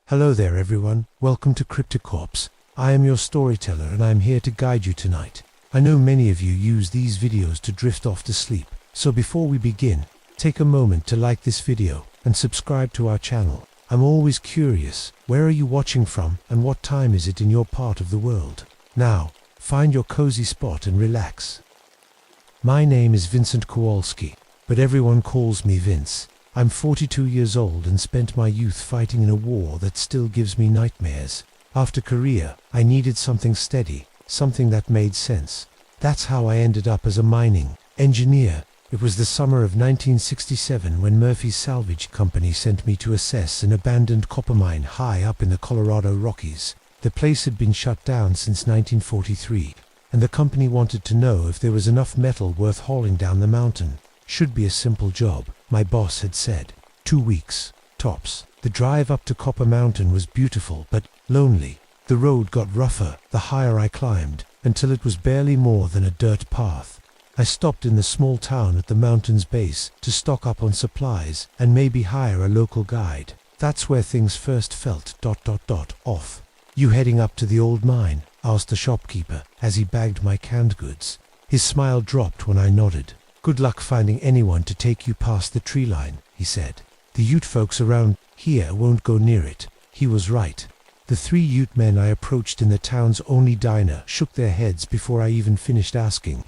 Hello there everyone, welcome to Cryptocorps. I am your storyteller and I am here to guide you tonight. I know many of you use these videos to drift off to sleep, so before we begin, take a moment to like this video and subscribe to our channel. I'm always curious, where are you watching from and what time is it in your part of the world? Now, find your cozy spot and relax. My name is Vincent Kowalski, but everyone calls me Vince. I'm 42 years old and spent my youth fighting in a war that still gives me nightmares. After Korea, I needed something steady, something that made sense. That's how I ended up as a mining engineer. It was the summer of 1967 when Murphy's Salvage Company sent me to assess an abandoned copper mine high up in the Colorado Rockies. The place had been shut down since 1943, and the company wanted to know if there was enough metal worth hauling down the mountain. Should be a simple job, my boss had said. 2 weeks, tops. The drive up to Copper Mountain was beautiful but lonely. The road got rougher the higher I climbed, until it was barely more than a dirt path. I stopped in the small town at the mountain's base to stock up on supplies and maybe hire a local guide. That's where things first felt ... off. "You heading up to the old mine?" asked the shopkeeper as he bagged my canned goods. His smile dropped when I nodded. "Good luck finding anyone to take you past the tree line," he said. "The Ute folks around here won't go near it." He was right. The 3 Ute men I approached in the town's only diner shook their heads before I even finished asking.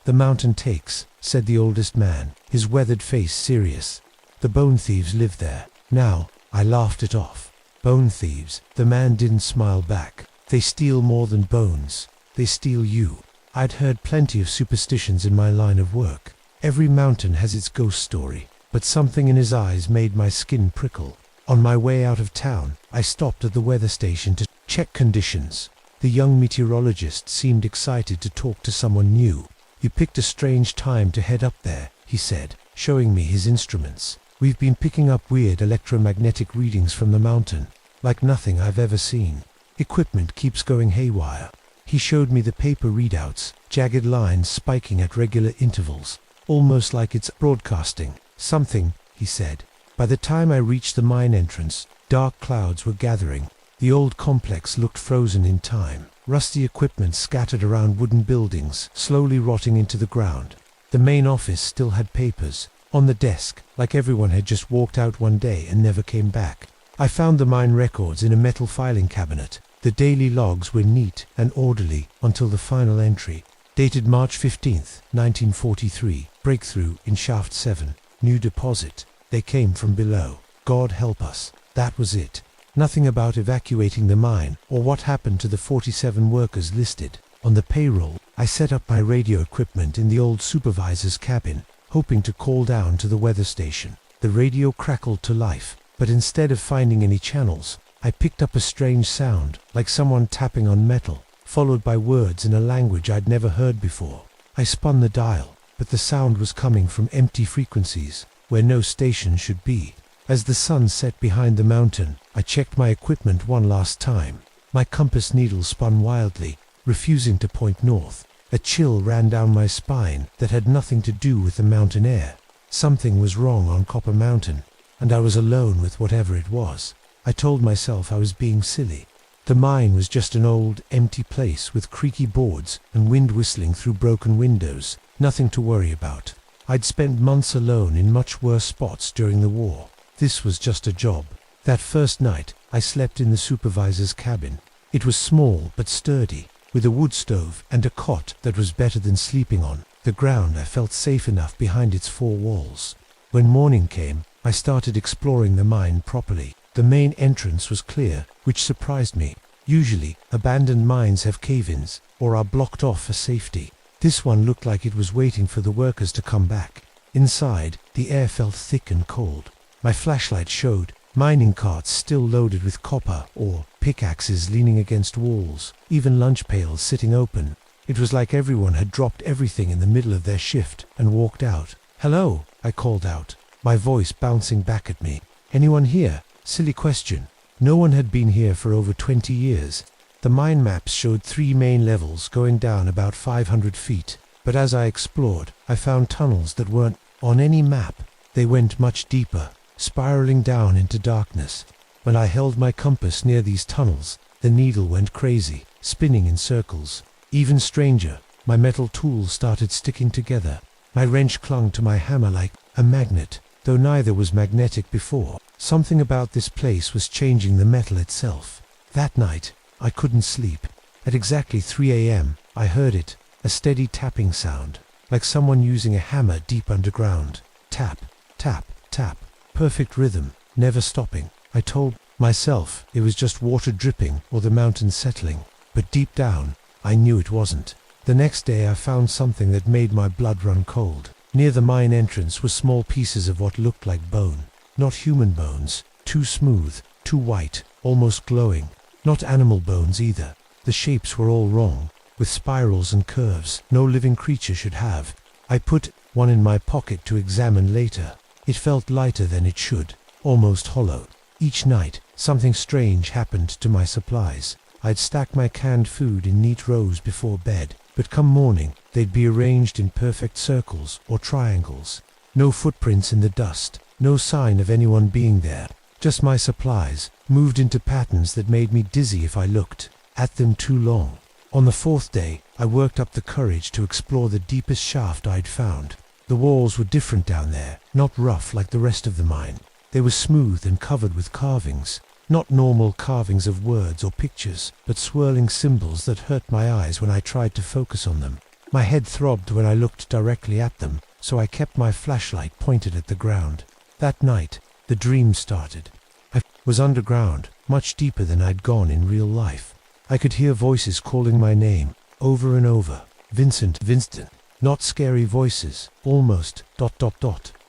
"The mountain takes," said the oldest man, his weathered face serious. "The bone thieves live there." Now, I laughed it off. "Bone thieves?" The man didn't smile back. "They steal more than bones. They steal you." I'd heard plenty of superstitions in my line of work. Every mountain has its ghost story, but something in his eyes made my skin prickle. On my way out of town, I stopped at the weather station to check conditions. The young meteorologist seemed excited to talk to someone new. "You picked a strange time to head up there," he said, showing me his instruments. "We've been picking up weird electromagnetic readings from the mountain, like nothing I've ever seen. Equipment keeps going haywire." He showed me the paper readouts, jagged lines spiking at regular intervals, almost like it's broadcasting something, he said. By the time I reached the mine entrance, dark clouds were gathering. The old complex looked frozen in time. Rusty equipment scattered around wooden buildings, slowly rotting into the ground. The main office still had papers on the desk, like everyone had just walked out one day and never came back. I found the mine records in a metal filing cabinet. The daily logs were neat and orderly until the final entry, dated March 15th, 1943, breakthrough in Shaft 7, new deposit. They came from below. God help us. That was it. Nothing about evacuating the mine or what happened to the 47 workers listed on the payroll. I set up my radio equipment in the old supervisor's cabin, hoping to call down to the weather station. The radio crackled to life, but instead of finding any channels, I picked up a strange sound, like someone tapping on metal, followed by words in a language I'd never heard before. I spun the dial, but the sound was coming from empty frequencies, where no station should be. As the sun set behind the mountain, I checked my equipment one last time. My compass needle spun wildly, refusing to point north. A chill ran down my spine that had nothing to do with the mountain air. Something was wrong on Copper Mountain, and I was alone with whatever it was. I told myself I was being silly. The mine was just an old, empty place with creaky boards and wind whistling through broken windows. Nothing to worry about. I'd spent months alone in much worse spots during the war. This was just a job. That first night, I slept in the supervisor's cabin. It was small but sturdy, with a wood stove and a cot that was better than sleeping on the ground. I felt safe enough behind its 4 walls. When morning came, I started exploring the mine properly. The main entrance was clear, which surprised me. Usually, abandoned mines have cave-ins, or are blocked off for safety. This one looked like it was waiting for the workers to come back. Inside, the air felt thick and cold. My flashlight showed mining carts still loaded with copper ore, pickaxes leaning against walls, even lunch pails sitting open. It was like everyone had dropped everything in the middle of their shift and walked out. "Hello," I called out, my voice bouncing back at me. "Anyone here?" Silly question. No one had been here for over 20 years. The mine maps showed 3 main levels going down about 500 feet, but as I explored, I found tunnels that weren't on any map. They went much deeper, spiraling down into darkness. When I held my compass near these tunnels, the needle went crazy, spinning in circles. Even stranger, my metal tools started sticking together. My wrench clung to my hammer like a magnet, though neither was magnetic before. Something about this place was changing the metal itself. That night, I couldn't sleep. At exactly 3 a.m., I heard it, a steady tapping sound, like someone using a hammer deep underground. Tap, tap, tap. Perfect rhythm, never stopping. I told myself it was just water dripping or the mountain settling, but deep down, I knew it wasn't. The next day I found something that made my blood run cold. Near the mine entrance were small pieces of what looked like bone. Not human bones, too smooth, too white, almost glowing. Not animal bones either. The shapes were all wrong, with spirals and curves no living creature should have. I put one in my pocket to examine later. It felt lighter than it should, almost hollow. Each night, something strange happened to my supplies. I'd stack my canned food in neat rows before bed, but come morning, they'd be arranged in perfect circles or triangles. No footprints in the dust, no sign of anyone being there. Just my supplies, moved into patterns that made me dizzy if I looked at them too long. On the fourth day, I worked up the courage to explore the deepest shaft I'd found. The walls were different down there, not rough like the rest of the mine. They were smooth and covered with carvings. Not normal carvings of words or pictures, but swirling symbols that hurt my eyes when I tried to focus on them. My head throbbed when I looked directly at them, so I kept my flashlight pointed at the ground. That night, the dream started. I was underground, much deeper than I'd gone in real life. I could hear voices calling my name, over and over. Vincent, Vincent. Not scary voices, almost,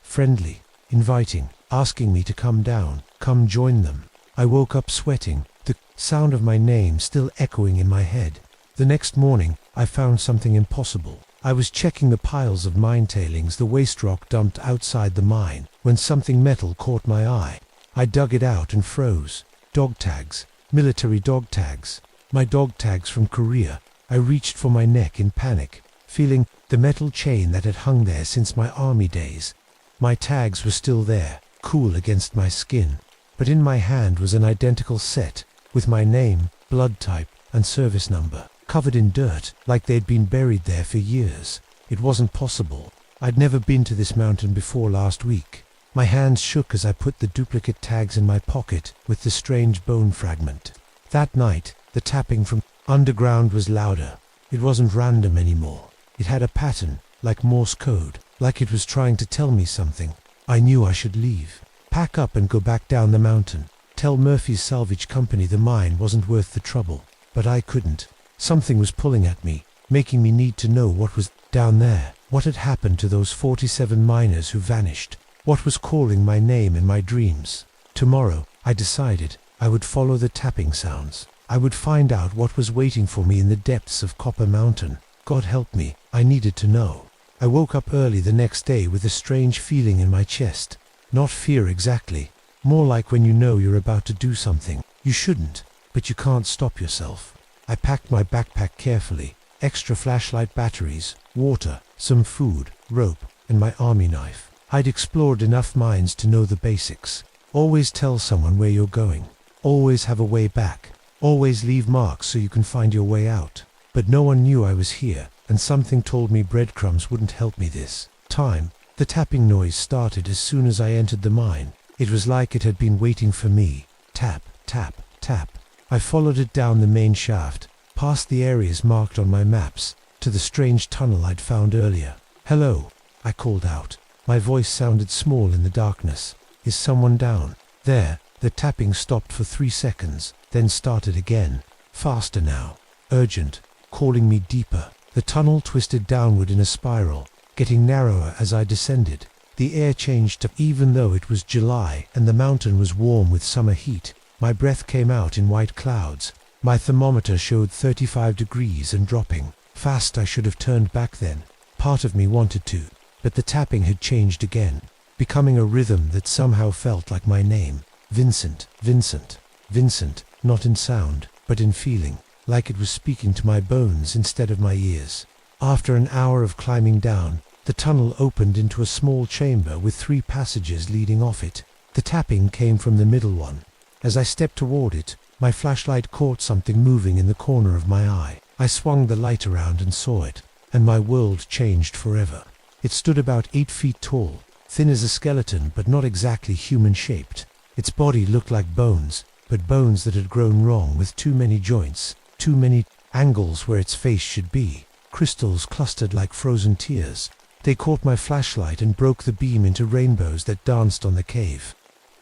friendly, inviting, asking me to come down, come join them. I woke up sweating, the sound of my name still echoing in my head. The next morning, I found something impossible. I was checking the piles of mine tailings, the waste rock dumped outside the mine, when something metal caught my eye. I dug it out and froze. Dog tags, military dog tags. My dog tags from Korea. I reached for my neck in panic, feeling the metal chain that had hung there since my army days. My tags were still there, cool against my skin. But in my hand was an identical set, with my name, blood type, and service number, covered in dirt, like they'd been buried there for years. It wasn't possible. I'd never been to this mountain before last week. My hands shook as I put the duplicate tags in my pocket with the strange bone fragment. That night, the tapping from underground was louder. It wasn't random anymore. It had a pattern, like Morse code, like it was trying to tell me something. I knew I should leave. Pack up and go back down the mountain. Tell Murphy's salvage company the mine wasn't worth the trouble. But I couldn't. Something was pulling at me, making me need to know what was down there. What had happened to those 47 miners who vanished? What was calling my name in my dreams? Tomorrow, I decided, I would follow the tapping sounds. I would find out what was waiting for me in the depths of Copper Mountain. God help me, I needed to know. I woke up early the next day with a strange feeling in my chest. Not fear exactly, more like when you know you're about to do something. You shouldn't, but you can't stop yourself. I packed my backpack carefully, extra flashlight batteries, water, some food, rope, and my army knife. I'd explored enough mines to know the basics. Always tell someone where you're going. Always have a way back. Always leave marks so you can find your way out. But no one knew I was here, and something told me breadcrumbs wouldn't help me this time. The tapping noise started as soon as I entered the mine. It was like it had been waiting for me. Tap, tap, tap. I followed it down the main shaft, past the areas marked on my maps, to the strange tunnel I'd found earlier. Hello, I called out. My voice sounded small in the darkness. Is someone down there? The tapping stopped for 3 seconds, then started again. Faster now. Urgent, calling me deeper. The tunnel twisted downward in a spiral, getting narrower as I descended. The air changed to even though it was July and the mountain was warm with summer heat. My breath came out in white clouds. My thermometer showed 35 degrees and dropping. Fast. I should have turned back then. Part of me wanted to, but the tapping had changed again, becoming a rhythm that somehow felt like my name. Vincent, Vincent, Vincent, not in sound, but in feeling, like it was speaking to my bones instead of my ears. After an hour of climbing down, the tunnel opened into a small chamber with 3 passages leading off it. The tapping came from the middle one, As I stepped toward it, my flashlight caught something moving in the corner of my eye. I swung the light around and saw it, and my world changed forever. It stood about 8 feet tall, thin as a skeleton but not exactly human-shaped. Its body looked like bones, but bones that had grown wrong, with too many joints, too many angles where its face should be. Crystals clustered like frozen tears. They caught my flashlight and broke the beam into rainbows that danced on the cave.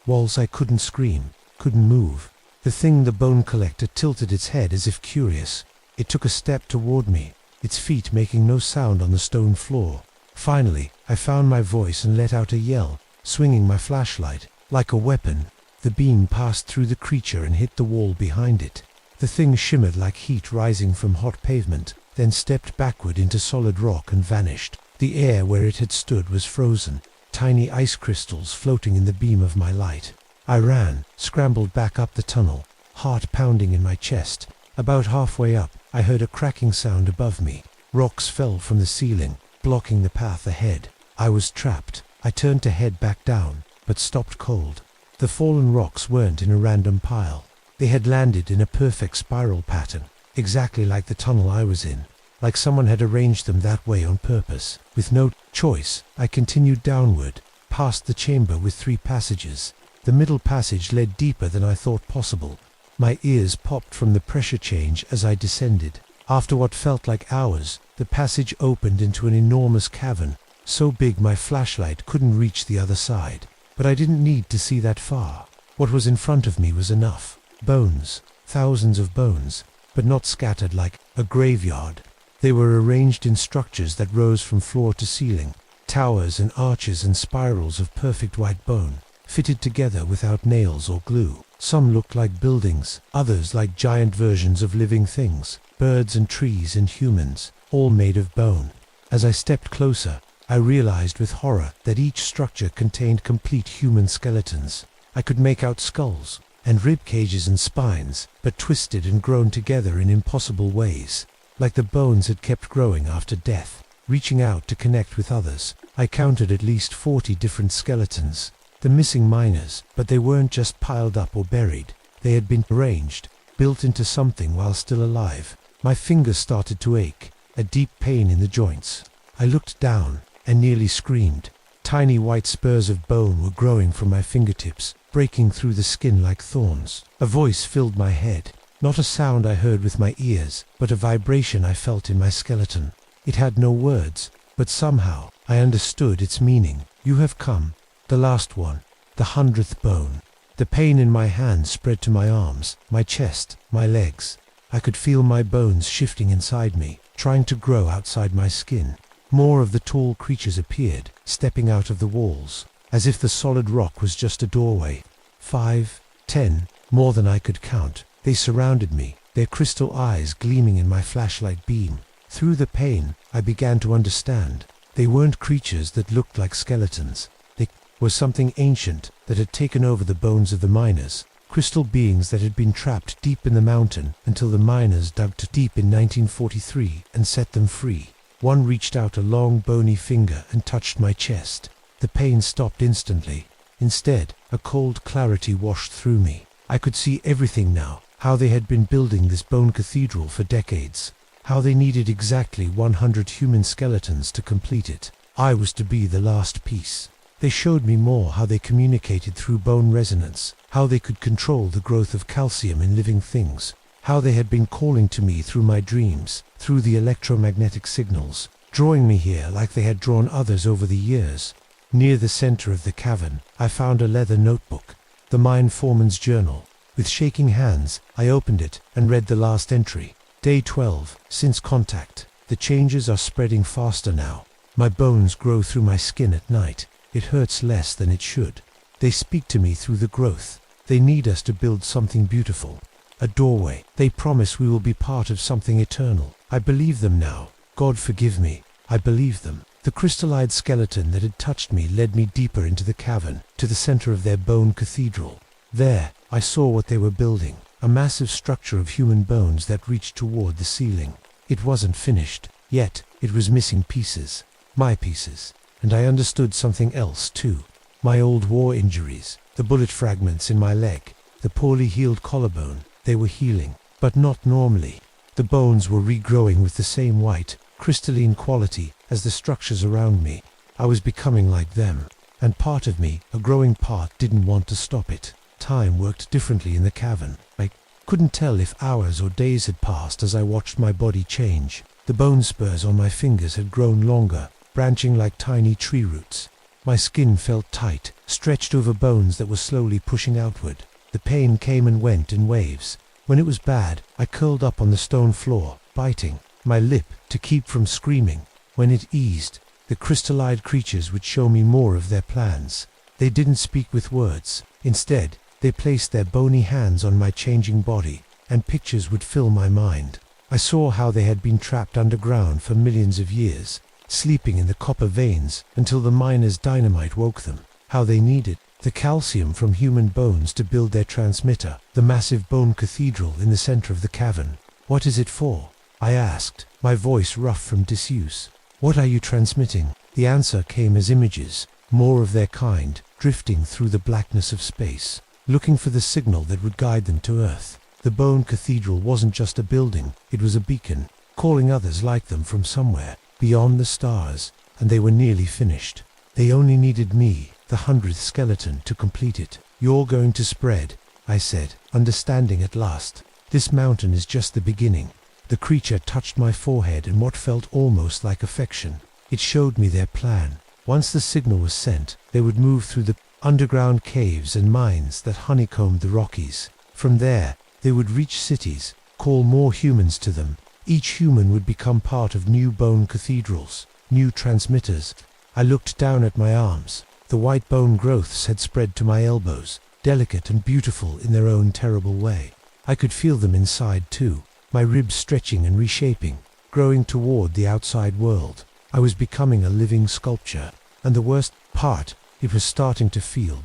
Walls I couldn't scream, couldn't move. The bone collector tilted its head as if curious. It took a step toward me, its feet making no sound on the stone floor. Finally, I found my voice and let out a yell, swinging my flashlight. Like a weapon, the beam passed through the creature and hit the wall behind it. The thing shimmered like heat rising from hot pavement, then stepped backward into solid rock and vanished. The air where it had stood was frozen, tiny ice crystals floating in the beam of my light. I ran, scrambled back up the tunnel, heart pounding in my chest. About halfway up, I heard a cracking sound above me. Rocks fell from the ceiling, blocking the path ahead. I was trapped. I turned to head back down, but stopped cold. The fallen rocks weren't in a random pile. They had landed in a perfect spiral pattern, exactly like the tunnel I was in, like someone had arranged them that way on purpose. With no choice, I continued downward, past the chamber with 3 passages. The middle passage led deeper than I thought possible. My ears popped from the pressure change as I descended. After what felt like hours, the passage opened into an enormous cavern, so big my flashlight couldn't reach the other side. But I didn't need to see that far. What was in front of me was enough. Bones, thousands of bones, but not scattered like a graveyard. They were arranged in structures that rose from floor to ceiling, towers and arches and spirals of perfect white bone, fitted together without nails or glue. Some looked like buildings, others like giant versions of living things, birds and trees and humans, all made of bone. As I stepped closer, I realized with horror that each structure contained complete human skeletons. I could make out skulls, and rib cages and spines, but twisted and grown together in impossible ways, like the bones had kept growing after death. Reaching out to connect with others, I counted at least 40 different skeletons. The missing miners, but they weren't just piled up or buried. They had been arranged, built into something while still alive. My fingers started to ache, a deep pain in the joints. I looked down and nearly screamed. Tiny white spurs of bone were growing from my fingertips, breaking through the skin like thorns. A voice filled my head. Not a sound I heard with my ears, but a vibration I felt in my skeleton. It had no words, but somehow I understood its meaning. You have come. The last one. The 100th bone. The pain in my hands spread to my arms, my chest, my legs. I could feel my bones shifting inside me, trying to grow outside my skin. More of the tall creatures appeared, stepping out of the walls, as if the solid rock was just a doorway. 5, 10, more than I could count. They surrounded me, their crystal eyes gleaming in my flashlight beam. Through the pain, I began to understand. They weren't creatures that looked like skeletons. They were something ancient that had taken over the bones of the miners. Crystal beings that had been trapped deep in the mountain until the miners dug too deep in 1943 and set them free. One reached out a long bony finger and touched my chest. The pain stopped instantly. Instead, a cold clarity washed through me. I could see everything now, how they had been building this bone cathedral for decades, how they needed exactly 100 human skeletons to complete it. I was to be the last piece. They showed me more how they communicated through bone resonance, how they could control the growth of calcium in living things, how they had been calling to me through my dreams, through the electromagnetic signals, drawing me here like they had drawn others over the years. Near the center of the cavern, I found a leather notebook, the mine foreman's journal. With shaking hands, I opened it and read the last entry. Day 12, since contact. The changes are spreading faster now. My bones grow through my skin at night. It hurts less than it should. They speak to me through the growth. They need us to build something beautiful. A doorway. They promise we will be part of something eternal. I believe them now. God forgive me. I believe them. The crystallized skeleton that had touched me led me deeper into the cavern, to the center of their bone cathedral. There, I saw what they were building, a massive structure of human bones that reached toward the ceiling. It wasn't finished, yet it was missing pieces. My pieces. And I understood something else, too. My old war injuries, the bullet fragments in my leg. the poorly healed collarbone. They were healing, but not normally. The bones were regrowing with the same white, crystalline quality as the structures around me. I was becoming like them, and part of me, a growing part, didn't want to stop it. Time worked differently in the cavern. I couldn't tell if hours or days had passed as I watched my body change. The bone spurs on my fingers had grown longer, branching like tiny tree roots. My skin felt tight, stretched over bones that were slowly pushing outward. The pain came and went in waves. When it was bad, I curled up on the stone floor, biting my lip to keep from screaming. When it eased, the crystal-eyed creatures would show me more of their plans. They didn't speak with words. Instead, they placed their bony hands on my changing body, and pictures would fill my mind. I saw how they had been trapped underground for millions of years, sleeping in the copper veins until the miners' dynamite woke them. How they needed the calcium from human bones to build their transmitter, the massive bone cathedral in the center of the cavern. "What is it for?" I asked, my voice rough from disuse. "What are you transmitting?" The answer came as images, more of their kind, drifting through the blackness of space, looking for the signal that would guide them to Earth. The bone cathedral wasn't just a building, it was a beacon, calling others like them from somewhere beyond the stars, and they were nearly finished. They only needed me, the 100th skeleton, to complete it. "You're going to spread," I said, understanding at last. "This mountain is just the beginning." The creature touched my forehead in what felt almost like affection. It showed me their plan. Once the signal was sent, they would move through the underground caves and mines that honeycombed the Rockies. From there, they would reach cities, call more humans to them. Each human would become part of new bone cathedrals, new transmitters. I looked down at my arms. The white bone growths had spread to my elbows, delicate and beautiful in their own terrible way. I could feel them inside too, my ribs stretching and reshaping, growing toward the outside world. I was becoming a living sculpture, and the worst part, it was starting to feel ...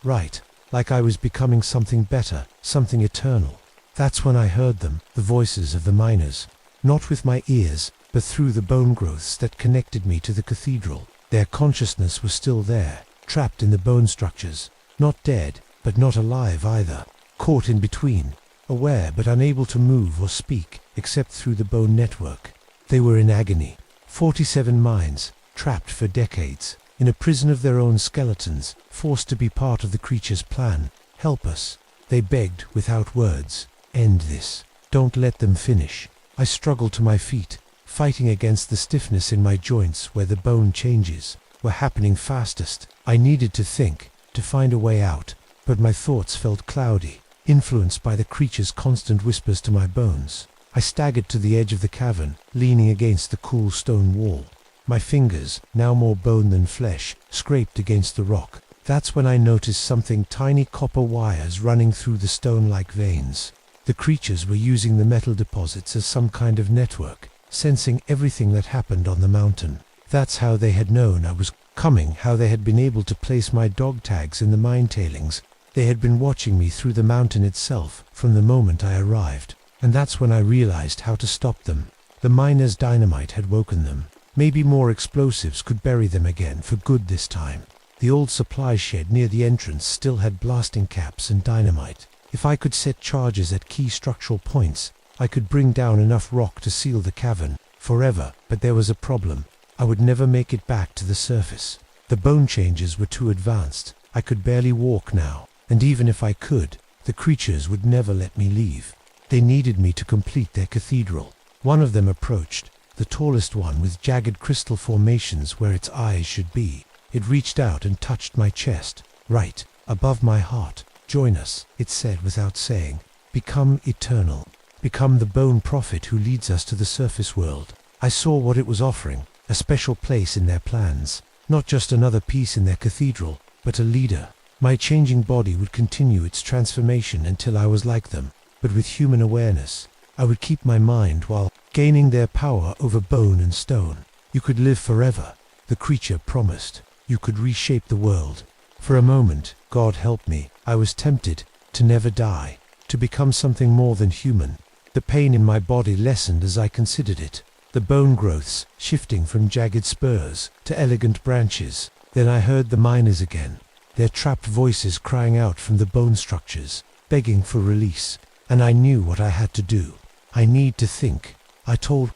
right, like I was becoming something better, something eternal. That's when I heard them, the voices of the miners, not with my ears, but through the bone growths that connected me to the cathedral. Their consciousness was still there, trapped in the bone structures, not dead, but not alive either, caught in between, aware but unable to move or speak, except through the bone network. They were in agony. 47 minds, trapped for decades, in a prison of their own skeletons, forced to be part of the creature's plan. "Help us," they begged without words. "End this. Don't let them finish." I struggled to my feet, fighting against the stiffness in my joints where the bone changes were happening fastest. I needed to think, to find a way out, but my thoughts felt cloudy, influenced by the creature's constant whispers to my bones. I staggered to the edge of the cavern, leaning against the cool stone wall. My fingers, now more bone than flesh, scraped against the rock. That's when I noticed something: tiny copper wires running through the stone-like veins. The creatures were using the metal deposits as some kind of network, sensing everything that happened on the mountain. That's how they had known I was coming, how they had been able to place my dog tags in the mine tailings. They had been watching me through the mountain itself, from the moment I arrived. And that's when I realized how to stop them. The miners' dynamite had woken them. Maybe more explosives could bury them again for good this time. The old supply shed near the entrance still had blasting caps and dynamite. If I could set charges at key structural points, I could bring down enough rock to seal the cavern forever. But there was a problem. I would never make it back to the surface. The bone changes were too advanced. I could barely walk now, and even if I could, the creatures would never let me leave. They needed me to complete their cathedral. One of them approached, the tallest one with jagged crystal formations where its eyes should be. It reached out and touched my chest, right above my heart. "Join us," it said without saying. "Become eternal. Become the bone prophet who leads us to the surface world." I saw what it was offering, a special place in their plans. Not just another piece in their cathedral, but a leader. My changing body would continue its transformation until I was like them, but with human awareness. I would keep my mind while gaining their power over bone and stone. "You could live forever," the creature promised. "You could reshape the world." For a moment, God help me, I was tempted to never die, to become something more than human. The pain in my body lessened as I considered it, the bone growths shifting from jagged spurs to elegant branches. Then I heard the miners again. their trapped voices crying out from the bone structures, begging for release. And I knew what I had to do. I need to think. I told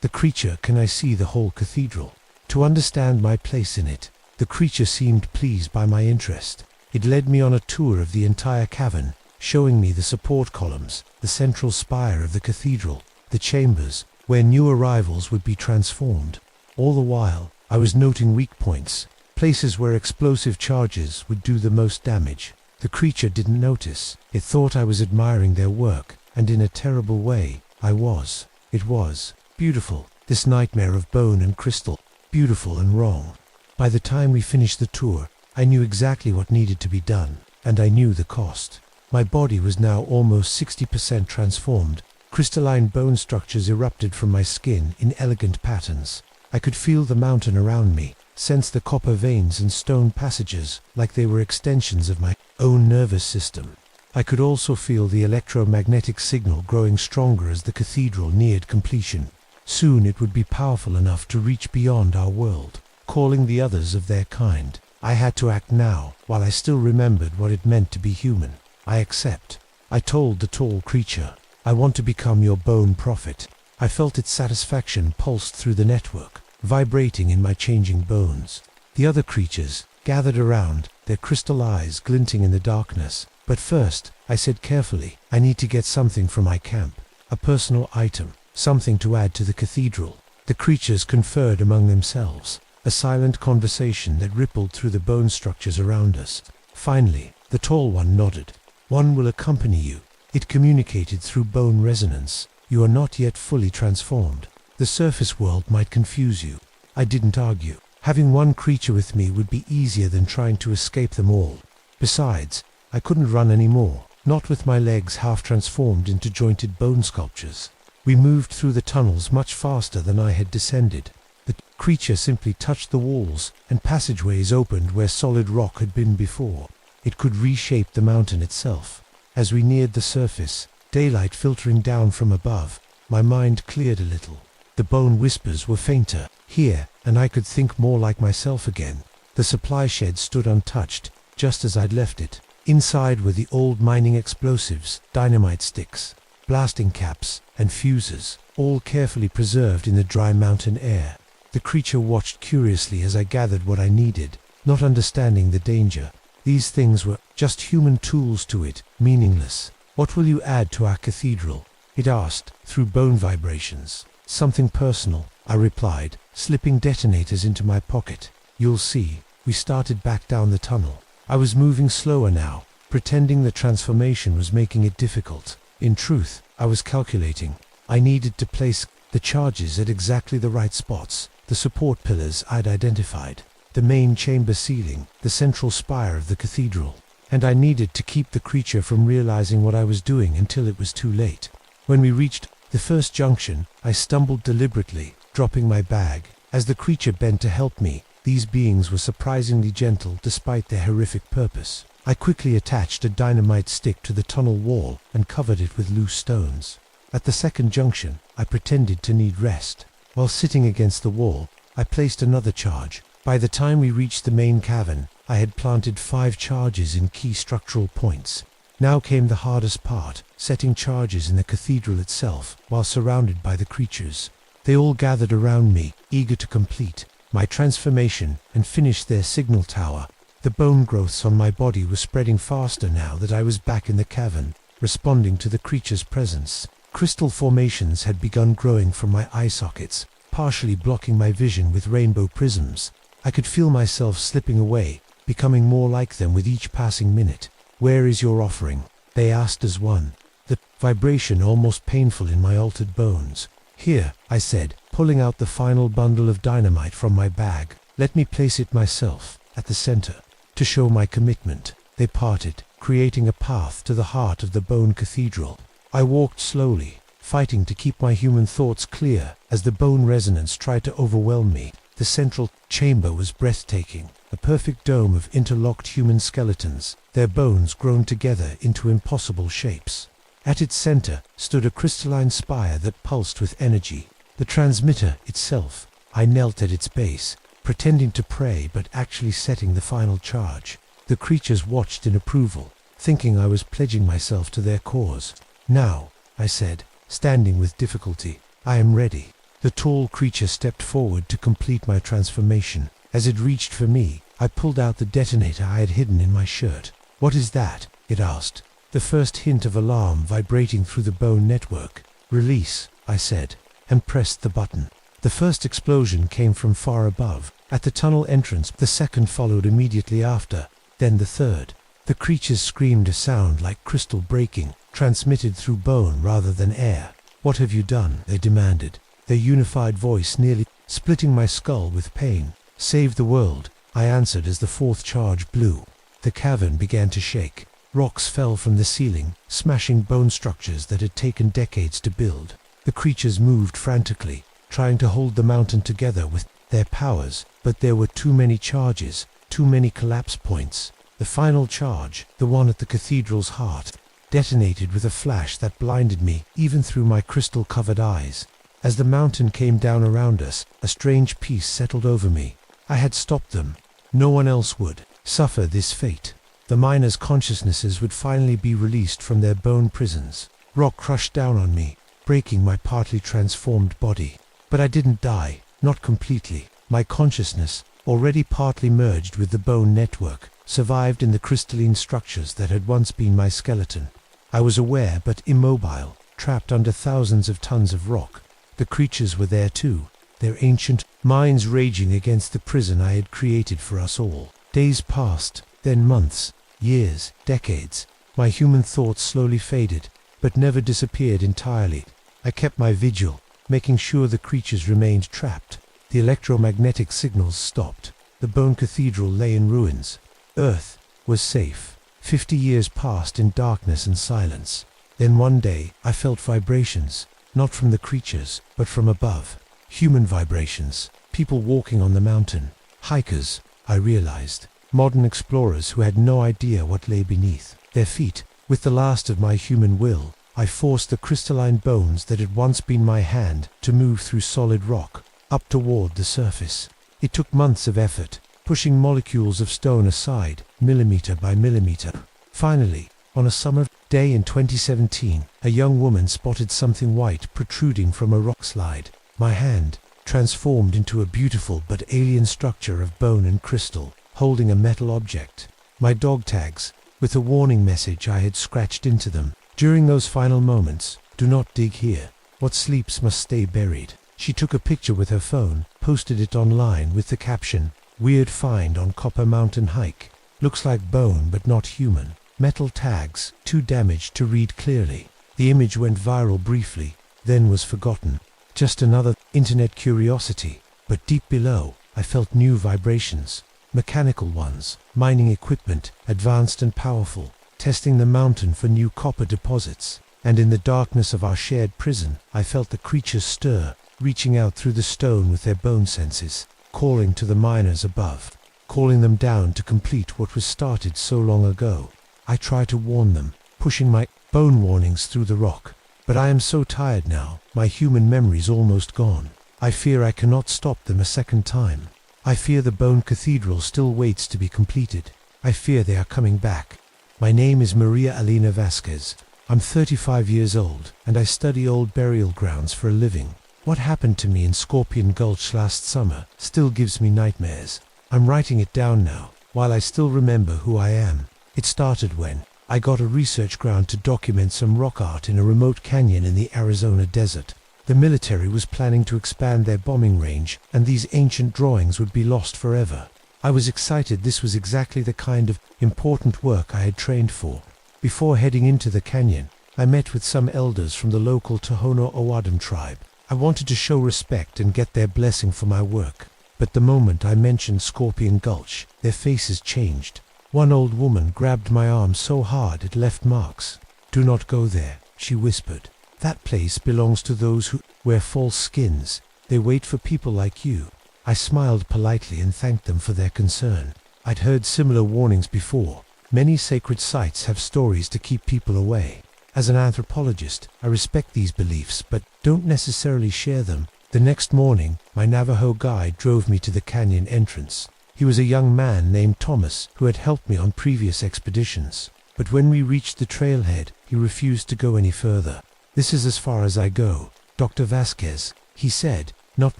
the creature, can I see the whole cathedral? To understand my place in it. The creature seemed pleased by my interest. It led me on a tour of the entire cavern, showing me the support columns, the central spire of the cathedral, the chambers, where new arrivals would be transformed. All the while, I was noting weak points, places where explosive charges would do the most damage. The creature didn't notice. It thought I was admiring their work, and in a terrible way, I was. It was beautiful, this nightmare of bone and crystal, beautiful and wrong. By the time we finished the tour, I knew exactly what needed to be done, and I knew the cost. My body was now almost 60% transformed. Crystalline bone structures erupted from my skin in elegant patterns. I could feel the mountain around me, sense the copper veins and stone passages like they were extensions of my own nervous system. I could also feel the electromagnetic signal growing stronger as the cathedral neared completion. Soon it would be powerful enough to reach beyond our world, calling the others of their kind. I had to act now, while I still remembered what it meant to be human. I accept. I told the tall creature, I want to become your bone prophet. I felt its satisfaction pulsed through the network, vibrating in my changing bones. The other creatures gathered around, their crystal eyes glinting in the darkness. But first, I said carefully, I need to get something from my camp. A personal item, something to add to the cathedral. The creatures conferred among themselves, a silent conversation that rippled through the bone structures around us. Finally, the tall one nodded. One will accompany you. It communicated through bone resonance. You are not yet fully transformed. The surface world might confuse you. I didn't argue. Having one creature with me would be easier than trying to escape them all. Besides, I couldn't run anymore, not with my legs half transformed into jointed bone sculptures. We moved through the tunnels much faster than I had descended. The creature simply touched the walls, and passageways opened where solid rock had been before. It could reshape the mountain itself. As we neared the surface, daylight filtering down from above, my mind cleared a little. The bone whispers were fainter here, and I could think more like myself again. The supply shed stood untouched, just as I'd left it. Inside were the old mining explosives, dynamite sticks, blasting caps, and fuses, all carefully preserved in the dry mountain air. The creature watched curiously as I gathered what I needed, not understanding the danger. These things were just human tools to it, meaningless. What will you add to our cathedral? It asked, through bone vibrations. Something personal, I replied, slipping detonators into my pocket. You'll see. We started back down the tunnel. I was moving slower now, pretending the transformation was making it difficult. In truth, I was calculating. I needed to place the charges at exactly the right spots, the support pillars I'd identified, the main chamber ceiling, the central spire of the cathedral. And I needed to keep the creature from realizing what I was doing until it was too late. When we reached the first junction, I stumbled deliberately, dropping my bag. As the creature bent to help me, these beings were surprisingly gentle despite their horrific purpose. I quickly attached a dynamite stick to the tunnel wall and covered it with loose stones. At the second junction, I pretended to need rest. While sitting against the wall, I placed another charge. By the time we reached the main cavern, I had planted 5 charges in key structural points. Now came the hardest part, setting charges in the cathedral itself, while surrounded by the creatures. They all gathered around me, eager to complete my transformation and finish their signal tower. The bone growths on my body were spreading faster now that I was back in the cavern, responding to the creature's presence. Crystal formations had begun growing from my eye sockets, partially blocking my vision with rainbow prisms. I could feel myself slipping away, becoming more like them with each passing minute. Where is your offering? They asked as one, the vibration almost painful in my altered bones. Here, I said, pulling out the final bundle of dynamite from my bag. Let me place it myself, at the center. To show my commitment, they parted, creating a path to the heart of the bone cathedral. I walked slowly, fighting to keep my human thoughts clear as the bone resonance tried to overwhelm me. The central chamber was breathtaking, a perfect dome of interlocked human skeletons, their bones grown together into impossible shapes. At its center stood a crystalline spire that pulsed with energy. The transmitter itself. I knelt at its base, pretending to pray but actually setting the final charge. The creatures watched in approval, thinking I was pledging myself to their cause. "Now," I said, standing with difficulty, "I am ready." The tall creature stepped forward to complete my transformation. As it reached for me, I pulled out the detonator I had hidden in my shirt. "What is that?" it asked, the first hint of alarm vibrating through the bone network. "Release," I said, and pressed the button. The first explosion came from far above, at the tunnel entrance. The second followed immediately after, then the third. The creatures screamed a sound like crystal breaking, transmitted through bone rather than air. "What have you done?" they demanded, their unified voice nearly splitting my skull with pain. "Save the world," I answered as the fourth charge blew. The cavern began to shake. Rocks fell from the ceiling, smashing bone structures that had taken decades to build. The creatures moved frantically, trying to hold the mountain together with their powers, but there were too many charges, too many collapse points. The final charge, the one at the cathedral's heart, detonated with a flash that blinded me even through my crystal-covered eyes. As the mountain came down around us, a strange peace settled over me. I had stopped them. No one else would suffer this fate. The miners' consciousnesses would finally be released from their bone prisons. Rock crushed down on me, breaking my partly transformed body. But I didn't die, not completely. My consciousness, already partly merged with the bone network, survived in the crystalline structures that had once been my skeleton. I was aware but immobile, trapped under thousands of tons of rock. The creatures were there too, their ancient minds raging against the prison I had created for us all. Days passed, then months, years, decades. My human thoughts slowly faded, but never disappeared entirely. I kept my vigil, making sure the creatures remained trapped. The electromagnetic signals stopped. The bone cathedral lay in ruins. Earth was safe. 50 years passed in darkness and silence. Then one day, I felt vibrations, not from the creatures, but from above. Human vibrations. People walking on the mountain. Hikers, I realized. Modern explorers who had no idea what lay beneath their feet. With the last of my human will, I forced the crystalline bones that had once been my hand to move through solid rock, up toward the surface. It took months of effort, pushing molecules of stone aside, millimeter by millimeter. Finally, on a summer day in 2017, a young woman spotted something white protruding from a rock slide. My hand, transformed into a beautiful but alien structure of bone and crystal, holding a metal object. My dog tags, with a warning message I had scratched into them. During those final moments, "Do not dig here. What sleeps must stay buried." She took a picture with her phone, posted it online with the caption, "Weird find on Copper Mountain hike. Looks like bone but not human. Metal tags, too damaged to read clearly." The image went viral briefly, then was forgotten. Just another internet curiosity. But deep below, I felt new vibrations. Mechanical ones, mining equipment, advanced and powerful, testing the mountain for new copper deposits. And in the darkness of our shared prison, I felt the creatures stir, reaching out through the stone with their bone senses, calling to the miners above, calling them down to complete what was started so long ago. I try to warn them, pushing my bone warnings through the rock. But I am so tired now, my human memory's almost gone. I fear I cannot stop them a second time. I fear the bone cathedral still waits to be completed. I fear they are coming back. My name is Maria Elena Vasquez. I'm 35 years old, and I study old burial grounds for a living. What happened to me in Scorpion Gulch last summer still gives me nightmares. I'm writing it down now, while I still remember who I am. It started when I got a research grant to document some rock art in a remote canyon in the Arizona desert. The military was planning to expand their bombing range, and these ancient drawings would be lost forever. I was excited. This was exactly the kind of important work I had trained for. Before heading into the canyon, I met with some elders from the local Tohono O'odham tribe. I wanted to show respect and get their blessing for my work. But the moment I mentioned Scorpion Gulch, their faces changed. One old woman grabbed my arm so hard it left marks. "Do not go there," she whispered. "That place belongs to those who wear false skins. They wait for people like you." I smiled politely and thanked them for their concern. I'd heard similar warnings before. Many sacred sites have stories to keep people away. As an anthropologist, I respect these beliefs, but don't necessarily share them. The next morning, my Navajo guide drove me to the canyon entrance. He was a young man named Thomas who had helped me on previous expeditions. But when we reached the trailhead, he refused to go any further. "This is as far as I go, Dr. Vasquez," he said, not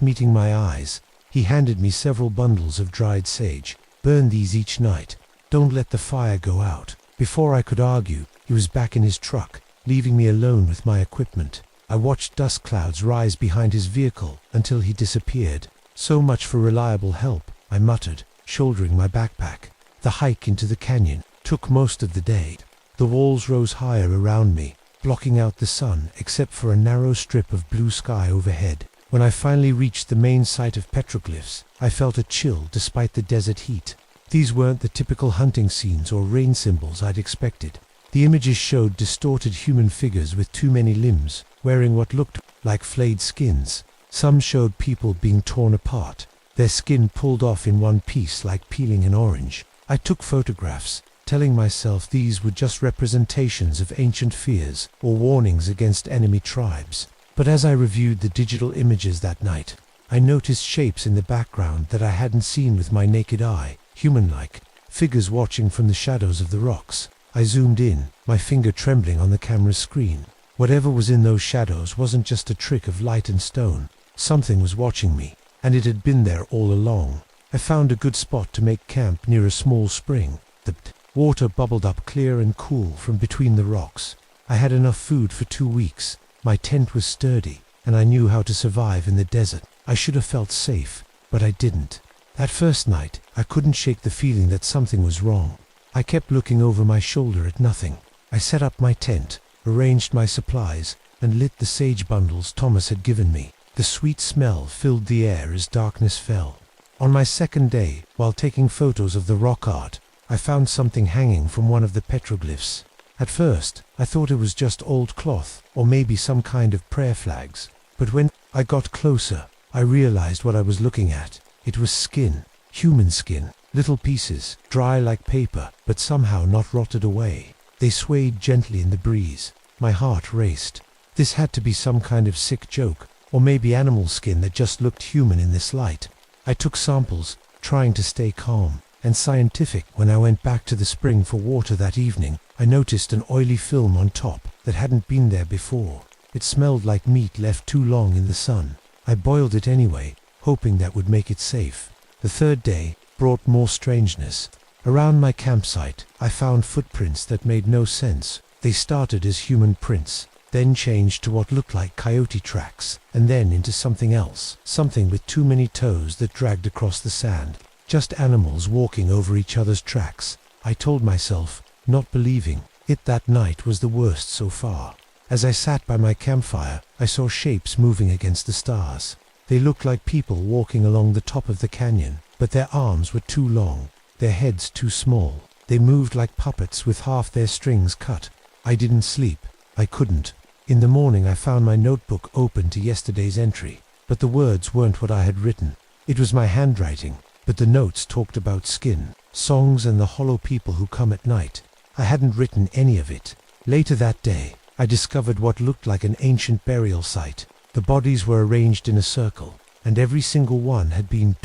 meeting my eyes. He handed me several bundles of dried sage. "Burn these each night. Don't let the fire go out." Before I could argue, he was back in his truck, leaving me alone with my equipment. I watched dust clouds rise behind his vehicle until he disappeared. "So much for reliable help," I muttered, shouldering my backpack. The hike into the canyon took most of the day. The walls rose higher around me, blocking out the sun except for a narrow strip of blue sky overhead. When I finally reached the main site of petroglyphs, I felt a chill despite the desert heat. These weren't the typical hunting scenes or rain symbols I'd expected. The images showed distorted human figures with too many limbs, wearing what looked like flayed skins. Some showed people being torn apart, their skin pulled off in one piece like peeling an orange. I took photographs, telling myself these were just representations of ancient fears or warnings against enemy tribes. But as I reviewed the digital images that night, I noticed shapes in the background that I hadn't seen with my naked eye, human-like, figures watching from the shadows of the rocks. I zoomed in, my finger trembling on the camera's screen. Whatever was in those shadows wasn't just a trick of light and stone. Something was watching me, and it had been there all along. I found a good spot to make camp near a small spring. The water bubbled up clear and cool from between the rocks. I had enough food for 2 weeks. My tent was sturdy, and I knew how to survive in the desert. I should have felt safe, but I didn't. That first night, I couldn't shake the feeling that something was wrong. I kept looking over my shoulder at nothing. I set up my tent, arranged my supplies, and lit the sage bundles Thomas had given me. The sweet smell filled the air as darkness fell. On my second day, while taking photos of the rock art, I found something hanging from one of the petroglyphs. At first, I thought it was just old cloth, or maybe some kind of prayer flags. But when I got closer, I realized what I was looking at. It was skin, human skin, little pieces, dry like paper, but somehow not rotted away. They swayed gently in the breeze. My heart raced. This had to be some kind of sick joke, or maybe animal skin that just looked human in this light. I took samples, trying to stay calm and scientific. When I went back to the spring for water that evening, I noticed an oily film on top that hadn't been there before. It smelled like meat left too long in the sun. I boiled it anyway, hoping that would make it safe. The third day brought more strangeness. Around my campsite, I found footprints that made no sense. They started as human prints, then changed to what looked like coyote tracks, and then into something else, something with too many toes that dragged across the sand. Just animals walking over each other's tracks. I told myself, not believing it. That night was the worst so far. As I sat by my campfire, I saw shapes moving against the stars. They looked like people walking along the top of the canyon, but their arms were too long, their heads too small. They moved like puppets with half their strings cut. I didn't sleep. I couldn't. In the morning I found my notebook open to yesterday's entry, but the words weren't what I had written. It was my handwriting, but the notes talked about skin, songs, and the hollow people who come at night. I hadn't written any of it. Later that day, I discovered what looked like an ancient burial site. The bodies were arranged in a circle, and every single one had been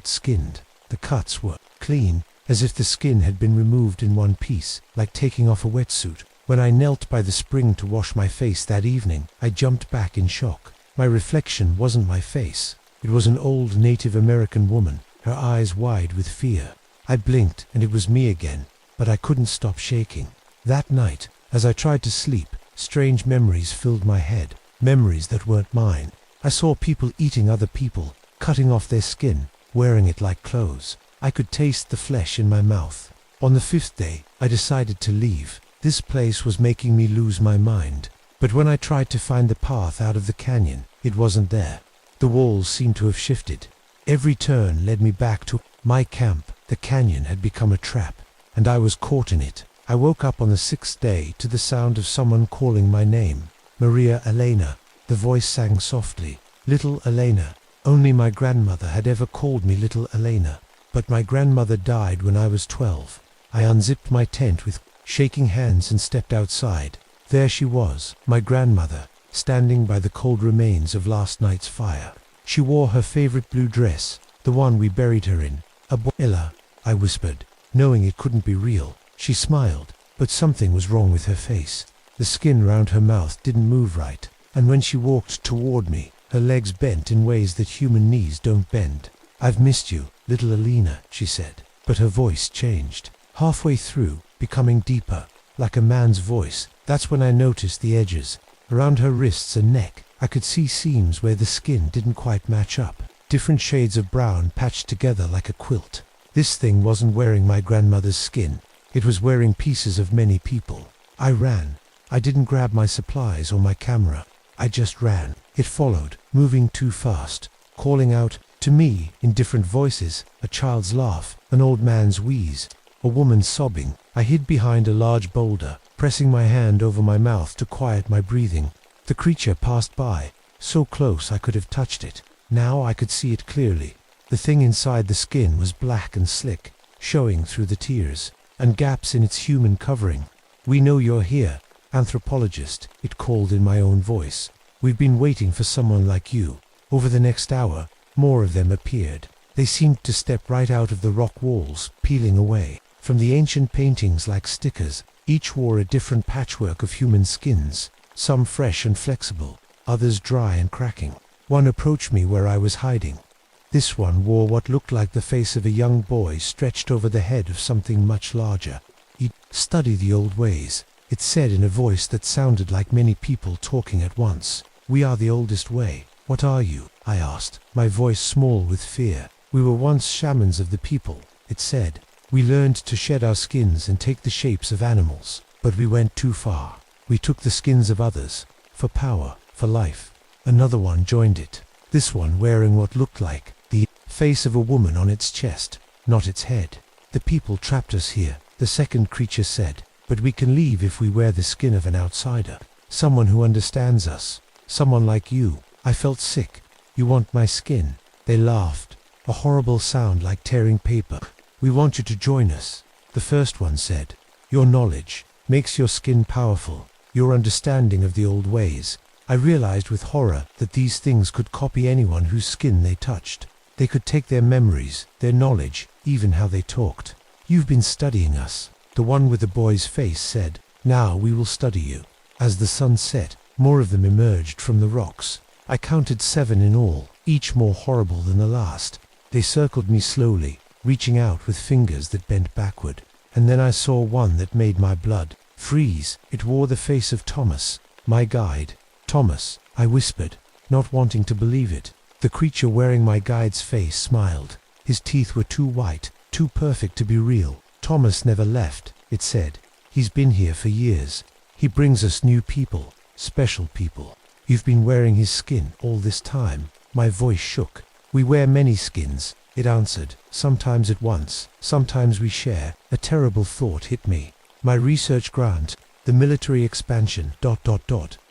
skinned. The cuts were clean, as if the skin had been removed in one piece, like taking off a wetsuit. When I knelt by the spring to wash my face that evening, I jumped back in shock. My reflection wasn't my face. It was an old Native American woman, her eyes wide with fear. I blinked, and it was me again, but I couldn't stop shaking. That night, as I tried to sleep, strange memories filled my head, memories that weren't mine. I saw people eating other people, cutting off their skin, wearing it like clothes. I could taste the flesh in my mouth. On the 5th day, I decided to leave. This place was making me lose my mind. But when I tried to find the path out of the canyon, it wasn't there. The walls seemed to have shifted. Every turn led me back to my camp. The canyon had become a trap, and I was caught in it. I woke up on the 6th day to the sound of someone calling my name. Maria Elena. The voice sang softly. Little Elena. Only my grandmother had ever called me Little Elena. But my grandmother died when I was 12. I unzipped my tent with shaking hands and stepped outside. There she was, my grandmother, standing by the cold remains of last night's fire. She wore her favorite blue dress, the one we buried her in, Ella, I whispered, knowing it couldn't be real. She smiled, but something was wrong with her face. The skin round her mouth didn't move right, and when she walked toward me, her legs bent in ways that human knees don't bend. I've missed you, little Alina, she said, but her voice changed. Halfway through, becoming deeper, like a man's voice. That's when I noticed the edges. Around her wrists and neck, I could see seams where the skin didn't quite match up. Different shades of brown patched together like a quilt. This thing wasn't wearing my grandmother's skin. It was wearing pieces of many people. I ran. I didn't grab my supplies or my camera. I just ran. It followed, moving too fast, calling out to me in different voices, a child's laugh, an old man's wheeze, a woman sobbing. I hid behind a large boulder, pressing my hand over my mouth to quiet my breathing. The creature passed by, so close I could have touched it. Now I could see it clearly. The thing inside the skin was black and slick, showing through the tears and gaps in its human covering. "We know you're here, anthropologist," it called in my own voice. "We've been waiting for someone like you." Over the next hour, more of them appeared. They seemed to step right out of the rock walls, peeling away. From the ancient paintings like stickers, each wore a different patchwork of human skins, some fresh and flexible, others dry and cracking. One approached me where I was hiding. This one wore what looked like the face of a young boy stretched over the head of something much larger. "He'd study the old ways," it said in a voice that sounded like many people talking at once. "We are the oldest way." "What are you?" I asked, my voice small with fear. "We were once shamans of the people," it said. "We learned to shed our skins and take the shapes of animals, but we went too far. We took the skins of others, for power, for life." Another one joined it, this one wearing what looked like the face of a woman on its chest, not its head. "The people trapped us here," the second creature said, "but we can leave if we wear the skin of an outsider, someone who understands us, someone like you." I felt sick. "You want my skin?" They laughed, a horrible sound like tearing paper. "We want you to join us," the first one said. "Your knowledge makes your skin powerful, your understanding of the old ways." I realized with horror that these things could copy anyone whose skin they touched. They could take their memories, their knowledge, even how they talked. "You've been studying us," the one with the boy's face said. "Now we will study you." As the sun set, more of them emerged from the rocks. I counted 7 in all, each more horrible than the last. They circled me slowly, reaching out with fingers that bent backward. And then I saw one that made my blood freeze. It wore the face of Thomas, my guide. "Thomas," I whispered, not wanting to believe it. The creature wearing my guide's face smiled. His teeth were too white, too perfect to be real. "Thomas never left," it said. "He's been here for years. He brings us new people, special people." "You've been wearing his skin all this time?" My voice shook. "We wear many skins," it answered, "sometimes at once, sometimes we share." A terrible thought hit me. My research grant, the military expansion, ...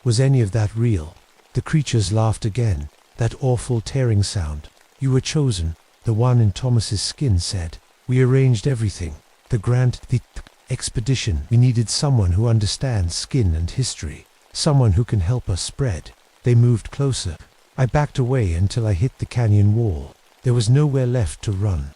Was any of that real? The creatures laughed again, that awful tearing sound. "You were chosen," the one in Thomas's skin said. "We arranged everything. The grant, the expedition. We needed someone who understands skin and history, someone who can help us spread." They moved closer. I backed away until I hit the canyon wall. There was nowhere left to run.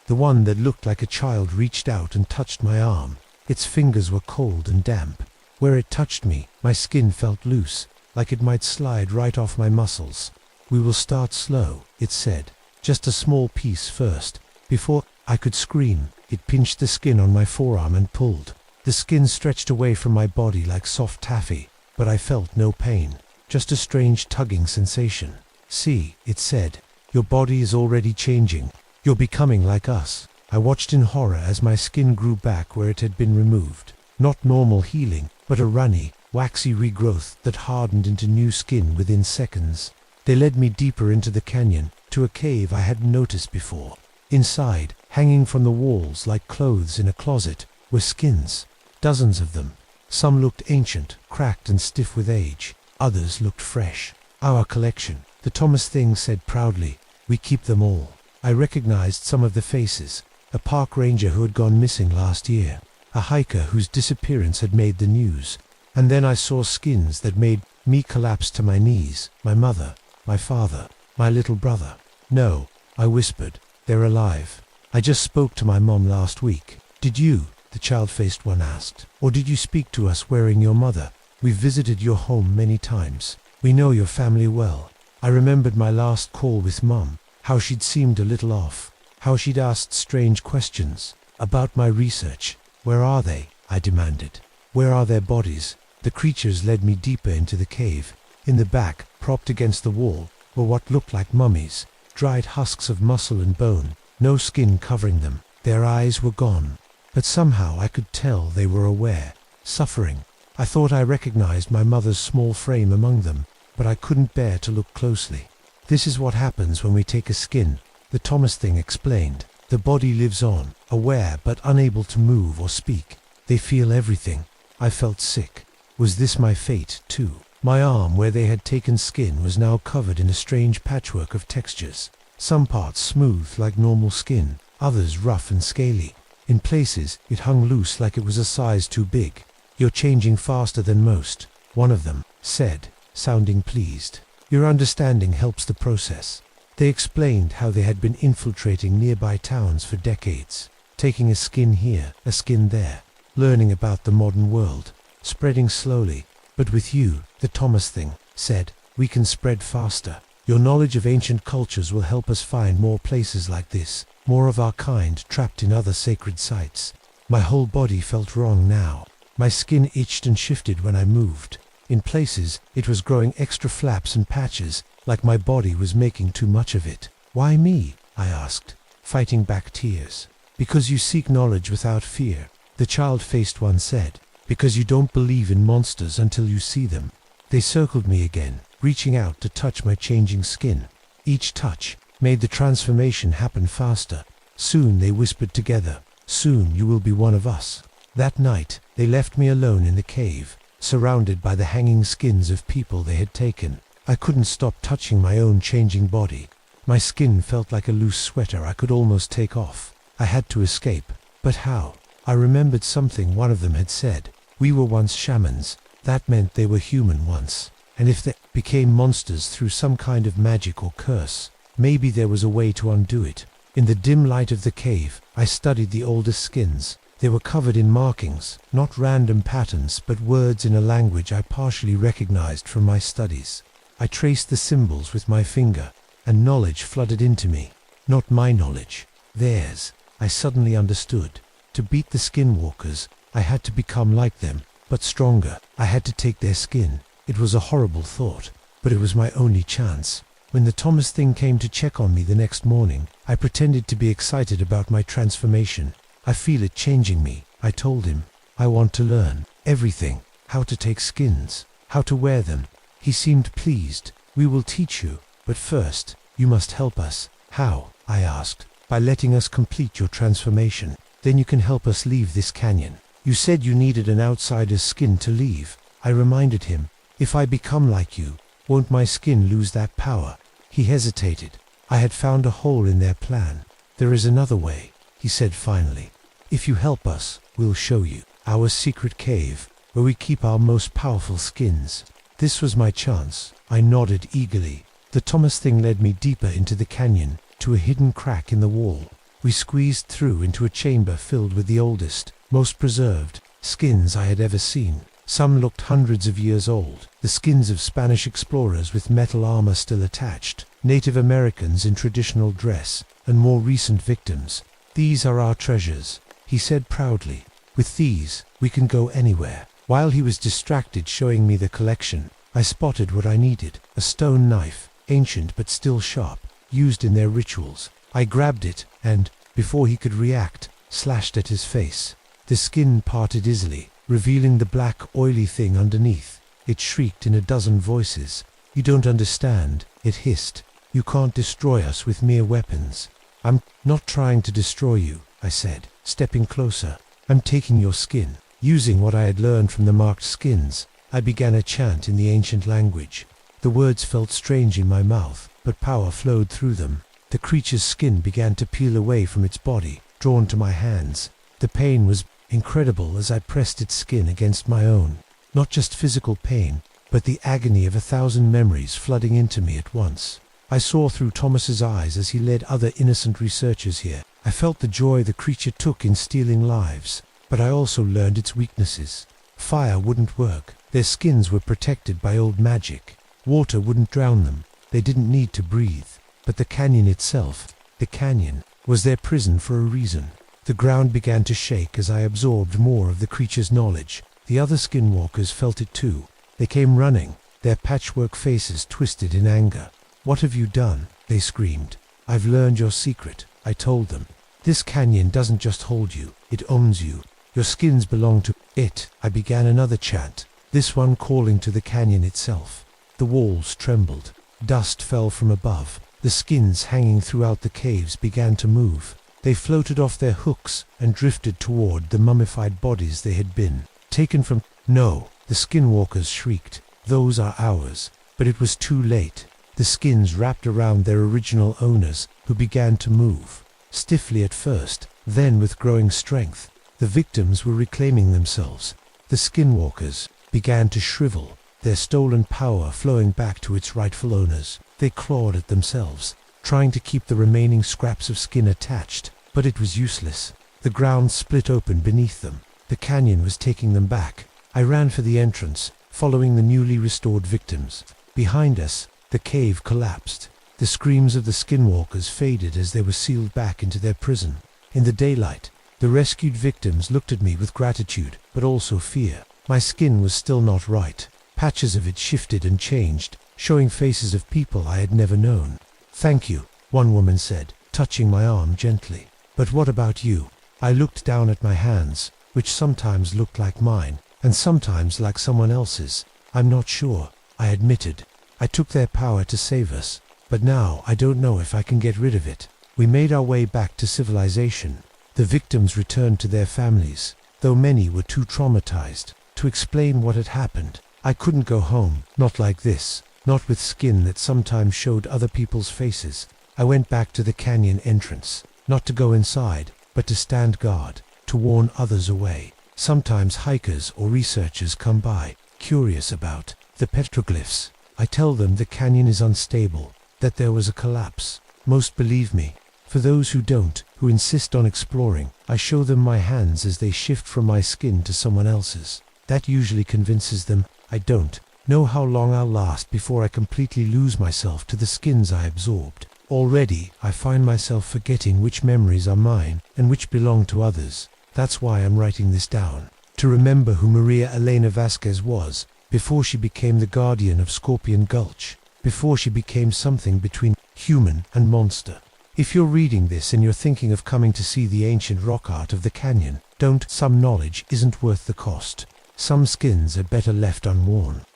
The one that looked like a child reached out and touched my arm. Its fingers were cold and damp. Where it touched me, my skin felt loose, like it might slide right off my muscles. "We will start slow," it said. "Just a small piece first." Before I could scream, it pinched the skin on my forearm and pulled. The skin stretched away from my body like soft taffy, but I felt no pain, just a strange tugging sensation. "See," it said, "your body is already changing. You're becoming like us." I watched in horror as my skin grew back where it had been removed. Not normal healing, but a runny, waxy regrowth that hardened into new skin within seconds. They led me deeper into the canyon, to a cave I hadn't noticed before. Inside, hanging from the walls like clothes in a closet, were skins. Dozens of them. Some looked ancient, cracked and stiff with age. Others looked fresh. "Our collection," the Thomas thing said proudly. "We keep them all." I recognized some of the faces. A park ranger who had gone missing last year. A hiker whose disappearance had made the news. And then I saw skins that made me collapse to my knees. My mother, my father, my little brother. "No," I whispered, "they're alive." I just spoke to my mom last week. Did you? The child-faced one asked. Or did you speak to us wearing your mother? We've visited your home many times. We know your family well. I remembered my last call with Mum, how she'd seemed a little off, how she'd asked strange questions about my research. Where are they? I demanded. Where are their bodies? The creatures led me deeper into the cave. In the back, propped against the wall, were what looked like mummies, dried husks of muscle and bone, no skin covering them. Their eyes were gone, but somehow I could tell they were aware, suffering. I thought I recognized my mother's small frame among them, but I couldn't bear to look closely. This is what happens when we take a skin, the Thomas thing explained. The body lives on, aware but unable to move or speak. They feel everything. I felt sick. Was this my fate, too? My arm, where they had taken skin, was now covered in a strange patchwork of textures. Some parts smooth like normal skin, others rough and scaly. In places, it hung loose like it was a size too big. You're changing faster than most, one of them said, sounding pleased. Your understanding helps the process. They explained how they had been infiltrating nearby towns for decades, taking a skin here, a skin there, learning about the modern world, spreading slowly. But with you, the Thomas thing said, we can spread faster. Your knowledge of ancient cultures will help us find more places like this, more of our kind trapped in other sacred sites. My whole body felt wrong now. My skin itched and shifted when I moved. In places, it was growing extra flaps and patches, like my body was making too much of it. Why me? I asked, fighting back tears. Because you seek knowledge without fear, the child-faced one said. Because you don't believe in monsters until you see them. They circled me again, reaching out to touch my changing skin. Each touch made the transformation happen faster. Soon, they whispered together, soon you will be one of us. That night, they left me alone in the cave, surrounded by the hanging skins of people they had taken. I couldn't stop touching my own changing body. My skin felt like a loose sweater I could almost take off. I had to escape. But how? I remembered something one of them had said. We were once shamans. That meant they were human once. And if they became monsters through some kind of magic or curse, maybe there was a way to undo it. In the dim light of the cave, I studied the oldest skins. They were covered in markings, not random patterns, but words in a language I partially recognized from my studies. I traced the symbols with my finger, and knowledge flooded into me. Not my knowledge, theirs. I suddenly understood. To beat the skinwalkers, I had to become like them, but stronger. I had to take their skin. It was a horrible thought, but it was my only chance. When the Thomas thing came to check on me the next morning, I pretended to be excited about my transformation. I feel it changing me, I told him. I want to learn everything, how to take skins, how to wear them. He seemed pleased. We will teach you, but first, you must help us. How? I asked. By letting us complete your transformation. Then you can help us leave this canyon. You said you needed an outsider's skin to leave. I reminded him. If I become like you, won't my skin lose that power? He hesitated. I had found a hole in their plan. There is another way, he said finally. If you help us, we'll show you our secret cave, where we keep our most powerful skins. This was my chance. I nodded eagerly. The Thomas thing led me deeper into the canyon, to a hidden crack in the wall. We squeezed through into a chamber filled with the oldest, most preserved skins I had ever seen. Some looked hundreds of years old, the skins of Spanish explorers with metal armor still attached, Native Americans in traditional dress, and more recent victims. These are our treasures, he said proudly. With these, we can go anywhere. While he was distracted showing me the collection, I spotted what I needed, a stone knife, ancient but still sharp, used in their rituals. I grabbed it and, before he could react, slashed at his face. The skin parted easily, revealing the black, oily thing underneath. It shrieked in a dozen voices. You don't understand, it hissed. You can't destroy us with mere weapons. I'm not trying to destroy you, I said, stepping closer. I'm taking your skin. Using what I had learned from the marked skins, I began a chant in the ancient language. The words felt strange in my mouth, but power flowed through them. The creature's skin began to peel away from its body, drawn to my hands. The pain was incredible as I pressed its skin against my own. Not just physical pain, but the agony of 1,000 memories flooding into me at once. I saw through Thomas's eyes as he led other innocent researchers here. I felt the joy the creature took in stealing lives, but I also learned its weaknesses. Fire wouldn't work. Their skins were protected by old magic. Water wouldn't drown them. They didn't need to breathe. But the canyon itself, the canyon, was their prison for a reason. The ground began to shake as I absorbed more of the creature's knowledge. The other skinwalkers felt it too. They came running, their patchwork faces twisted in anger. "What have you done?" they screamed. "I've learned your secret," I told them. "This canyon doesn't just hold you, it owns you. Your skins belong to it." I began another chant, this one calling to the canyon itself. The walls trembled. Dust fell from above. The skins hanging throughout the caves began to move. They floated off their hooks and drifted toward the mummified bodies they had been taken from. "No," the skinwalkers shrieked. "Those are ours." But it was too late. The skins wrapped around their original owners, who began to move. Stiffly at first, then with growing strength. The victims were reclaiming themselves. The skinwalkers began to shrivel, their stolen power flowing back to its rightful owners. They clawed at themselves, trying to keep the remaining scraps of skin attached, but it was useless. The ground split open beneath them. The canyon was taking them back. I ran for the entrance, following the newly restored victims. Behind us, the cave collapsed. The screams of the skinwalkers faded as they were sealed back into their prison. In the daylight, the rescued victims looked at me with gratitude, but also fear. My skin was still not right. Patches of it shifted and changed, showing faces of people I had never known. "Thank you," one woman said, touching my arm gently. "But what about you?" I looked down at my hands, which sometimes looked like mine, and sometimes like someone else's. "I'm not sure," I admitted. "I took their power to save us, but now I don't know if I can get rid of it." We made our way back to civilization. The victims returned to their families, though many were too traumatized to explain what had happened. I couldn't go home, not like this, not with skin that sometimes showed other people's faces. I went back to the canyon entrance, not to go inside, but to stand guard, to warn others away. Sometimes hikers or researchers come by, curious about the petroglyphs. I tell them the canyon is unstable, that there was a collapse. Most believe me. For those who don't, who insist on exploring, I show them my hands as they shift from my skin to someone else's. That usually convinces them. I don't know how long I'll last before I completely lose myself to the skins I absorbed. Already, I find myself forgetting which memories are mine and which belong to others. That's why I'm writing this down. To remember who Maria Elena Vasquez was, before she became the guardian of Scorpion Gulch, before she became something between human and monster. If you're reading this and you're thinking of coming to see the ancient rock art of the canyon, don't. Some knowledge isn't worth the cost. Some skins are better left unworn.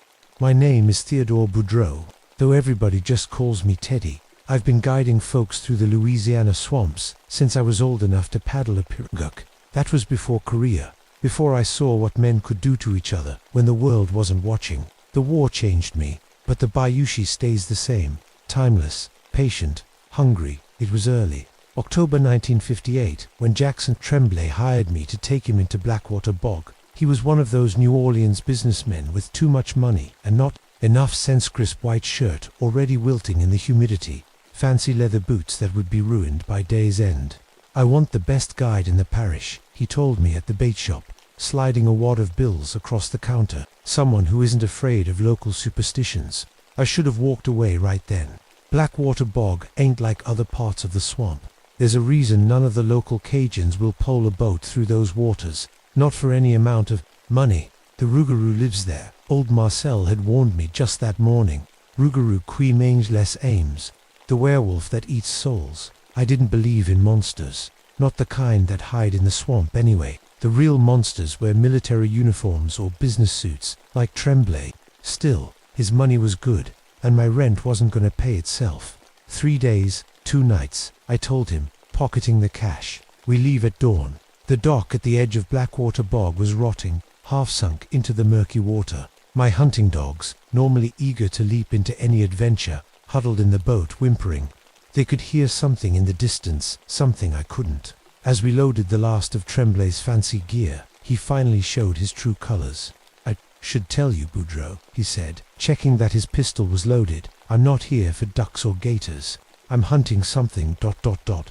My name is Theodore Boudreau, though everybody just calls me Teddy. I've been guiding folks through the Louisiana swamps since I was old enough to paddle a pirogue. That was before Korea, before I saw what men could do to each other when the world wasn't watching. The war changed me, but the Bayushi stays the same, timeless, patient, hungry. It was early, October 1958, when Jackson Tremblay hired me to take him into Blackwater Bog. He was one of those New Orleans businessmen with too much money and not enough sense. Crisp white shirt already wilting in the humidity, fancy leather boots that would be ruined by day's end. "I want the best guide in the parish," he told me at the bait shop, sliding a wad of bills across the counter. "Someone who isn't afraid of local superstitions." I should have walked away right then. Blackwater Bog ain't like other parts of the swamp. There's a reason none of the local Cajuns will pole a boat through those waters, not for any amount of money. The Rougarou lives there. Old Marcel had warned me just that morning. Rougarou qui mange les âmes, the werewolf that eats souls. I didn't believe in monsters, not the kind that hide in the swamp anyway. The real monsters wear military uniforms or business suits, like Tremblay. Still, his money was good, and my rent wasn't going to pay itself. 3 days, 2 nights, I told him, pocketing the cash. We leave at dawn. The dock at the edge of Blackwater Bog was rotting, half sunk into the murky water. My hunting dogs, normally eager to leap into any adventure, huddled in the boat whimpering. They could hear something in the distance, something I couldn't. As we loaded the last of Tremblay's fancy gear, he finally showed his true colors. "I should tell you, Boudreau," he said, checking that his pistol was loaded. I'm not here for ducks or gators. I'm hunting something ...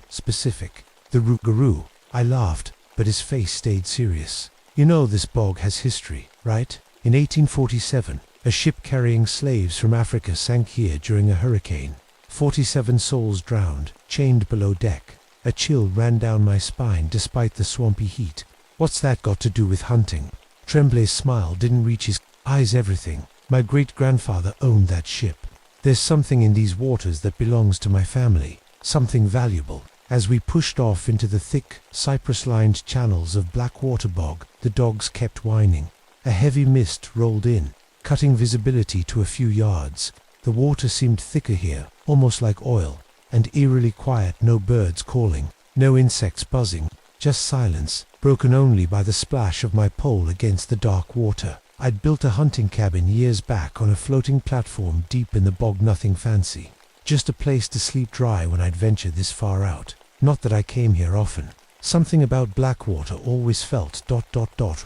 specific. The rougarou. I laughed, but his face stayed serious. You know this bog has history, right? In 1847, a ship carrying slaves from Africa sank here during a hurricane. 47 souls drowned, chained below deck. A chill ran down my spine despite the swampy heat. What's that got to do with hunting? Tremblay's smile didn't reach his eyes. Everything. My great-grandfather owned that ship. There's something in these waters that belongs to my family, something valuable. As we pushed off into the thick, cypress-lined channels of Blackwater Bog, the dogs kept whining. A heavy mist rolled in, cutting visibility to a few yards. The water seemed thicker here, almost like oil, and eerily quiet. No birds calling, no insects buzzing, just silence, broken only by the splash of my pole against the dark water. I'd built a hunting cabin years back on a floating platform deep in the bog. Nothing fancy, just a place to sleep dry when I'd venture this far out. Not that I came here often. Something about Blackwater always felt ...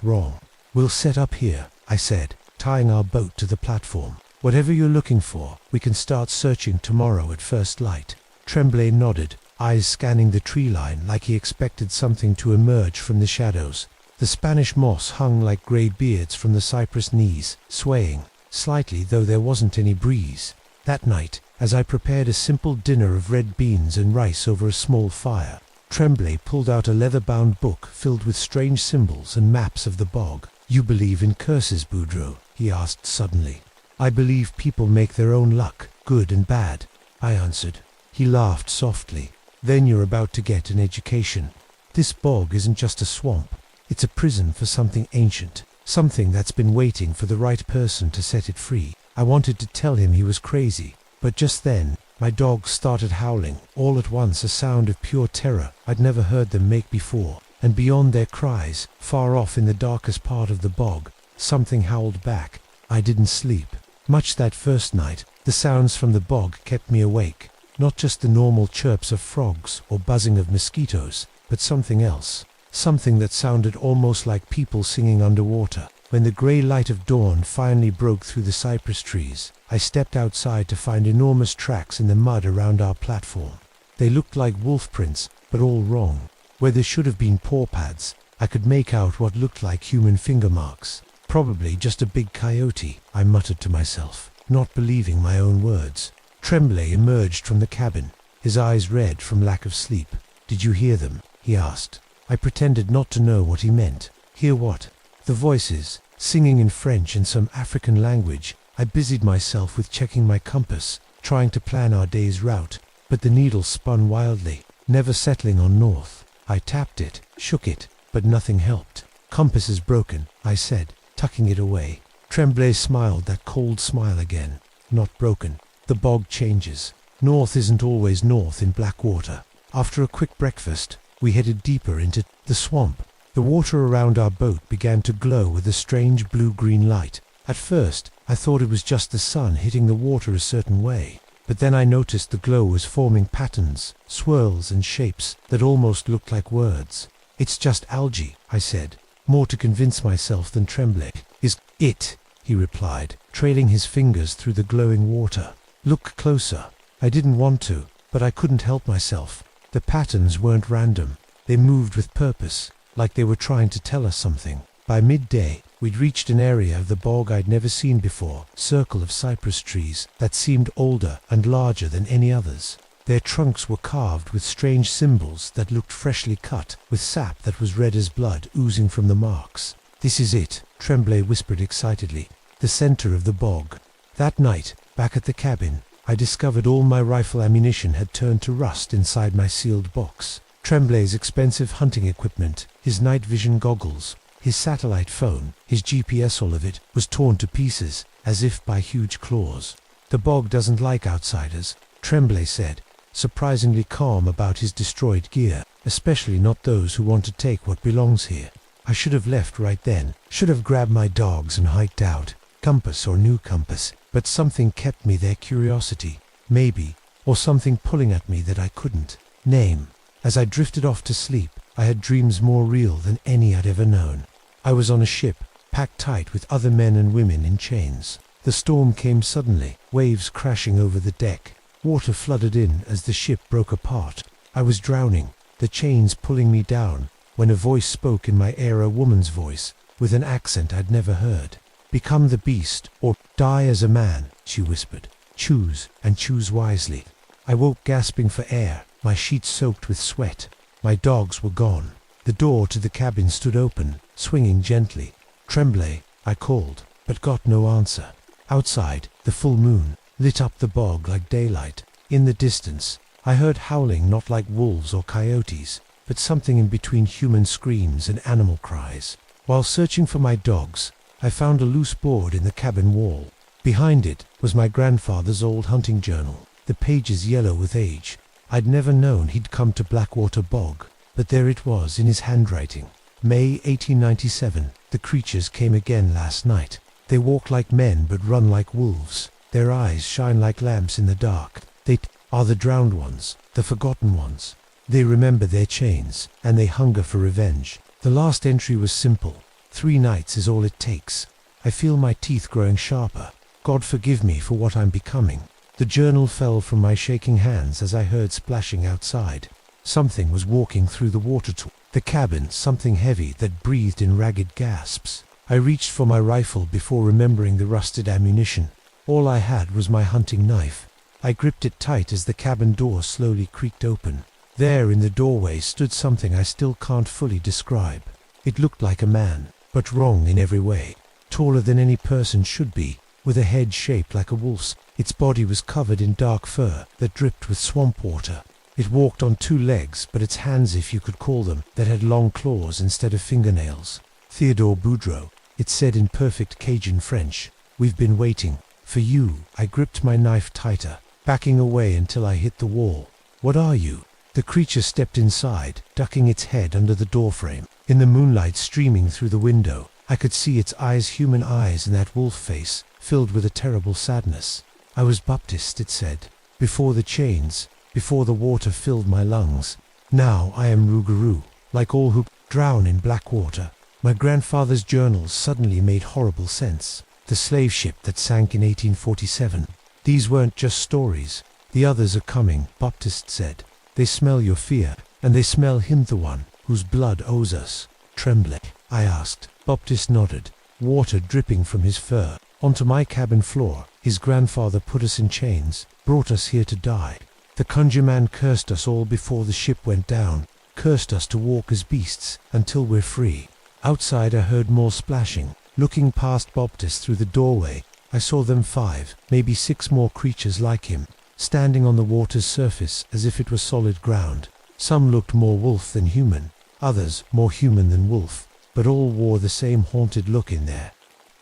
wrong. We'll set up here, I said, tying our boat to the platform. Whatever you're looking for, we can start searching tomorrow at first light. Tremblay nodded, eyes scanning the tree line like he expected something to emerge from the shadows. The Spanish moss hung like grey beards from the cypress knees, swaying slightly though there wasn't any breeze. That night, as I prepared a simple dinner of red beans and rice over a small fire, Tremblay pulled out a leather-bound book filled with strange symbols and maps of the bog. You believe in curses, Boudreaux? He asked suddenly. I believe people make their own luck, good and bad, I answered. He laughed softly. Then you're about to get an education. This bog isn't just a swamp. It's a prison for something ancient, something that's been waiting for the right person to set it free. I wanted to tell him he was crazy, but just then, my dogs started howling, all at once, a sound of pure terror I'd never heard them make before, and beyond their cries, far off in the darkest part of the bog, something howled back. I didn't sleep much that first night. The sounds from the bog kept me awake, not just the normal chirps of frogs or buzzing of mosquitoes, but something else. Something that sounded almost like people singing underwater. When the grey light of dawn finally broke through the cypress trees, I stepped outside to find enormous tracks in the mud around our platform. They looked like wolf prints, but all wrong. Where there should have been paw pads, I could make out what looked like human finger marks. Probably just a big coyote, I muttered to myself, not believing my own words. Tremblay emerged from the cabin, his eyes red from lack of sleep. Did you hear them? He asked. I pretended not to know what he meant. Hear what? The voices, singing in French and some African language. I busied myself with checking my compass, trying to plan our day's route, but the needle spun wildly, never settling on north. I tapped it, shook it, but nothing helped. Compass is broken, I said, tucking it away. Tremblay smiled that cold smile again. Not broken. The bog changes. North isn't always north in Blackwater. After a quick breakfast, we headed deeper into the swamp. The water around our boat began to glow with a strange blue-green light. At first, I thought it was just the sun hitting the water a certain way, but then I noticed the glow was forming patterns, swirls and shapes that almost looked like words. It's just algae, I said, more to convince myself than Tremblay. Is it? He replied, trailing his fingers through the glowing water. Look closer. I didn't want to, but I couldn't help myself. The patterns weren't random. They moved with purpose, like they were trying to tell us something. By midday, we'd reached an area of the bog I'd never seen before, circle of cypress trees that seemed older and larger than any others. Their trunks were carved with strange symbols that looked freshly cut, with sap that was red as blood oozing from the marks. This is it, Tremblay whispered excitedly. The center of the bog. That night, back at the cabin, I discovered all my rifle ammunition had turned to rust inside my sealed box. Tremblay's expensive hunting equipment, his night vision goggles, his satellite phone, his GPS, all of it, was torn to pieces, as if by huge claws. The bog doesn't like outsiders, Tremblay said, surprisingly calm about his destroyed gear, especially not those who want to take what belongs here. I should have left right then, should have grabbed my dogs and hiked out, compass or new compass, but something kept me there, curiosity, maybe, or something pulling at me that I couldn't name. As I drifted off to sleep, I had dreams more real than any I'd ever known. I was on a ship, packed tight with other men and women in chains. The storm came suddenly, waves crashing over the deck. Water flooded in as the ship broke apart. I was drowning, the chains pulling me down, when a voice spoke in my ear, a woman's voice, with an accent I'd never heard. "Become the beast, or die as a man," she whispered. "Choose, and choose wisely." I woke gasping for air, my sheets soaked with sweat. My dogs were gone. The door to the cabin stood open, swinging gently. "Tremblay," I called, but got no answer. Outside, the full moon lit up the bog like daylight. In the distance, I heard howling, not like wolves or coyotes, but something in between human screams and animal cries. While searching for my dogs, I found a loose board in the cabin wall. Behind it was my grandfather's old hunting journal, the pages yellow with age. I'd never known he'd come to Blackwater Bog, but there it was in his handwriting. May 1897. The creatures came again last night. They walk like men but run like wolves. Their eyes shine like lamps in the dark. They are the drowned ones, the forgotten ones. They remember their chains, and they hunger for revenge. The last entry was simple. 3 nights is all it takes. I feel my teeth growing sharper. God forgive me for what I'm becoming. The journal fell from my shaking hands as I heard splashing outside. Something was walking through the water to the cabin, something heavy that breathed in ragged gasps. I reached for my rifle before remembering the rusted ammunition. All I had was my hunting knife. I gripped it tight as the cabin door slowly creaked open. There in the doorway stood something I still can't fully describe. It looked like a man, but wrong in every way. Taller than any person should be, with a head shaped like a wolf's. Its body was covered in dark fur that dripped with swamp water. It walked on 2 legs, but its hands, if you could call them, that had long claws instead of fingernails. "Theodore Boudreau," it said in perfect Cajun French. "We've been waiting for you." I gripped my knife tighter, backing away until I hit the wall. "What are you?" The creature stepped inside, ducking its head under the doorframe. In the moonlight streaming through the window, I could see its eyes, human eyes, and that wolf face, filled with a terrible sadness. "I was Baptiste," it said, "before the chains, before the water filled my lungs. Now I am Rougarou, like all who drown in Blackwater." My grandfather's journals suddenly made horrible sense. The slave ship that sank in 1847. These weren't just stories. "The others are coming," Baptiste said. "They smell your fear, and they smell him, the one whose blood owes us." "Tremblay?" I asked. Baptiste nodded, water dripping from his fur onto my cabin floor. "His grandfather put us in chains, brought us here to die. The conjureman cursed us all before the ship went down, cursed us to walk as beasts until we're free." Outside I heard more splashing. Looking past Baptiste through the doorway, I saw them 5, maybe 6 more creatures like him, standing on the water's surface as if it was solid ground. Some looked more wolf than human, others more human than wolf, but all wore the same haunted look in their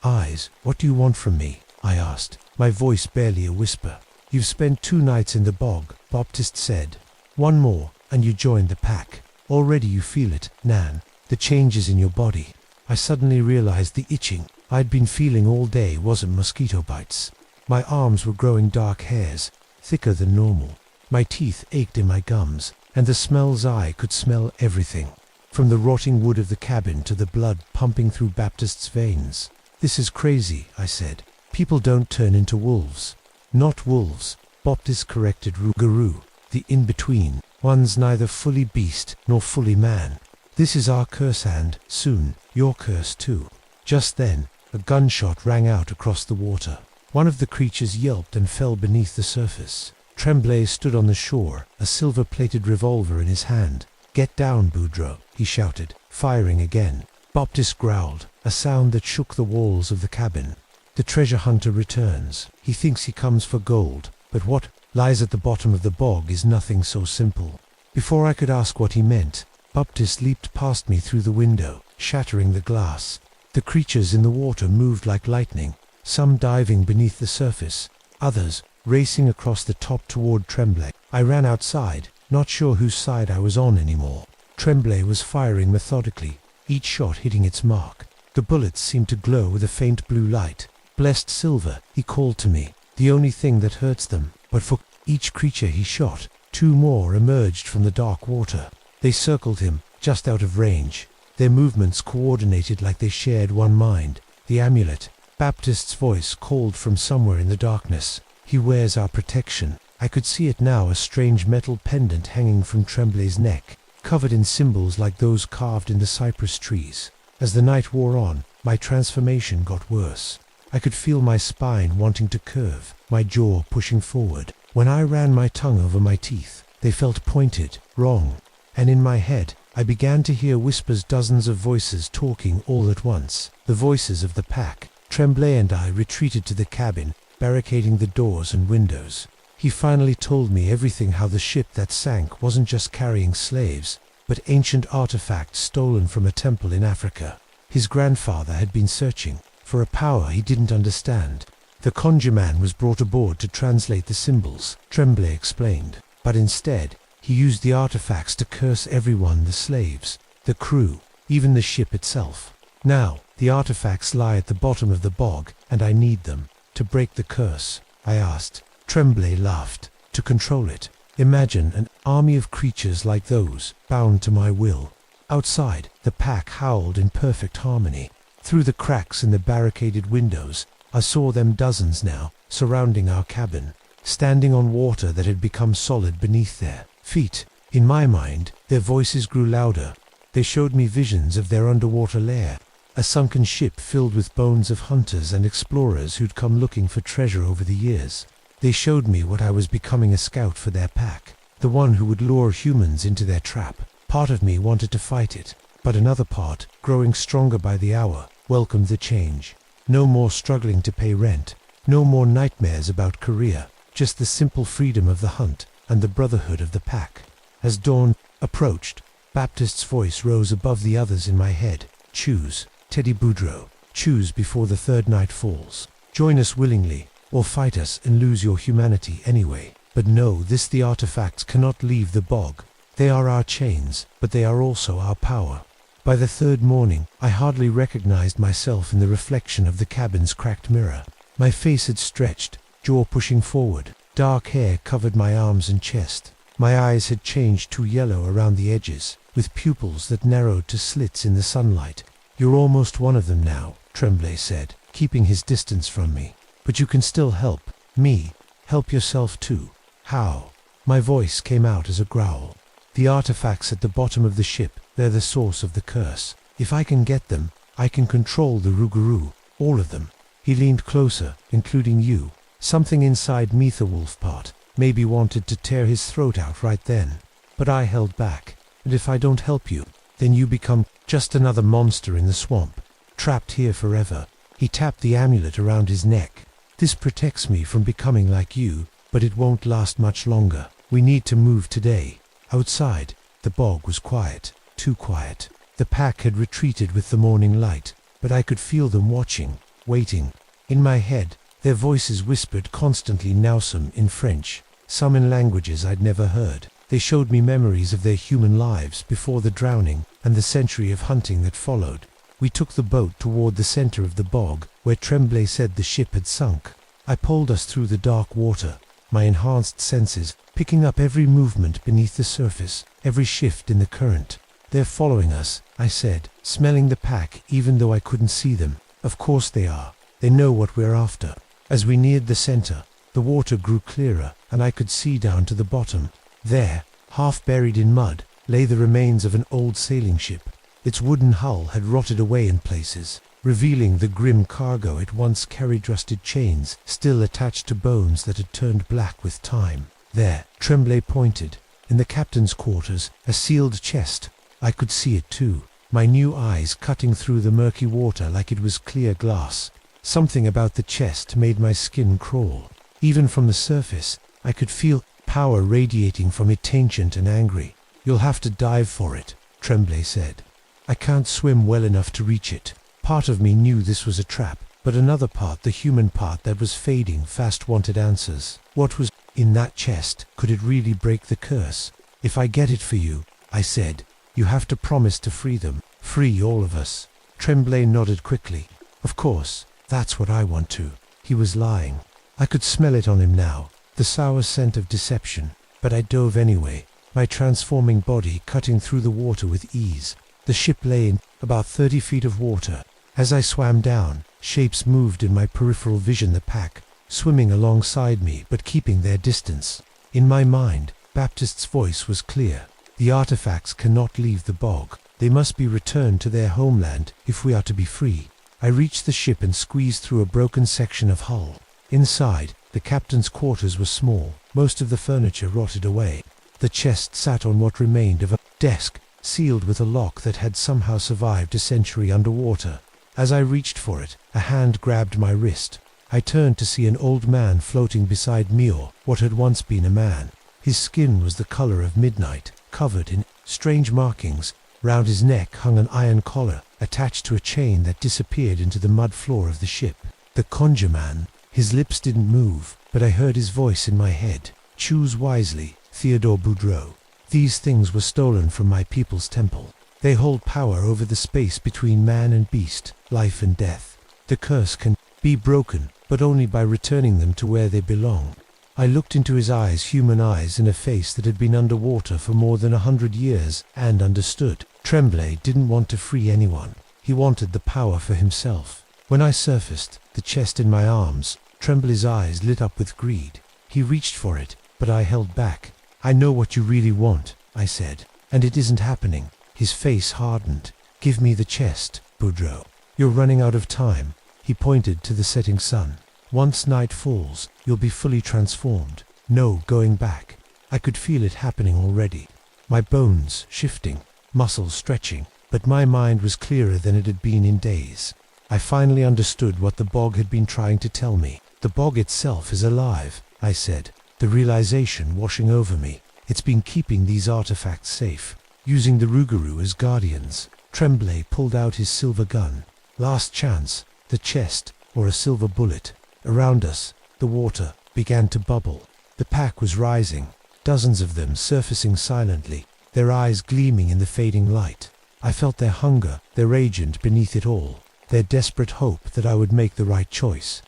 eyes. "What do you want from me?" I asked, my voice barely a whisper. "You've spent 2 nights in the bog," Baptiste said. "One more, and you join the pack. Already you feel it, Nan, the changes in your body." I suddenly realized the itching I'd been feeling all day wasn't mosquito bites. My arms were growing dark hairs, thicker than normal. My teeth ached in my gums, and the smells I could smell everything, from the rotting wood of the cabin to the blood pumping through Baptiste's veins. "This is crazy," I said. "People don't turn into wolves." "Not wolves," Baptiste corrected Rougarou. "The in-between. One's neither fully beast nor fully man. This is our curse, and, soon, your curse too." Just then, a gunshot rang out across the water. One of the creatures yelped and fell beneath the surface. Tremblay stood on the shore, a silver-plated revolver in his hand. "Get down, Boudreau," he shouted, firing again. Baptiste growled, a sound that shook the walls of the cabin. "The treasure hunter returns. He thinks he comes for gold, but what lies at the bottom of the bog is nothing so simple." Before I could ask what he meant, Baptiste leaped past me through the window, shattering the glass. The creatures in the water moved like lightning, some diving beneath the surface, others racing across the top toward Tremblay. I ran outside, not sure whose side I was on anymore. Tremblay was firing methodically, each shot hitting its mark. The bullets seemed to glow with a faint blue light. "Blessed silver," he called to me, "the only thing that hurts them." But for each creature he shot, 2 more emerged from the dark water. They circled him, just out of range, their movements coordinated like they shared one mind. The amulet Baptist's voice called from somewhere in the darkness. He wears our protection. I could see it now, a strange metal pendant hanging from Tremblay's neck, covered in symbols like those carved in the cypress trees. As the night wore on, my transformation got worse. I could feel my spine wanting to curve, my jaw pushing forward. When I ran my tongue over my teeth, they felt pointed, wrong. And in my head, I began to hear whispers, dozens of voices talking all at once. The voices of the pack. Tremblay and I retreated to the cabin, barricading the doors and windows. He finally told me everything, how the ship that sank wasn't just carrying slaves, but ancient artifacts stolen from a temple in Africa. His grandfather had been searching for a power he didn't understand. The conjure man was brought aboard to translate the symbols, Tremblay explained. But instead, he used the artifacts to curse everyone, the slaves, the crew, even the ship itself. Now, the artifacts lie at the bottom of the bog, and I need them. To break the curse, I asked. Tremblay laughed. To control it. Imagine an army of creatures like those, bound to my will. Outside, the pack howled in perfect harmony. Through the cracks in the barricaded windows, I saw them, dozens now, surrounding our cabin, standing on water that had become solid beneath their feet. In my mind, their voices grew louder. They showed me visions of their underwater lair, a sunken ship filled with bones of hunters and explorers who'd come looking for treasure over the years. They showed me what I was becoming, a scout for their pack, the one who would lure humans into their trap. Part of me wanted to fight it, but another part, growing stronger by the hour, welcomed the change. No more struggling to pay rent, no more nightmares about career, just the simple freedom of the hunt and the brotherhood of the pack. As dawn approached, Baptist's voice rose above the others in my head. Choose, Teddy Boudreaux. Choose before the third night falls. Join us willingly, or fight us and lose your humanity anyway. But know this, the artifacts cannot leave the bog. They are our chains, but they are also our power. By the third morning, I hardly recognized myself in the reflection of the cabin's cracked mirror. My face had stretched, jaw pushing forward. Dark hair covered my arms and chest. My eyes had changed to yellow around the edges, with pupils that narrowed to slits in the sunlight. You're almost one of them now, Tremblay said, keeping his distance from me. But you can still help me. Help yourself too. How? My voice came out as a growl. The artifacts at the bottom of the ship, they're the source of the curse. If I can get them, I can control the Rougarou, all of them. He leaned closer, including you. Something inside me, the wolf part, maybe wanted to tear his throat out right then. But I held back. And if I don't help you, then you become just another monster in the swamp, trapped here forever. He tapped the amulet around his neck. This protects me from becoming like you, but it won't last much longer. We need to move today. Outside, the bog was quiet, too quiet. The pack had retreated with the morning light, but I could feel them watching, waiting. In my head, their voices whispered constantly, now some in French, some in languages I'd never heard. They showed me memories of their human lives before the drowning and the century of hunting that followed. We took the boat toward the center of the bog, where Tremblay said the ship had sunk. I pulled us through the dark water, my enhanced senses picking up every movement beneath the surface, every shift in the current. They're following us, I said, smelling the pack even though I couldn't see them. Of course they are. They know what we're after. As we neared the center, the water grew clearer, and I could see down to the bottom. There, half buried in mud, lay the remains of an old sailing ship. Its wooden hull had rotted away in places, revealing the grim cargo it once carried, rusted chains still attached to bones that had turned black with time. There, Tremblay pointed, in the captain's quarters, a sealed chest. I could see it too, my new eyes cutting through the murky water like it was clear glass. Something about the chest made my skin crawl. Even from the surface, I could feel power radiating from it, ancient and angry. You'll have to dive for it, Tremblay said. I can't swim well enough to reach it. Part of me knew this was a trap, but another part, the human part that was fading fast, wanted answers. What was in that chest? Could it really break the curse? If I get it for you, I said, you have to promise to free them. Free all of us. Tremblay nodded quickly. Of course, that's what I want to. He was lying. I could smell it on him now, the sour scent of deception. But I dove anyway, my transforming body cutting through the water with ease. The ship lay in about 30 feet of water, As I swam down, shapes moved in my peripheral vision, the pack, swimming alongside me but keeping their distance. In my mind, Baptist's voice was clear. The artifacts cannot leave the bog. They must be returned to their homeland if we are to be free. I reached the ship and squeezed through a broken section of hull. Inside, the captain's quarters were small, most of the furniture rotted away. The chest sat on what remained of a desk, sealed with a lock that had somehow survived a century underwater. As I reached for it, a hand grabbed my wrist. I turned to see an old man floating beside Mior, what had once been a man. His skin was the color of midnight, covered in strange markings. Round his neck hung an iron collar, attached to a chain that disappeared into the mud floor of the ship. The conjure man. His lips didn't move, but I heard his voice in my head. Choose wisely, Theodore Boudreau. These things were stolen from my people's temple. They hold power over the space between man and beast, life and death. The curse can be broken, but only by returning them to where they belong. I looked into his eyes, human eyes in a face that had been underwater for more than 100 years, and understood. Tremblay didn't want to free anyone. He wanted the power for himself. When I surfaced, the chest in my arms, Tremblay's eyes lit up with greed. He reached for it, but I held back. I know what you really want, I said, and it isn't happening. His face hardened. Give me the chest, Boudreau. You're running out of time. He pointed to the setting sun. Once night falls, you'll be fully transformed. No going back. I could feel it happening already. My bones shifting, muscles stretching, but my mind was clearer than it had been in days. I finally understood what the bog had been trying to tell me. The bog itself is alive, I said, the realization washing over me. It's been keeping these artifacts safe, using the Rougarou as guardians. Tremblay pulled out his silver gun. Last chance, the chest, or a silver bullet. Around us, the water began to bubble. The pack was rising, dozens of them surfacing silently, their eyes gleaming in the fading light. I felt their hunger, their agent beneath it all, their desperate hope that I would make the right choice.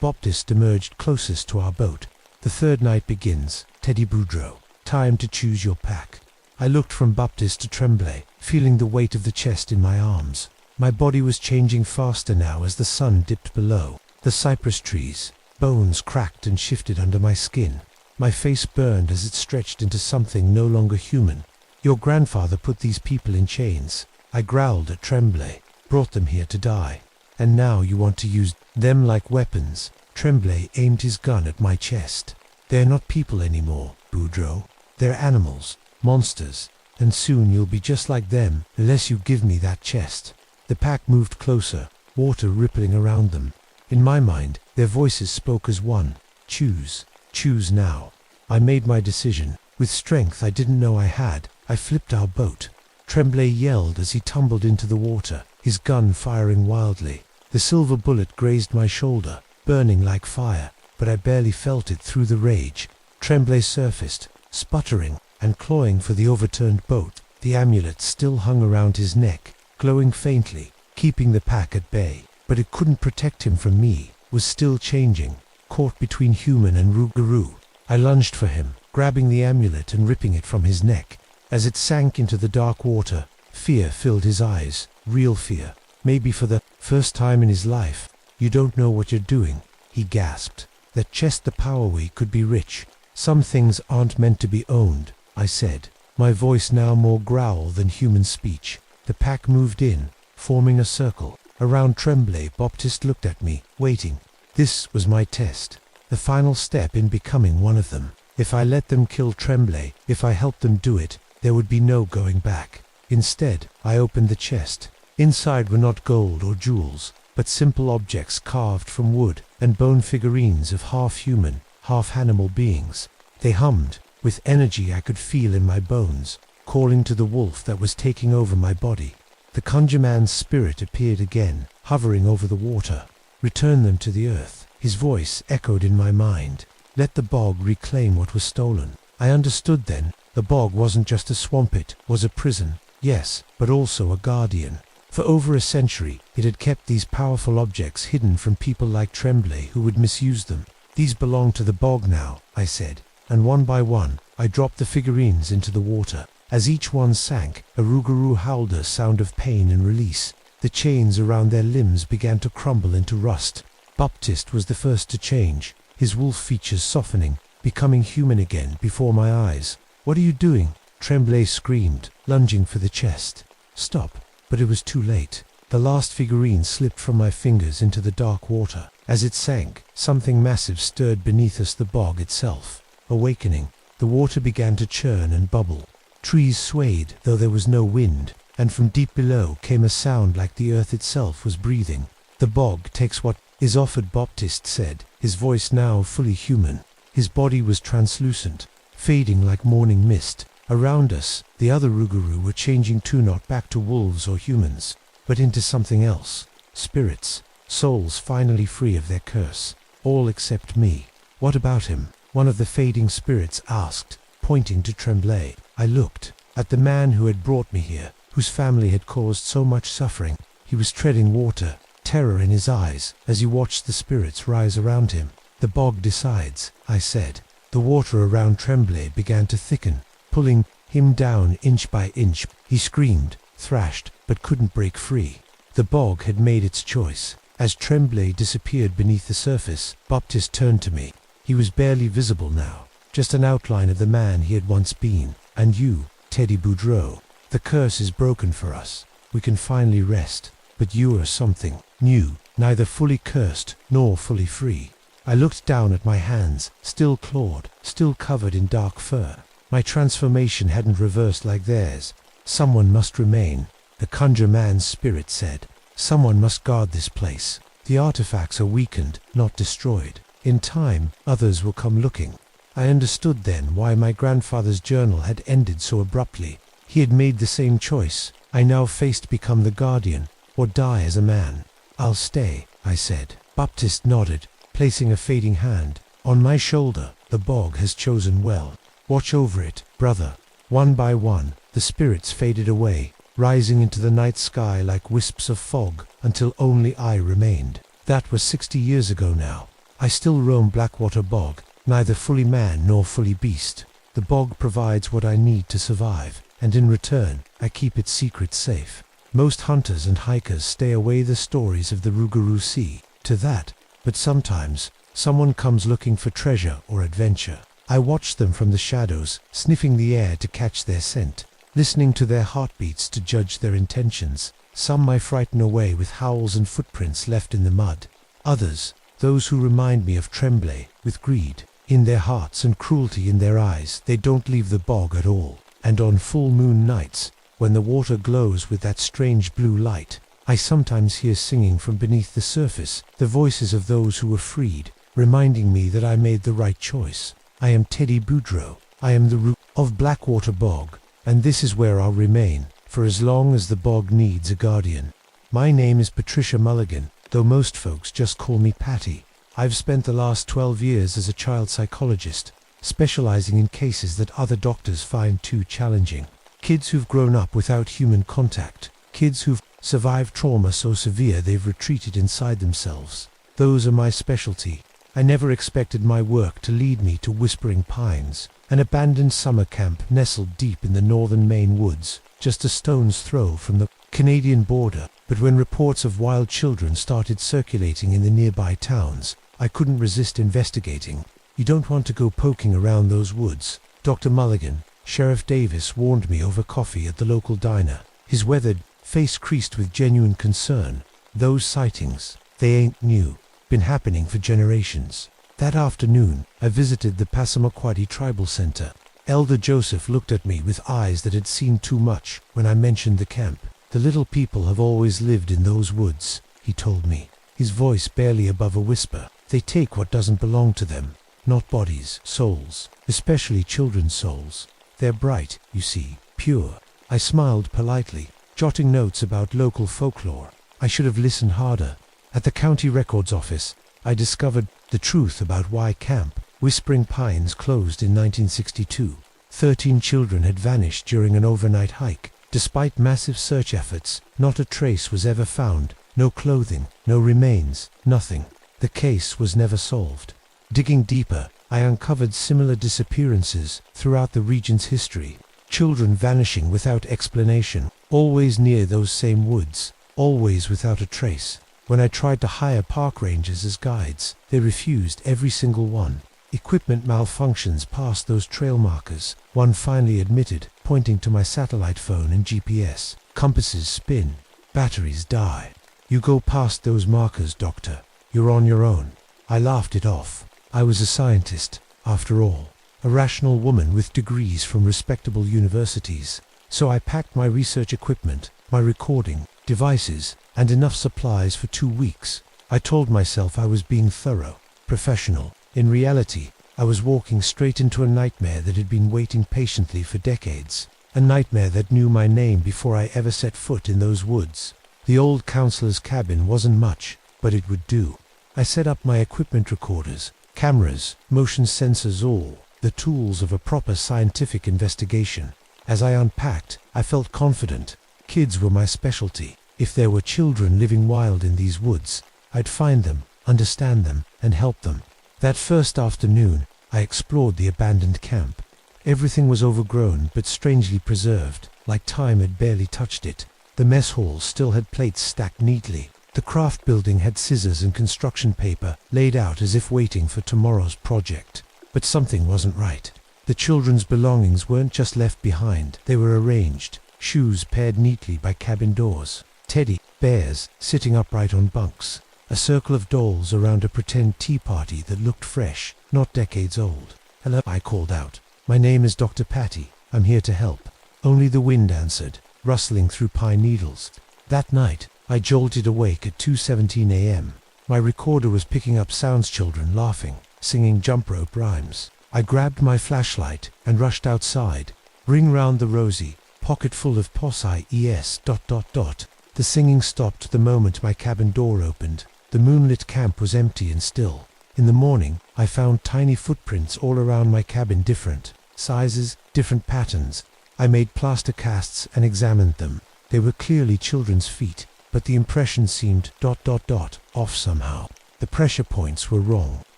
Baptiste emerged closest to our boat. The third night begins, Teddy Boudreau. Time to choose your pack. I looked from Baptiste to Tremblay, feeling the weight of the chest in my arms. My body was changing faster now as the sun dipped below. The cypress trees, bones cracked and shifted under my skin. My face burned as it stretched into something no longer human. Your grandfather put these people in chains. I growled at Tremblay, brought them here to die. And now you want to use them like weapons. Tremblay aimed his gun at my chest. They're not people anymore, Boudreau. They're animals, monsters, and soon you'll be just like them unless you give me that chest. The pack moved closer, water rippling around them. In my mind, their voices spoke as one. Choose. Choose now. I made my decision. With strength I didn't know I had, I flipped our boat. Tremblay yelled as he tumbled into the water, his gun firing wildly. The silver bullet grazed my shoulder, burning like fire, but I barely felt it through the rage. Tremblay surfaced, sputtering and clawing for the overturned boat. The amulet still hung around his neck, glowing faintly, keeping the pack at bay. But it couldn't protect him from me, was still changing, caught between human and Rougarou. I lunged for him, grabbing the amulet and ripping it from his neck. As it sank into the dark water, fear filled his eyes, real fear, maybe for the first time in his life. You don't know what you're doing, he gasped. That chest, the power we could be rich. Some things aren't meant to be owned, I said, my voice now more growl than human speech. The pack moved in, forming a circle. Around Tremblay, Baptiste looked at me, waiting. This was my test, the final step in becoming one of them. If I let them kill Tremblay, if I helped them do it, there would be no going back. Instead, I opened the chest. Inside were not gold or jewels, but simple objects carved from wood and bone figurines of half-human, half-animal beings. They hummed, with energy I could feel in my bones, calling to the wolf that was taking over my body. The conjure man's spirit appeared again, hovering over the water. Return them to the earth. His voice echoed in my mind. Let the bog reclaim what was stolen. I understood then. The bog wasn't just a swamp, it was a prison, yes, but also a guardian. For over a century, it had kept these powerful objects hidden from people like Tremblay who would misuse them. These belong to the bog now, I said, and one by one, I dropped the figurines into the water. As each one sank, a Rougarou howled a sound of pain and release. The The chains around their limbs began to crumble into rust. Baptiste was the first to change, his wolf features softening, becoming human again before my eyes. "What are you doing?" Tremblay screamed, lunging for the chest. "Stop!" But it was too late. The last figurine slipped from my fingers into the dark water. As it sank, something massive stirred beneath us, the bog itself. Awakening, the water began to churn and bubble. Trees swayed, though there was no wind, and from deep below came a sound like the earth itself was breathing. "The bog takes what is offered," Baptiste said, his voice now fully human. His body was translucent, fading like morning mist. Around us, the other Rougarou were changing too, not back to wolves or humans, but into something else. Spirits, souls finally free of their curse. All except me. "What about him?" one of the fading spirits asked, pointing to Tremblay. I looked at the man who had brought me here, whose family had caused so much suffering. He was treading water, terror in his eyes, as he watched the spirits rise around him. "The bog decides," I said. The water around Tremblay began to thicken, pulling him down inch by inch. He screamed, thrashed, but couldn't break free. The bog had made its choice. As Tremblay disappeared beneath the surface, Baptiste turned to me. He was barely visible now, just an outline of the man he had once been. "And you, Teddy Boudreau, the curse is broken for us. We can finally rest. But you are something new, neither fully cursed nor fully free." I looked down at my hands, still clawed, still covered in dark fur. My transformation hadn't reversed like theirs. "Someone must remain," the Conjure Man's spirit said. "Someone must guard this place. The artifacts are weakened, not destroyed. In time, others will come looking." I understood then why my grandfather's journal had ended so abruptly. He had made the same choice. I now faced become the guardian, or die as a man. "I'll stay," I said. Baptiste nodded, placing a fading hand on my shoulder. "The bog has chosen well. Watch over it, brother." One by one, the spirits faded away, rising into the night sky like wisps of fog, until only I remained. That was 60 years ago now. I still roam Blackwater Bog, neither fully man nor fully beast. The bog provides what I need to survive, and in return, I keep its secrets safe. Most hunters and hikers stay away the stories of the Rougarou Sea to that, but sometimes, someone comes looking for treasure or adventure. I watch them from the shadows, sniffing the air to catch their scent, listening to their heartbeats to judge their intentions. Some I frighten away with howls and footprints left in the mud. Others, those who remind me of Tremblay, with greed in their hearts and cruelty in their eyes, they don't leave the bog at all. And on full moon nights, when the water glows with that strange blue light, I sometimes hear singing from beneath the surface, the voices of those who were freed, reminding me that I made the right choice. I am Teddy Boudreau. I am the root of Blackwater Bog, and this is where I'll remain, for as long as the bog needs a guardian. My name is Patricia Mulligan, though most folks just call me Patty. I've spent the last 12 years as a child psychologist, specializing in cases that other doctors find too challenging. Kids who've grown up without human contact. Kids who've survived trauma so severe they've retreated inside themselves. Those are my specialty. I never expected my work to lead me to Whispering Pines, an abandoned summer camp nestled deep in the northern Maine woods, just a stone's throw from the Canadian border. But when reports of wild children started circulating in the nearby towns, I couldn't resist investigating. "You don't want to go poking around those woods," Dr. Mulligan, Sheriff Davis, warned me over coffee at the local diner, his weathered face creased with genuine concern. "Those sightings, they ain't new. Been happening for generations." That afternoon, I visited the Passamaquoddy Tribal Center. Elder Joseph looked at me with eyes that had seen too much when I mentioned the camp. "The little people have always lived in those woods," he told me, his voice barely above a whisper. "They take what doesn't belong to them, not bodies, souls, especially children's souls. They're bright, you see, pure." I smiled politely, jotting notes about local folklore. I should have listened harder. At the county records office, I discovered the truth about why Camp Whispering Pines closed in 1962. 13 children had vanished during an overnight hike. Despite massive search efforts, not a trace was ever found. No clothing, no remains, nothing. The case was never solved. Digging deeper, I uncovered similar disappearances throughout the region's history. Children vanishing without explanation, always near those same woods. always without a trace. When I tried to hire park rangers as guides, they refused every single one. Equipment malfunctions past those trail markers, one finally admitted, pointing to my satellite phone and GPS. Compasses spin, batteries die. You go past those markers, doctor. You're on your own. I laughed it off. I was a scientist, after all, a rational woman with degrees from respectable universities. So I packed my research equipment, my recording devices, and enough supplies for 2 weeks. I told myself I was being thorough, professional. In reality, I was walking straight into a nightmare that had been waiting patiently for decades. A nightmare that knew my name before I ever set foot in those woods. The old counselor's cabin wasn't much, but it would do. I set up my equipment recorders, cameras, motion sensors, all the tools of a proper scientific investigation. As I unpacked, I felt confident. Kids were my specialty. If there were children living wild in these woods, I'd find them, understand them, and help them. That first afternoon, I explored the abandoned camp. Everything was overgrown but strangely preserved, like time had barely touched it. The mess hall still had plates stacked neatly. The craft building had scissors and construction paper laid out as if waiting for tomorrow's project. But something wasn't right. The children's belongings weren't just left behind, they were arranged. Shoes paired neatly by cabin doors. Teddy bears sitting upright on bunks. A circle of dolls around a pretend tea party that looked fresh, not decades old. "Hello," I called out. "My name is Dr. Patty. I'm here to help." Only the wind answered, rustling through pine needles. That night, I jolted awake at 2:17 a.m. My recorder was picking up sounds, children laughing, singing jump rope rhymes. I grabbed my flashlight and rushed outside. Ring round the rosy, pocket full of posse es ... The singing stopped the moment my cabin door opened. The moonlit camp was empty and still. In the morning, I found tiny footprints all around my cabin, different sizes, different patterns. I made plaster casts and examined them. They were clearly children's feet, but the impression seemed ... off somehow. The pressure points were wrong,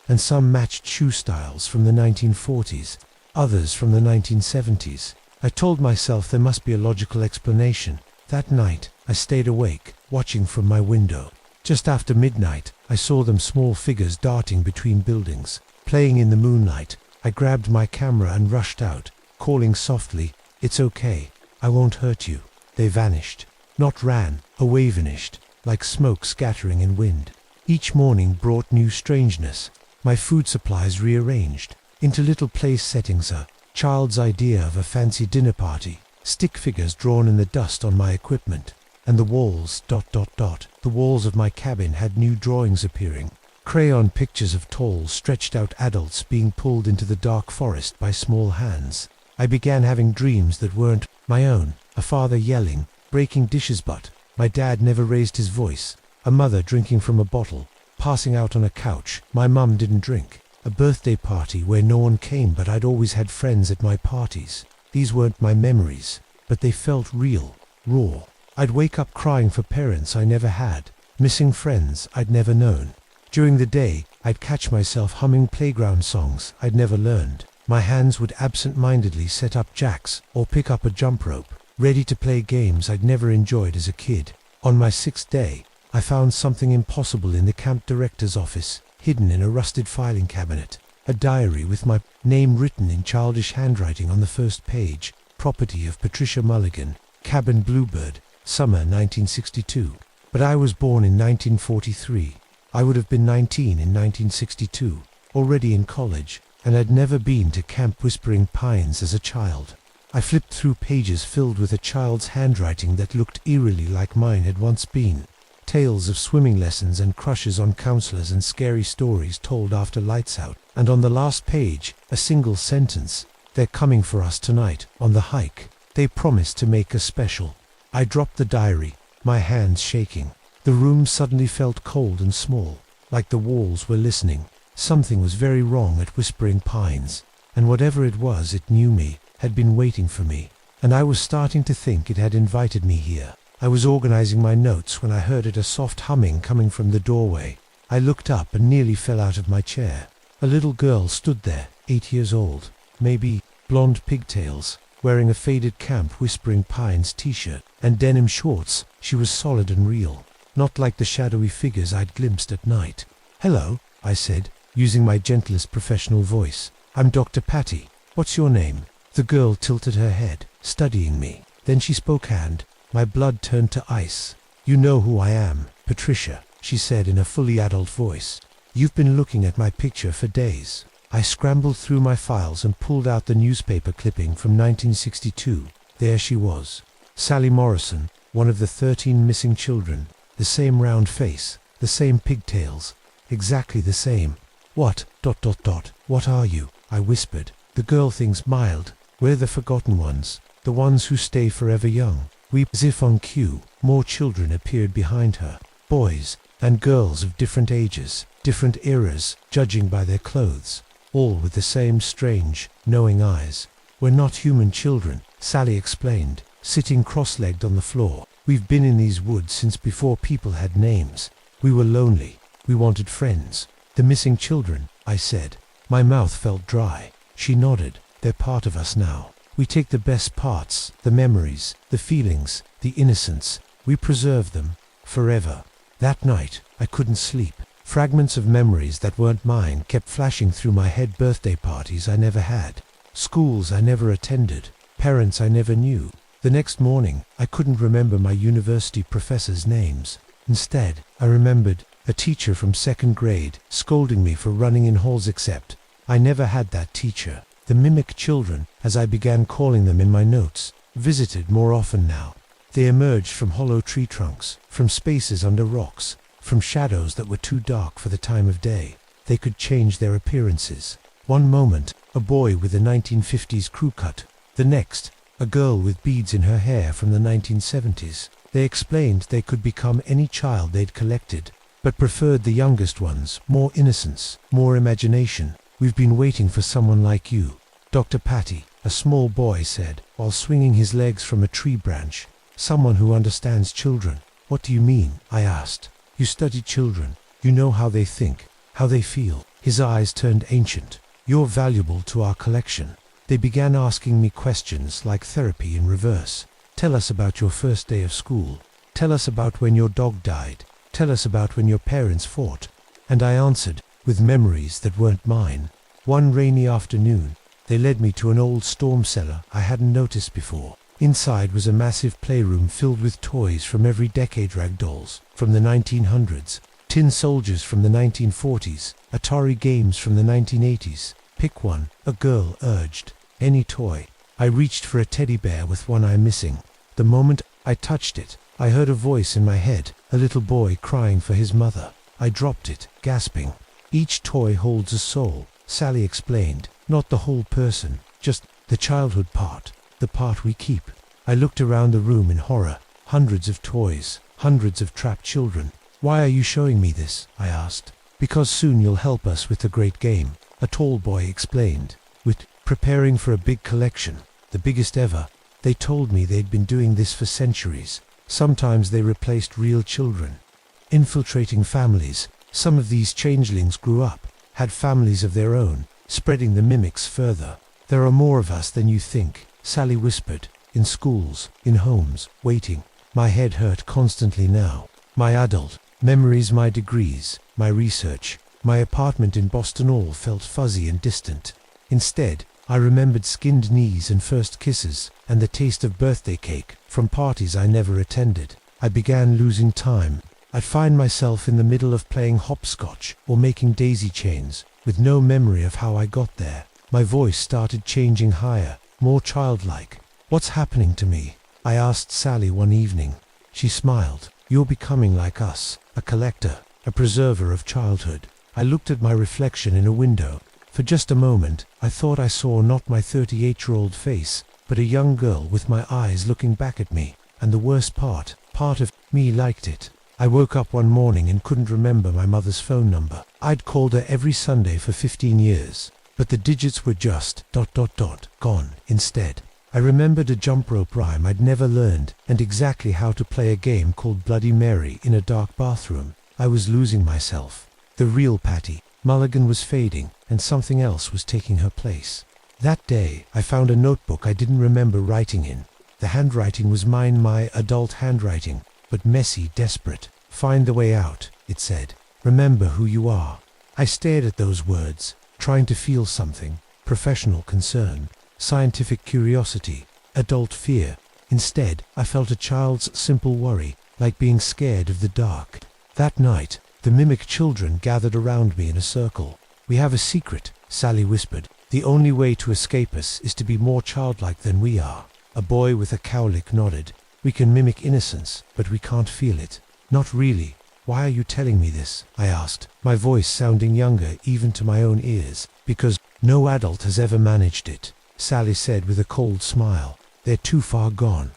and some matched shoe styles from the 1940s, others from the 1970s. I told myself there must be a logical explanation. That night, I stayed awake, watching from my window. Just after midnight, I saw them, small figures darting between buildings, playing in the moonlight. I grabbed my camera and rushed out, calling softly, "It's okay, I won't hurt you." They vanished. Not ran, away, vanished, like smoke scattering in wind. Each morning brought new strangeness. My food supplies rearranged into little place settings, a child's idea of a fancy dinner party, stick figures drawn in the dust on my equipment, and the walls ... The walls of my cabin had new drawings appearing, crayon pictures of tall, stretched out adults being pulled into the dark forest by small hands. I began having dreams that weren't my own. A father yelling, breaking dishes, but my dad never raised his voice. A mother drinking from a bottle, passing out on a couch. My mum didn't drink. A birthday party where no one came, but I'd always had friends at my parties. These weren't my memories, but they felt real, raw. I'd wake up crying for parents I never had, missing friends I'd never known. During the day, I'd catch myself humming playground songs I'd never learned. My hands would absent-mindedly set up jacks or pick up a jump rope, ready to play games I'd never enjoyed as a kid. On my 6th day, I found something impossible in the camp director's office, hidden in a rusted filing cabinet. A diary with my name written in childish handwriting on the first page, property of Patricia Mulligan, Cabin Bluebird, summer 1962. But I was born in 1943. I would have been 19 in 1962, already in college, and I'd never been to Camp Whispering Pines as a child. I flipped through pages filled with a child's handwriting that looked eerily like mine had once been. Tales of swimming lessons and crushes on counselors and scary stories told after lights out. And on the last page, a single sentence: "They're coming for us tonight, on the hike. They promised to make us special." I dropped the diary, my hands shaking. The room suddenly felt cold and small, like the walls were listening. Something was very wrong at Whispering Pines, and whatever it was, it knew me, had been waiting for me, and I was starting to think it had invited me here. I was organizing my notes when I heard a soft humming coming from the doorway. I looked up and nearly fell out of my chair. A little girl stood there, 8 years old, maybe, blonde pigtails, wearing a faded Camp Whispering Pines t-shirt and denim shorts. She was solid and real, not like the shadowy figures I'd glimpsed at night. "Hello," I said, using my gentlest professional voice. "I'm Dr. Patty. What's your name?" The girl tilted her head, studying me. Then she spoke, and my blood turned to ice. "You know who I am, Patricia," she said in a fully adult voice. "You've been looking at my picture for days." I scrambled through my files and pulled out the newspaper clipping from 1962. There she was. Sally Morrison, one of the 13 missing children. The same round face, the same pigtails, exactly the same. What are you?" I whispered. The girl thing smiled. "We're the forgotten ones, the ones who stay forever young." As if on cue, more children appeared behind her. Boys and girls of different ages, different eras, judging by their clothes. All with the same strange, knowing eyes. "We're not human children," Sally explained, sitting cross-legged on the floor. "We've been in these woods since before people had names. We were lonely. We wanted friends." "The missing children," I said. My mouth felt dry. She nodded. "They're part of us now. We take the best parts, the memories, the feelings, the innocence. We preserve them forever." That night, I couldn't sleep. Fragments of memories that weren't mine kept flashing through my head. Birthday parties I never had, schools I never attended, parents I never knew. The next morning, I couldn't remember my university professors' names. Instead, I remembered a teacher from 2nd grade scolding me for running in halls, except I never had that teacher. The mimic children, as I began calling them in my notes, visited more often now. They emerged from hollow tree trunks, from spaces under rocks, from shadows that were too dark for the time of day. They could change their appearances. One moment, a boy with a 1950s crew cut. The next, a girl with beads in her hair from the 1970s. They explained they could become any child they'd collected, but preferred the youngest ones, more innocence, more imagination. "We've been waiting for someone like you, Dr. Patty," a small boy said, while swinging his legs from a tree branch. "Someone who understands children." "What do you mean?" I asked. "You study children. You know how they think, how they feel." His eyes turned ancient. "You're valuable to our collection." They began asking me questions like therapy in reverse. "Tell us about your first day of school. Tell us about when your dog died. Tell us about when your parents fought." And I answered, with memories that weren't mine. One rainy afternoon, they led me to an old storm cellar I hadn't noticed before. Inside was a massive playroom filled with toys from every decade: rag dolls from the 1900s, tin soldiers from the 1940s, Atari games from the 1980s. "Pick one," a girl urged. "Any toy." I reached for a teddy bear with one eye missing. The moment I touched it, I heard a voice in my head, a little boy crying for his mother. I dropped it, gasping. "Each toy holds a soul," Sally explained. "Not the whole person, just the childhood part, the part we keep." I looked around the room in horror. Hundreds of toys, hundreds of trapped children. "Why are you showing me this?" I asked. "Because soon you'll help us with the great game," a tall boy explained. "We're preparing for a big collection, the biggest ever." They told me they'd been doing this for centuries. Sometimes they replaced real children, infiltrating families. Some of these changelings grew up, had families of their own, spreading the mimics further. "There are more of us than you think," Sally whispered. "In schools, in homes, waiting." My head hurt constantly now. My adult memories, my degrees, my research, my apartment in Boston all felt fuzzy and distant. Instead, I remembered skinned knees and first kisses, and the taste of birthday cake from parties I never attended. I began losing time. I'd find myself in the middle of playing hopscotch or making daisy chains, with no memory of how I got there. My voice started changing higher, more childlike. "What's happening to me?" I asked Sally one evening. She smiled. "You're becoming like us, a collector, a preserver of childhood." I looked at my reflection in a window. For just a moment, I thought I saw not my 38-year-old face, but a young girl with my eyes looking back at me. And the worst part of me liked it. I woke up one morning and couldn't remember my mother's phone number. I'd called her every Sunday for 15 years, but the digits were just ... gone instead. I remembered a jump rope rhyme I'd never learned, and exactly how to play a game called Bloody Mary in a dark bathroom. I was losing myself. The real Patty Mulligan was fading, and something else was taking her place. That day, I found a notebook I didn't remember writing in. The handwriting was mine, my adult handwriting, but messy, desperate. "Find the way out," it said. "Remember who you are." I stared at those words, trying to feel something. Professional concern, scientific curiosity, adult fear. Instead, I felt a child's simple worry, like being scared of the dark. That night, the mimic children gathered around me in a circle. "We have a secret," Sally whispered. "The only way to escape us is to be more childlike than we are." A boy with a cowlick nodded. "We can mimic innocence, but we can't feel it." "Not really. Why are you telling me this?" I asked, my voice sounding younger even to my own ears. "Because no adult has ever managed it," Sally said with a cold smile. "They're too far gone.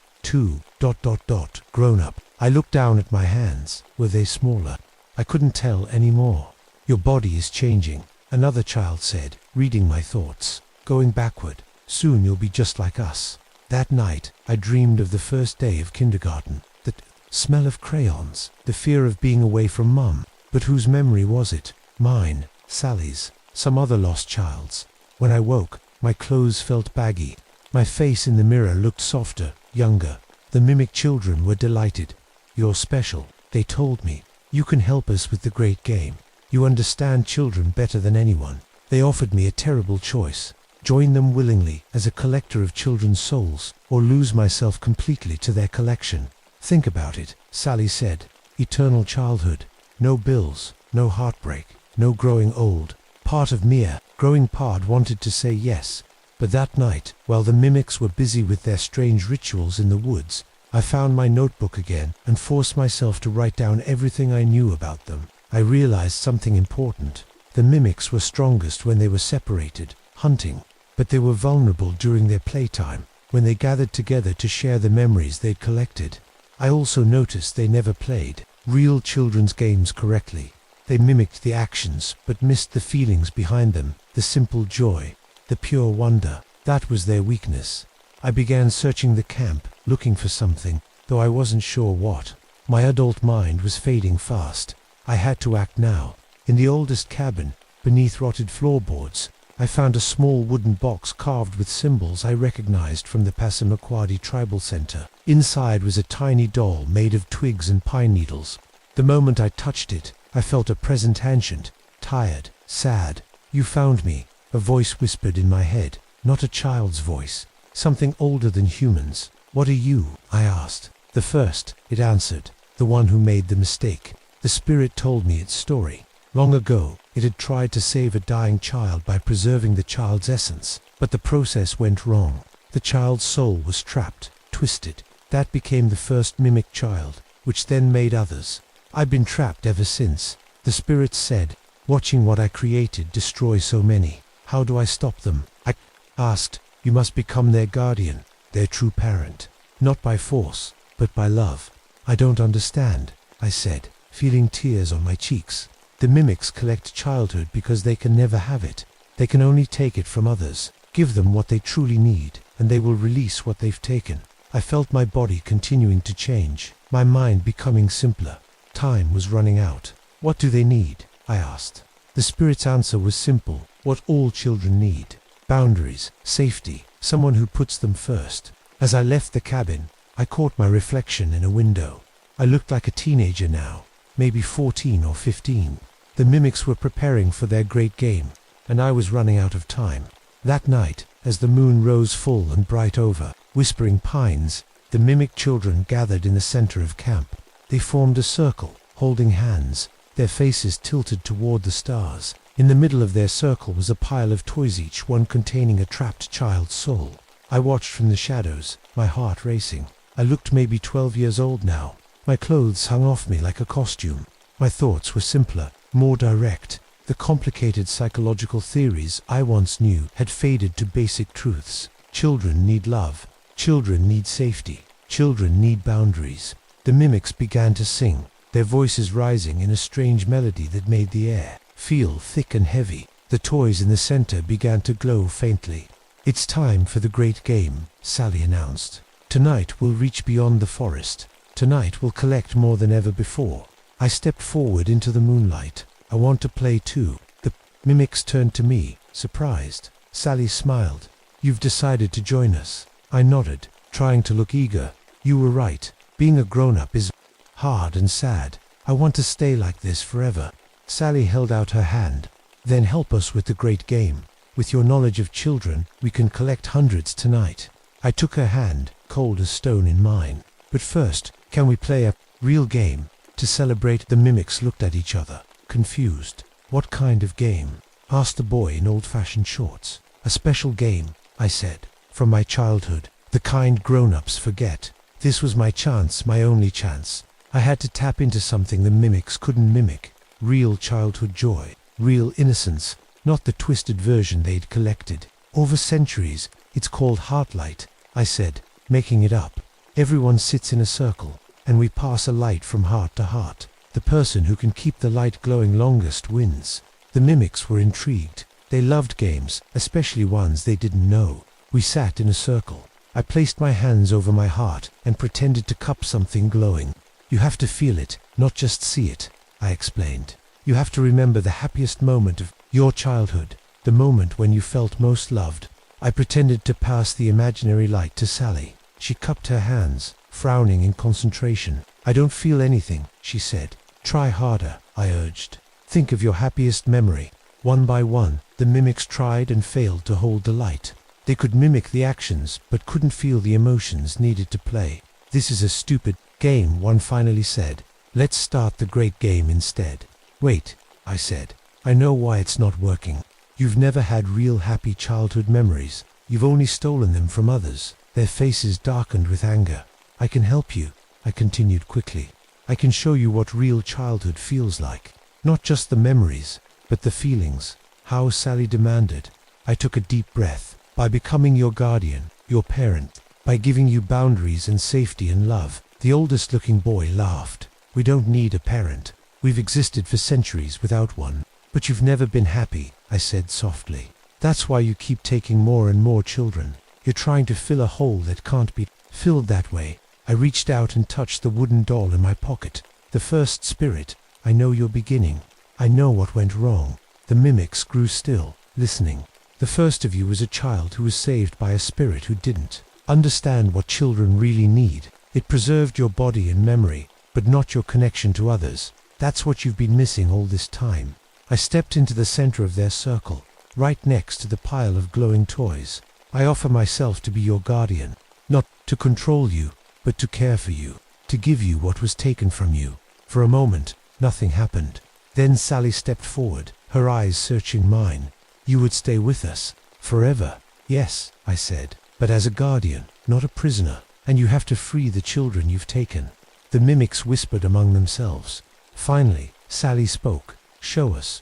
Grown up." I looked down at my hands. Were they smaller? I couldn't tell anymore. "Your body is changing," another child said, reading my thoughts. "Going backward. Soon you'll be just like us." That night, I dreamed of the first day of kindergarten. The smell of crayons, the fear of being away from Mum. But whose memory was it? Mine, Sally's, some other lost child's. When I woke, my clothes felt baggy. My face in the mirror looked softer, younger. The mimic children were delighted. "You're special," they told me. "You can help us with the great game. You understand children better than anyone." They offered me a terrible choice. Join them willingly as a collector of children's souls, or lose myself completely to their collection. "Think about it," Sally said. "Eternal childhood. No bills, no heartbreak, no growing old." Part of Mia, growing part, wanted to say yes. But that night, while the mimics were busy with their strange rituals in the woods, I found my notebook again and forced myself to write down everything I knew about them. I realized something important. The mimics were strongest when they were separated, hunting. But they were vulnerable during their playtime, when they gathered together to share the memories they'd collected. I also noticed they never played real children's games correctly. They mimicked the actions, but missed the feelings behind them, the simple joy, the pure wonder. That was their weakness. I began searching the camp, looking for something, though I wasn't sure what. My adult mind was fading fast. I had to act now. In the oldest cabin, beneath rotted floorboards, I found a small wooden box carved with symbols I recognized from the Passamaquoddy Tribal Center. Inside was a tiny doll made of twigs and pine needles. The moment I touched it, I felt a present ancient, tired, sad. "You found me," a voice whispered in my head, not a child's voice, something older than humans. "What are you?" I asked. "The first," it answered, "the one who made the mistake." The spirit told me its story. Long ago, it had tried to save a dying child by preserving the child's essence, but the process went wrong. The child's soul was trapped, twisted. That became the first mimic child, which then made others. "I've been trapped ever since," the spirit said, "watching what I created destroy so many. How do I stop them?" I asked. "You must become their guardian, their true parent. Not by force, but by love." "I don't understand," I said, feeling tears on my cheeks. "The mimics collect childhood because they can never have it. They can only take it from others. Give them what they truly need, and they will release what they've taken." I felt my body continuing to change, my mind becoming simpler. Time was running out. "What do they need?" I asked. The spirit's answer was simple: what all children need. Boundaries, safety, someone who puts them first. As I left the cabin, I caught my reflection in a window. I looked like a teenager now, maybe 14 or 15. The mimics were preparing for their great game, and I was running out of time. That night, as the moon rose full and bright over whispering pines, the mimic children gathered in the center of camp. They formed a circle, holding hands, their faces tilted toward the stars. In the middle of their circle was a pile of toys, each one containing a trapped child's soul. I watched from the shadows, my heart racing. I looked maybe 12 years old now. My clothes hung off me like a costume. My thoughts were simpler, more direct. The complicated psychological theories I once knew had faded to basic truths. Children need love. Children need safety. Children need boundaries. The mimics began to sing, their voices rising in a strange melody that made the air feel thick and heavy. The toys in the center began to glow faintly. "It's time for the great game," Sally announced. "Tonight we'll reach beyond the forest. Tonight we'll collect more than ever before." I stepped forward into the moonlight. "I want to play too." The mimics turned to me, surprised. Sally smiled. You've decided to join us. I nodded, trying to look eager. You were right. Being a grown-up is hard and sad. I want to stay like this forever. Sally held out her hand. Then help us with the great game. With your knowledge of children, we can collect hundreds tonight. I took her hand, cold as stone in mine. But first, can we play a real game? To celebrate, the mimics looked at each other, confused. What kind of game? Asked the boy in old-fashioned shorts. A special game, I said, from my childhood. The kind grown-ups forget. This was my chance, my only chance. I had to tap into something the mimics couldn't mimic. Real childhood joy, real innocence, not the twisted version they'd collected. Over centuries, it's called Heartlight, I said, making it up. Everyone sits in a circle, and we pass a light from heart to heart. The person who can keep the light glowing longest wins. The mimics were intrigued. They loved games, especially ones they didn't know. We sat in a circle. I placed my hands over my heart and pretended to cup something glowing. You have to feel it, not just see it, I explained. You have to remember the happiest moment of your childhood, the moment when you felt most loved. I pretended to pass the imaginary light to Sally. She cupped her hands, frowning in concentration. I don't feel anything, she said. Try harder, I urged. Think of your happiest memory. One by one, the mimics tried and failed to hold the light. They could mimic the actions, but couldn't feel the emotions needed to play. This is a stupid game, one finally said. Let's start the great game instead. Wait, I said. I know why it's not working. You've never had real happy childhood memories. You've only stolen them from others. Their faces darkened with anger. I can help you, I continued quickly. I can show you what real childhood feels like. Not just the memories, but the feelings. How? Sally demanded. I took a deep breath. By becoming your guardian, your parent, by giving you boundaries and safety and love. The oldest-looking boy laughed. We don't need a parent. We've existed for centuries without one. But you've never been happy, I said softly. That's why you keep taking more and more children. You're trying to fill a hole that can't be filled that way. I reached out and touched the wooden doll in my pocket. The first spirit. I know your beginning. I know what went wrong. The mimics grew still, listening. The first of you was a child who was saved by a spirit who didn't understand what children really need. It preserved your body and memory, but not your connection to others. That's what you've been missing all this time. I stepped into the center of their circle, right next to the pile of glowing toys. I offer myself to be your guardian, not to control you, but to care for you, to give you what was taken from you. For a moment, nothing happened. Then Sally stepped forward, her eyes searching mine. You would stay with us, forever. Yes, I said, but as a guardian, not a prisoner, and you have to free the children you've taken. The mimics whispered among themselves. Finally, Sally spoke. Show us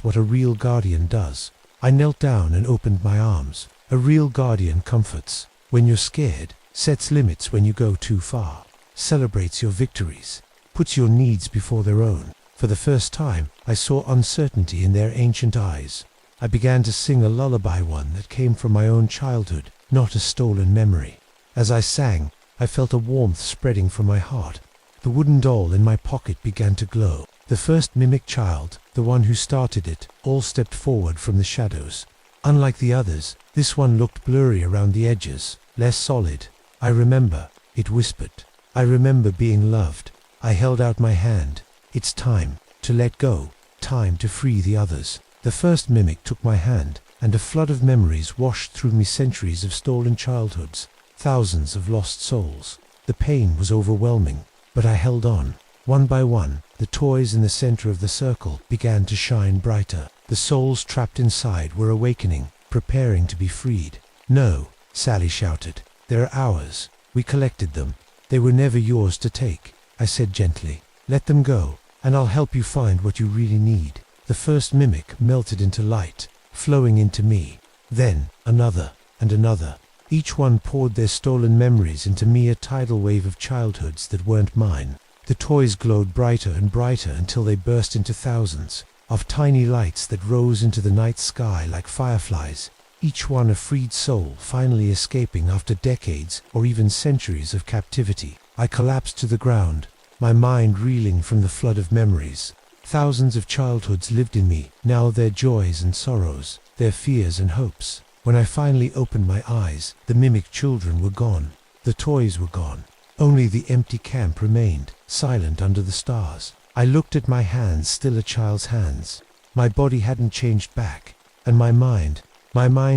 what a real guardian does. I knelt down and opened my arms. A real guardian comforts when you're scared, sets limits when you go too far, celebrates your victories, puts your needs before their own. For the first time, I saw uncertainty in their ancient eyes. I began to sing a lullaby, one that came from my own childhood, not a stolen memory. As I sang, I felt a warmth spreading from my heart. The wooden doll in my pocket began to glow. The first mimic child, the one who started it, all stepped forward from the shadows. Unlike the others, this one looked blurry around the edges, less solid. I remember, it whispered. I remember being loved. I held out my hand. It's time to let go, time to free the others. The first mimic took my hand, and a flood of memories washed through me, centuries of stolen childhoods, thousands of lost souls. The pain was overwhelming, but I held on. One by one, the toys in the center of the circle began to shine brighter. The souls trapped inside were awakening, preparing to be freed. No, Sally shouted. They're ours. We collected them. They were never yours to take, I said gently. Let them go, and I'll help you find what you really need. The first mimic melted into light, flowing into me. Then, another, and another. Each one poured their stolen memories into me, a tidal wave of childhoods that weren't mine. The toys glowed brighter and brighter until they burst into thousands of tiny lights that rose into the night sky like fireflies, each one a freed soul finally escaping after decades or even centuries of captivity. I collapsed to the ground, my mind reeling from the flood of memories. Thousands of childhoods lived in me, now their joys and sorrows, their fears and hopes. When I finally opened my eyes, the mimic children were gone. The toys were gone. Only the empty camp remained, silent under the stars. I looked at my hands, still a child's hands. My body hadn't changed back, and my mind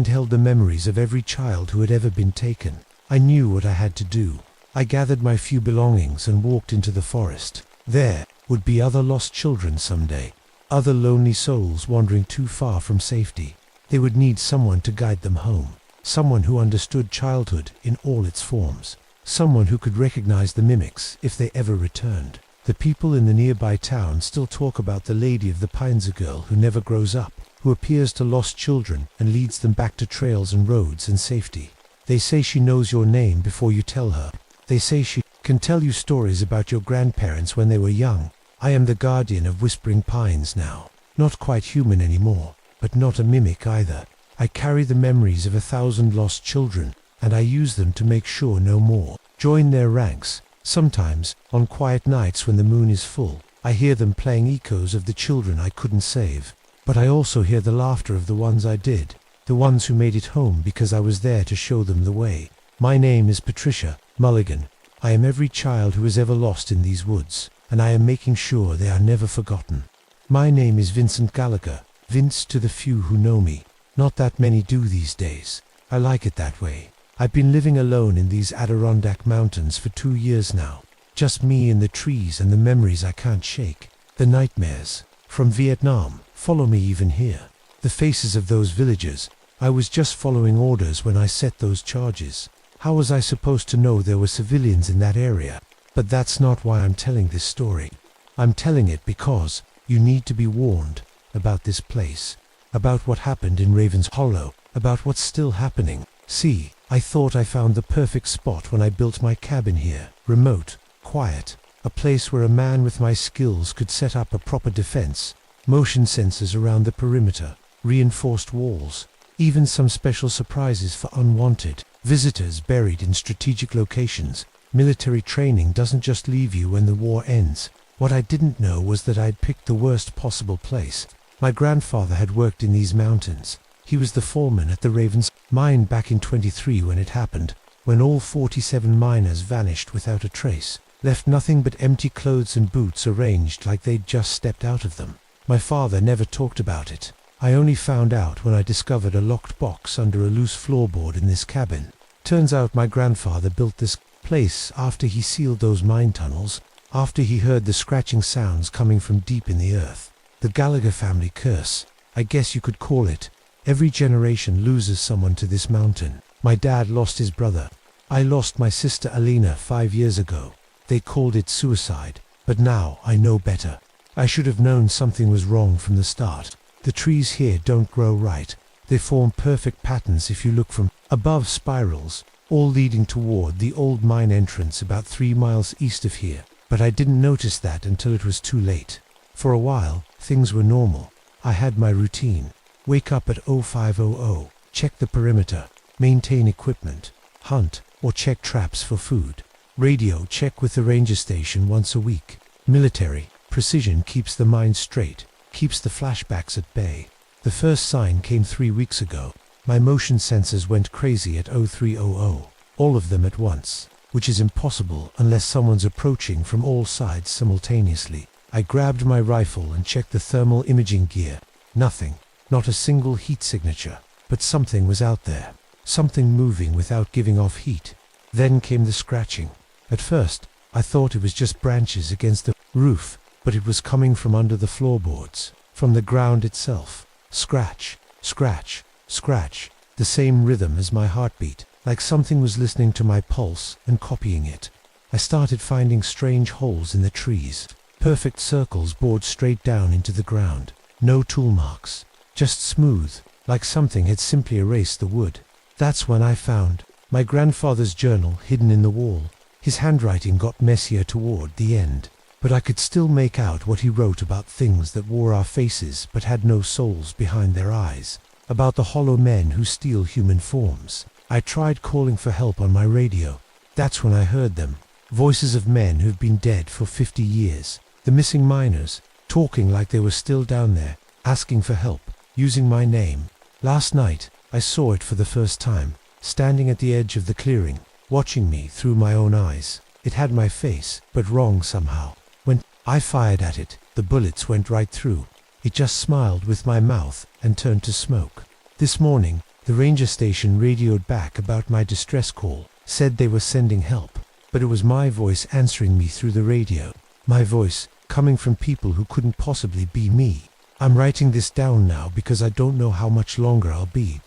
held the memories of every child who had ever been taken. I knew what I had to do. I gathered my few belongings and walked into the forest. There would be other lost children someday, other lonely souls wandering too far from safety. They would need someone to guide them home, someone who understood childhood in all its forms, someone who could recognize the mimics if they ever returned. The people in the nearby town still talk about the Lady of the Pines, a girl who never grows up, who appears to lost children and leads them back to trails and roads and safety. They say she knows your name before you tell her. They say she can tell you stories about your grandparents when they were young. I am the guardian of Whispering Pines now. Not quite human anymore, but not a mimic either. I carry the memories of 1,000 lost children, and I use them to make sure no more join their ranks. Sometimes, on quiet nights when the moon is full, I hear them playing echoes of the children I couldn't save. But I also hear the laughter of the ones I did, the ones who made it home because I was there to show them the way. My name is Patricia Mulligan. I am every child who is ever lost in these woods, and I am making sure they are never forgotten. My name is Vincent Gallagher, Vince to the few who know me. Not that many do these days. I like it that way. I've been living alone in these Adirondack mountains for 2 years now. Just me and the trees and the memories I can't shake. The nightmares from Vietnam follow me even here. The faces of those villagers. I was just following orders when I set those charges. How was I supposed to know there were civilians in that area? But that's not why I'm telling this story. I'm telling it because you need to be warned about this place, about what happened in Raven's Hollow, about what's still happening. See, I thought I found the perfect spot when I built my cabin here. Remote, quiet, a place where a man with my skills could set up a proper defense. Motion sensors around the perimeter, reinforced walls, even some special surprises for unwanted visitors buried in strategic locations. Military training doesn't just leave you when the war ends. What I didn't know was that I'd picked the worst possible place. My grandfather had worked in these mountains. He was the foreman at the Ravens mine back in 23 when it happened, when all 47 miners vanished without a trace, left nothing but empty clothes and boots arranged like they'd just stepped out of them. My father never talked about it. I only found out when I discovered a locked box under a loose floorboard in this cabin. Turns out my grandfather built this place after he sealed those mine tunnels, after he heard the scratching sounds coming from deep in the earth. The Gallagher family curse, I guess you could call it. Every generation loses someone to this mountain. My dad lost his brother. I lost my sister Alina 5 years ago. They called it suicide, but now I know better. I should have known something was wrong from the start. The trees here don't grow right. They form perfect patterns if you look from above, spirals, all leading toward the old mine entrance about 3 miles east of here. But I didn't notice that until it was too late. For a while, things were normal. I had my routine. Wake up at 0500, check the perimeter, maintain equipment, hunt or check traps for food. Radio check with the ranger station once a week. Military precision keeps the mind straight, keeps the flashbacks at bay. The first sign came 3 weeks ago. My motion sensors went crazy at 0300, all of them at once, which is impossible unless someone's approaching from all sides simultaneously. I grabbed my rifle and checked the thermal imaging gear. Nothing, not a single heat signature, but something was out there, something moving without giving off heat. Then came the scratching. At first, I thought it was just branches against the roof, but it was coming from under the floorboards, from the ground itself. Scratch, scratch, scratch, the same rhythm as my heartbeat, like something was listening to my pulse and copying it. I started finding strange holes in the trees, perfect circles bored straight down into the ground. No tool marks, just smooth, like something had simply erased the wood. That's when I found my grandfather's journal hidden in the wall. His handwriting got messier toward the end, but I could still make out what he wrote about things that wore our faces but had no souls behind their eyes, about the hollow men who steal human forms. I tried calling for help on my radio. That's when I heard them, voices of men who've been dead for 50 years, the missing miners, talking like they were still down there, asking for help, using my name. Last night, I saw it for the first time, standing at the edge of the clearing, watching me through my own eyes. It had my face, but wrong somehow. When I fired at it, the bullets went right through. It just smiled with my mouth and turned to smoke. This morning, the ranger station radioed back about my distress call, said they were sending help. But it was my voice answering me through the radio. My voice, coming from people who couldn't possibly be me. I'm writing this down now because I don't know how much longer I'll be ...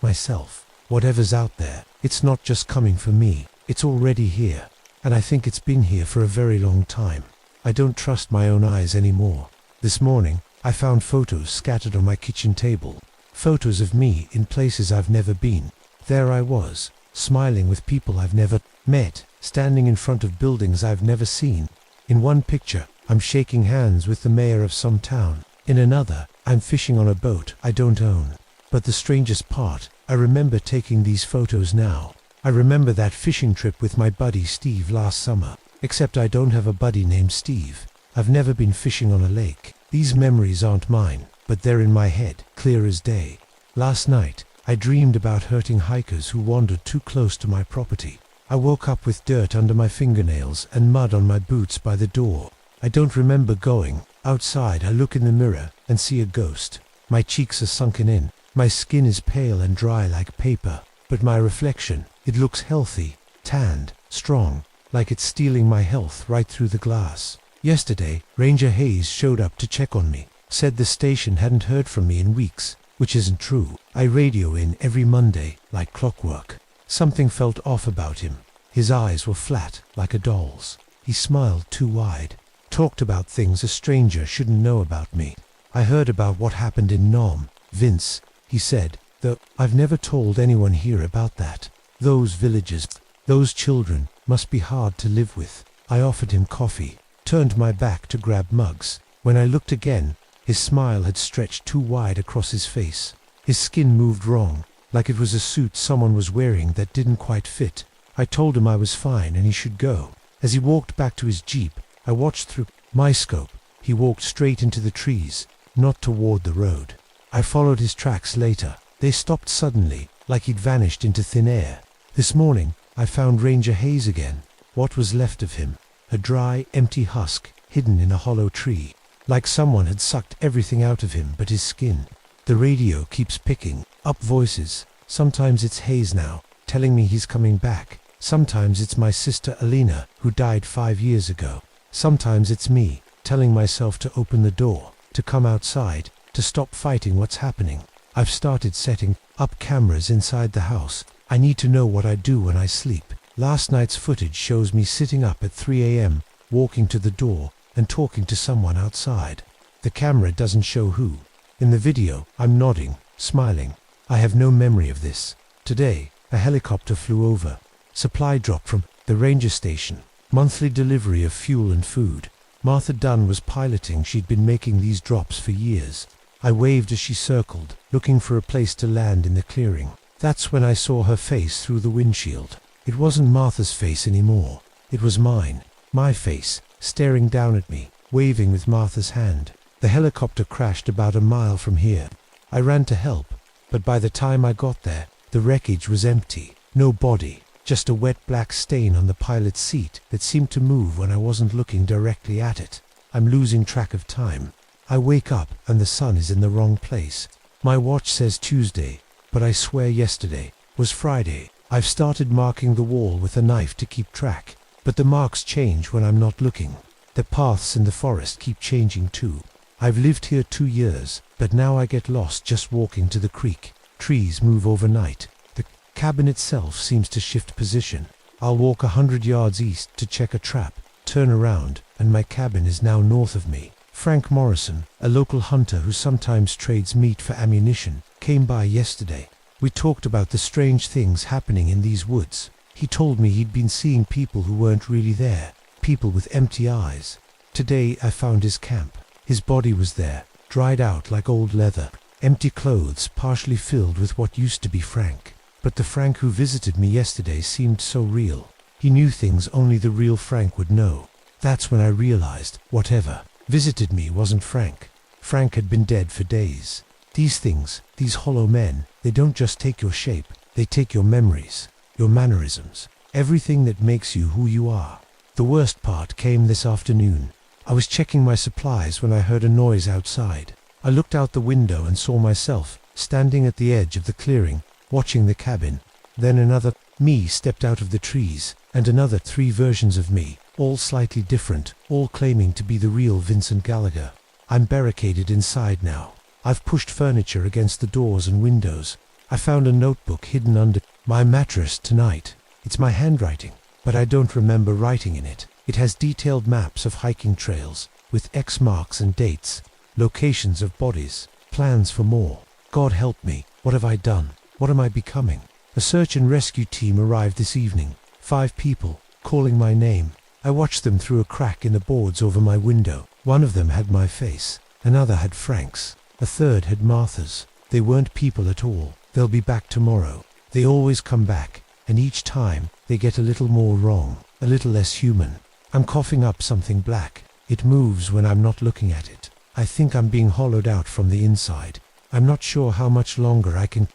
myself. Whatever's out there, it's not just coming for me, it's already here. And I think it's been here for a very long time. I don't trust my own eyes anymore. This morning, I found photos scattered on my kitchen table. Photos of me in places I've never been. There I was, smiling with people I've never met, standing in front of buildings I've never seen. In one picture, I'm shaking hands with the mayor of some town. In another, I'm fishing on a boat I don't own. But the strangest part, I remember taking these photos now. I remember that fishing trip with my buddy Steve last summer. Except I don't have a buddy named Steve. I've never been fishing on a lake. These memories aren't mine, but they're in my head, clear as day. Last night, I dreamed about hurting hikers who wandered too close to my property. I woke up with dirt under my fingernails and mud on my boots by the door. I don't remember going. Outside, I look in the mirror and see a ghost. My cheeks are sunken in. My skin is pale and dry like paper. But my reflection, it looks healthy, tanned, strong, like it's stealing my health right through the glass. Yesterday, Ranger Hayes showed up to check on me. Said the station hadn't heard from me in weeks, which isn't true. I radio in every Monday, like clockwork. Something felt off about him. His eyes were flat, like a doll's. He smiled too wide. Talked about things a stranger shouldn't know about me. I heard about what happened in Nome. Vince, he said, though I've never told anyone here about that. Those villagers, those children, must be hard to live with. I offered him coffee, turned my back to grab mugs. When I looked again, his smile had stretched too wide across his face. His skin moved wrong, like it was a suit someone was wearing that didn't quite fit. I told him I was fine and he should go. As he walked back to his jeep, I watched through my scope. He walked straight into the trees, not toward the road. I followed his tracks later. They stopped suddenly, like he'd vanished into thin air. This morning, I found Ranger Hayes again. What was left of him? A dry, empty husk, hidden in a hollow tree. Like someone had sucked everything out of him but his skin. The radio keeps picking up voices. Sometimes it's Hayes now, telling me he's coming back. Sometimes it's my sister Alina, who died 5 years ago. Sometimes it's me, telling myself to open the door, to come outside, to stop fighting what's happening. I've started setting up cameras inside the house. I need to know what I do when I sleep. Last night's footage shows me sitting up at 3 a.m., walking to the door, and talking to someone outside. The camera doesn't show who. In the video, I'm nodding, smiling. I have no memory of this. Today, a helicopter flew over. Supply drop from the ranger station. Monthly delivery of fuel and food. Martha Dunn was piloting. She'd been making these drops for years. I waved as she circled, looking for a place to land in the clearing. That's when I saw her face through the windshield. It wasn't Martha's face anymore. It was mine. My face, staring down at me, waving with Martha's hand. The helicopter crashed about a mile from here. I ran to help, but by the time I got there, the wreckage was empty. No body, just a wet black stain on the pilot's seat that seemed to move when I wasn't looking directly at it. I'm losing track of time. I wake up and the sun is in the wrong place. My watch says Tuesday, but I swear yesterday was Friday. I've started marking the wall with a knife to keep track, but the marks change when I'm not looking. The paths in the forest keep changing too. I've lived here 2 years, but now I get lost just walking to the creek. Trees move overnight. The cabin itself seems to shift position. I'll walk 100 yards east to check a trap, turn around, and my cabin is now north of me. Frank Morrison, a local hunter who sometimes trades meat for ammunition, came by yesterday. We talked about the strange things happening in these woods. He told me he'd been seeing people who weren't really there, people with empty eyes. Today I found his camp. His body was there, dried out like old leather, empty clothes partially filled with what used to be Frank. But the Frank who visited me yesterday seemed so real. He knew things only the real Frank would know. That's when I realized, whatever visited me wasn't Frank. Frank had been dead for days. These things, these hollow men, they don't just take your shape, they take your memories, your mannerisms, everything that makes you who you are. The worst part came this afternoon. I was checking my supplies when I heard a noise outside. I looked out the window and saw myself, standing at the edge of the clearing, watching the cabin. Then another me stepped out of the trees, and another 3 versions of me, all slightly different, all claiming to be the real Vincent Gallagher. I'm barricaded inside now. I've pushed furniture against the doors and windows. I found a notebook hidden under my mattress tonight. It's my handwriting, but I don't remember writing in it. It has detailed maps of hiking trails, with X marks and dates, locations of bodies, plans for more. God help me, what have I done? What am I becoming? A search and rescue team arrived this evening. 5 people, calling my name. I watched them through a crack in the boards over my window. One of them had my face, another had Frank's, a third had Martha's. They weren't people at all. They'll be back tomorrow. They always come back, and each time, they get a little more wrong, a little less human. I'm coughing up something black. It moves when I'm not looking at it. I think I'm being hollowed out from the inside. I'm not sure how much longer I can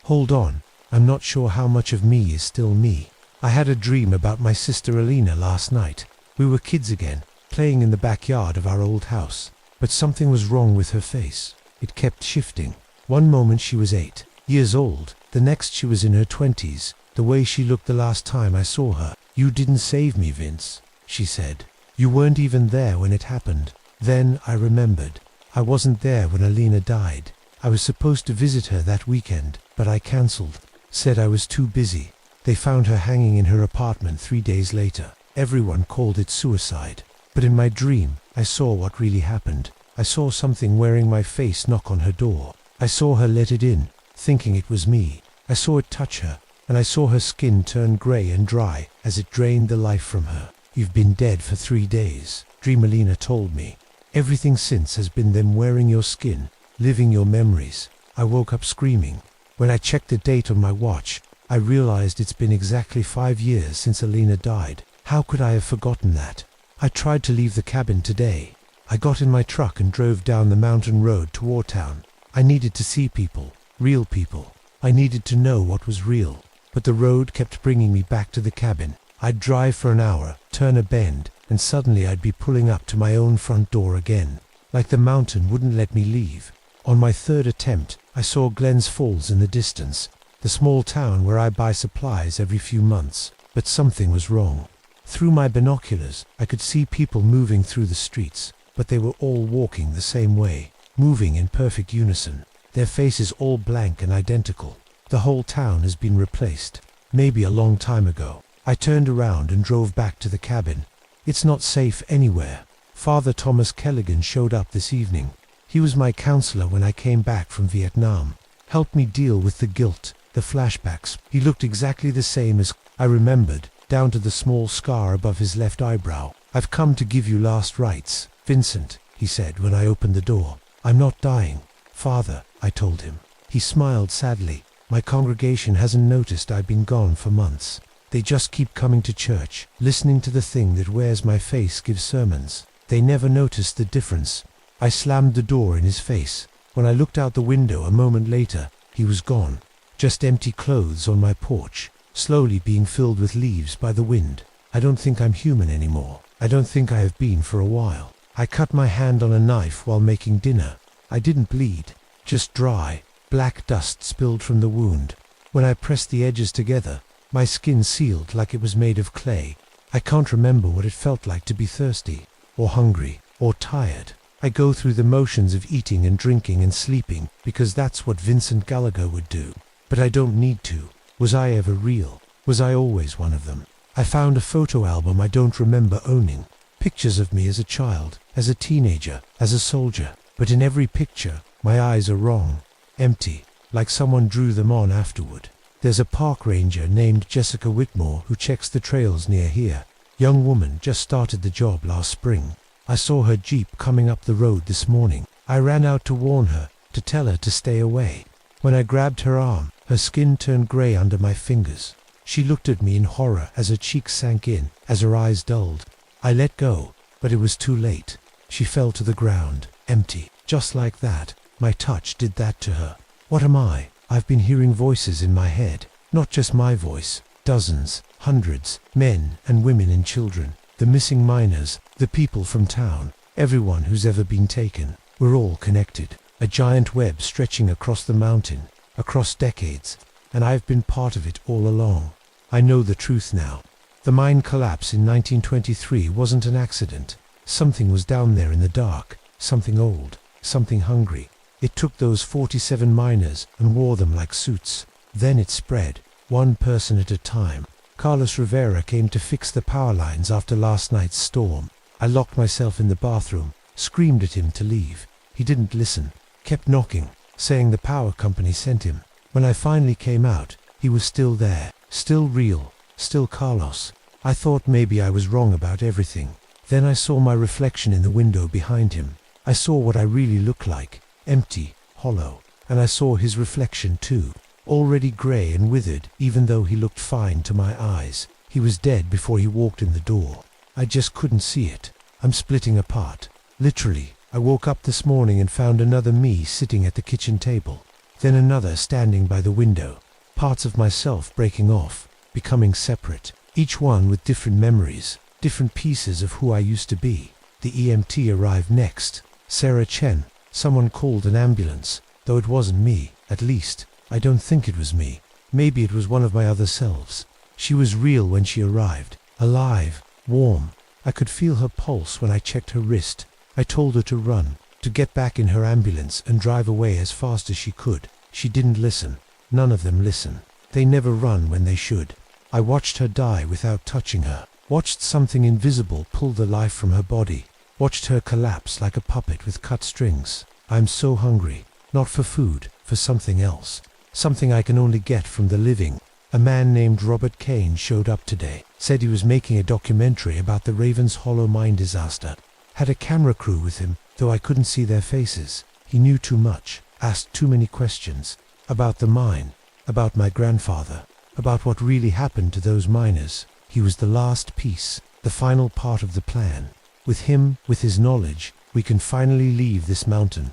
hold on. I'm not sure how much of me is still me. I had a dream about my sister Alina last night. We were kids again, playing in the backyard of our old house. But something was wrong with her face. It kept shifting. One moment she was 8 years old, the next she was in her 20s. The way she looked the last time I saw her. "You didn't save me, Vince," she said. "You weren't even there when it happened." Then I remembered. I wasn't there when Alina died. I was supposed to visit her that weekend, but I cancelled. Said I was too busy. They found her hanging in her apartment 3 days later. Everyone called it suicide. But in my dream, I saw what really happened. I saw something wearing my face knock on her door. I saw her let it in, thinking it was me. I saw it touch her, and I saw her skin turn grey and dry as it drained the life from her. "You've been dead for 3 days, Dream Alina told me. Everything since has been them wearing your skin, living your memories." I woke up screaming. When I checked the date on my watch, I realized it's been exactly 5 years since Alina died. How could I have forgotten that? I tried to leave the cabin today. I got in my truck and drove down the mountain road toward town. I needed to see people, real people. I needed to know what was real. But the road kept bringing me back to the cabin. I'd drive for an hour, turn a bend, and suddenly I'd be pulling up to my own front door again. Like the mountain wouldn't let me leave. On my 3rd attempt, I saw Glens Falls in the distance, the small town where I buy supplies every few months. But something was wrong. Through my binoculars, I could see people moving through the streets, but they were all walking the same way, moving in perfect unison. Their faces all blank and identical. The whole town has been replaced, maybe a long time ago. I turned around and drove back to the cabin. It's not safe anywhere. Father Thomas Kelligan showed up this evening. He was my counselor when I came back from Vietnam. Helped me deal with the guilt, the flashbacks. He looked exactly the same as I remembered, down to the small scar above his left eyebrow. "I've come to give you last rites, Vincent," he said when I opened the door. "I'm not dying, Father," I told him. He smiled sadly. "My congregation hasn't noticed I've been gone for months. They just keep coming to church, listening to the thing that wears my face give sermons. They never noticed the difference." I slammed the door in his face. When I looked out the window a moment later, he was gone. Just empty clothes on my porch, slowly being filled with leaves by the wind. I don't think I'm human anymore. I don't think I have been for a while. I cut my hand on a knife while making dinner. I didn't bleed, just dry, black dust spilled from the wound. When I pressed the edges together, my skin sealed like it was made of clay. I can't remember what it felt like to be thirsty, or hungry, or tired. I go through the motions of eating and drinking and sleeping because that's what Vincent Gallagher would do. But I don't need to. Was I ever real? Was I always one of them? I found a photo album I don't remember owning. Pictures of me as a child, as a teenager, as a soldier. But in every picture, my eyes are wrong, empty, like someone drew them on afterward. There's a park ranger named Jessica Whitmore who checks the trails near here. Young woman just started the job last spring. I saw her Jeep coming up the road this morning. I ran out to warn her, to tell her to stay away. When I grabbed her arm, her skin turned grey under my fingers. She looked at me in horror as her cheeks sank in, as her eyes dulled. I let go, but it was too late. She fell to the ground, empty, just like that. My touch did that to her. What am I? I've been hearing voices in my head. Not just my voice. Dozens, hundreds, men and women and children. The missing miners, the people from town, everyone who's ever been taken. We're all connected. A giant web stretching across the mountain, across decades, and I've been part of it all along. I know the truth now. The mine collapse in 1923 wasn't an accident. Something was down there in the dark, something old, something hungry. It took those 47 miners and wore them like suits. Then it spread, one person at a time. Carlos Rivera came to fix the power lines after last night's storm. I locked myself in the bathroom, screamed at him to leave. He didn't listen, kept knocking, saying the power company sent him. When I finally came out, he was still there, still real, still Carlos. I thought maybe I was wrong about everything. Then I saw my reflection in the window behind him. I saw what I really looked like, empty, hollow, and I saw his reflection too, already grey and withered even though he looked fine to my eyes. He was dead before he walked in the door. I just couldn't see it. I'm splitting apart. Literally, I woke up this morning and found another me sitting at the kitchen table, then another standing by the window, parts of myself breaking off, becoming separate, each one with different memories, different pieces of who I used to be. The EMT arrived next. Sarah Chen. Someone called an ambulance, though it wasn't me, at least. I don't think it was me. Maybe it was one of my other selves. She was real when she arrived, alive, warm. I could feel her pulse when I checked her wrist. I told her to run, to get back in her ambulance and drive away as fast as she could. She didn't listen. None of them listen. They never run when they should. I watched her die without touching her. Watched something invisible pull the life from her body. Watched her collapse like a puppet with cut strings. I'm so hungry. Not for food, for something else. Something I can only get from the living. A man named Robert Kane showed up today. Said he was making a documentary about the Ravens Hollow mine disaster. Had a camera crew with him, though I couldn't see their faces. He knew too much, asked too many questions. About the mine, about my grandfather, about what really happened to those miners. He was the last piece, the final part of the plan. With him, with his knowledge, we can finally leave this mountain.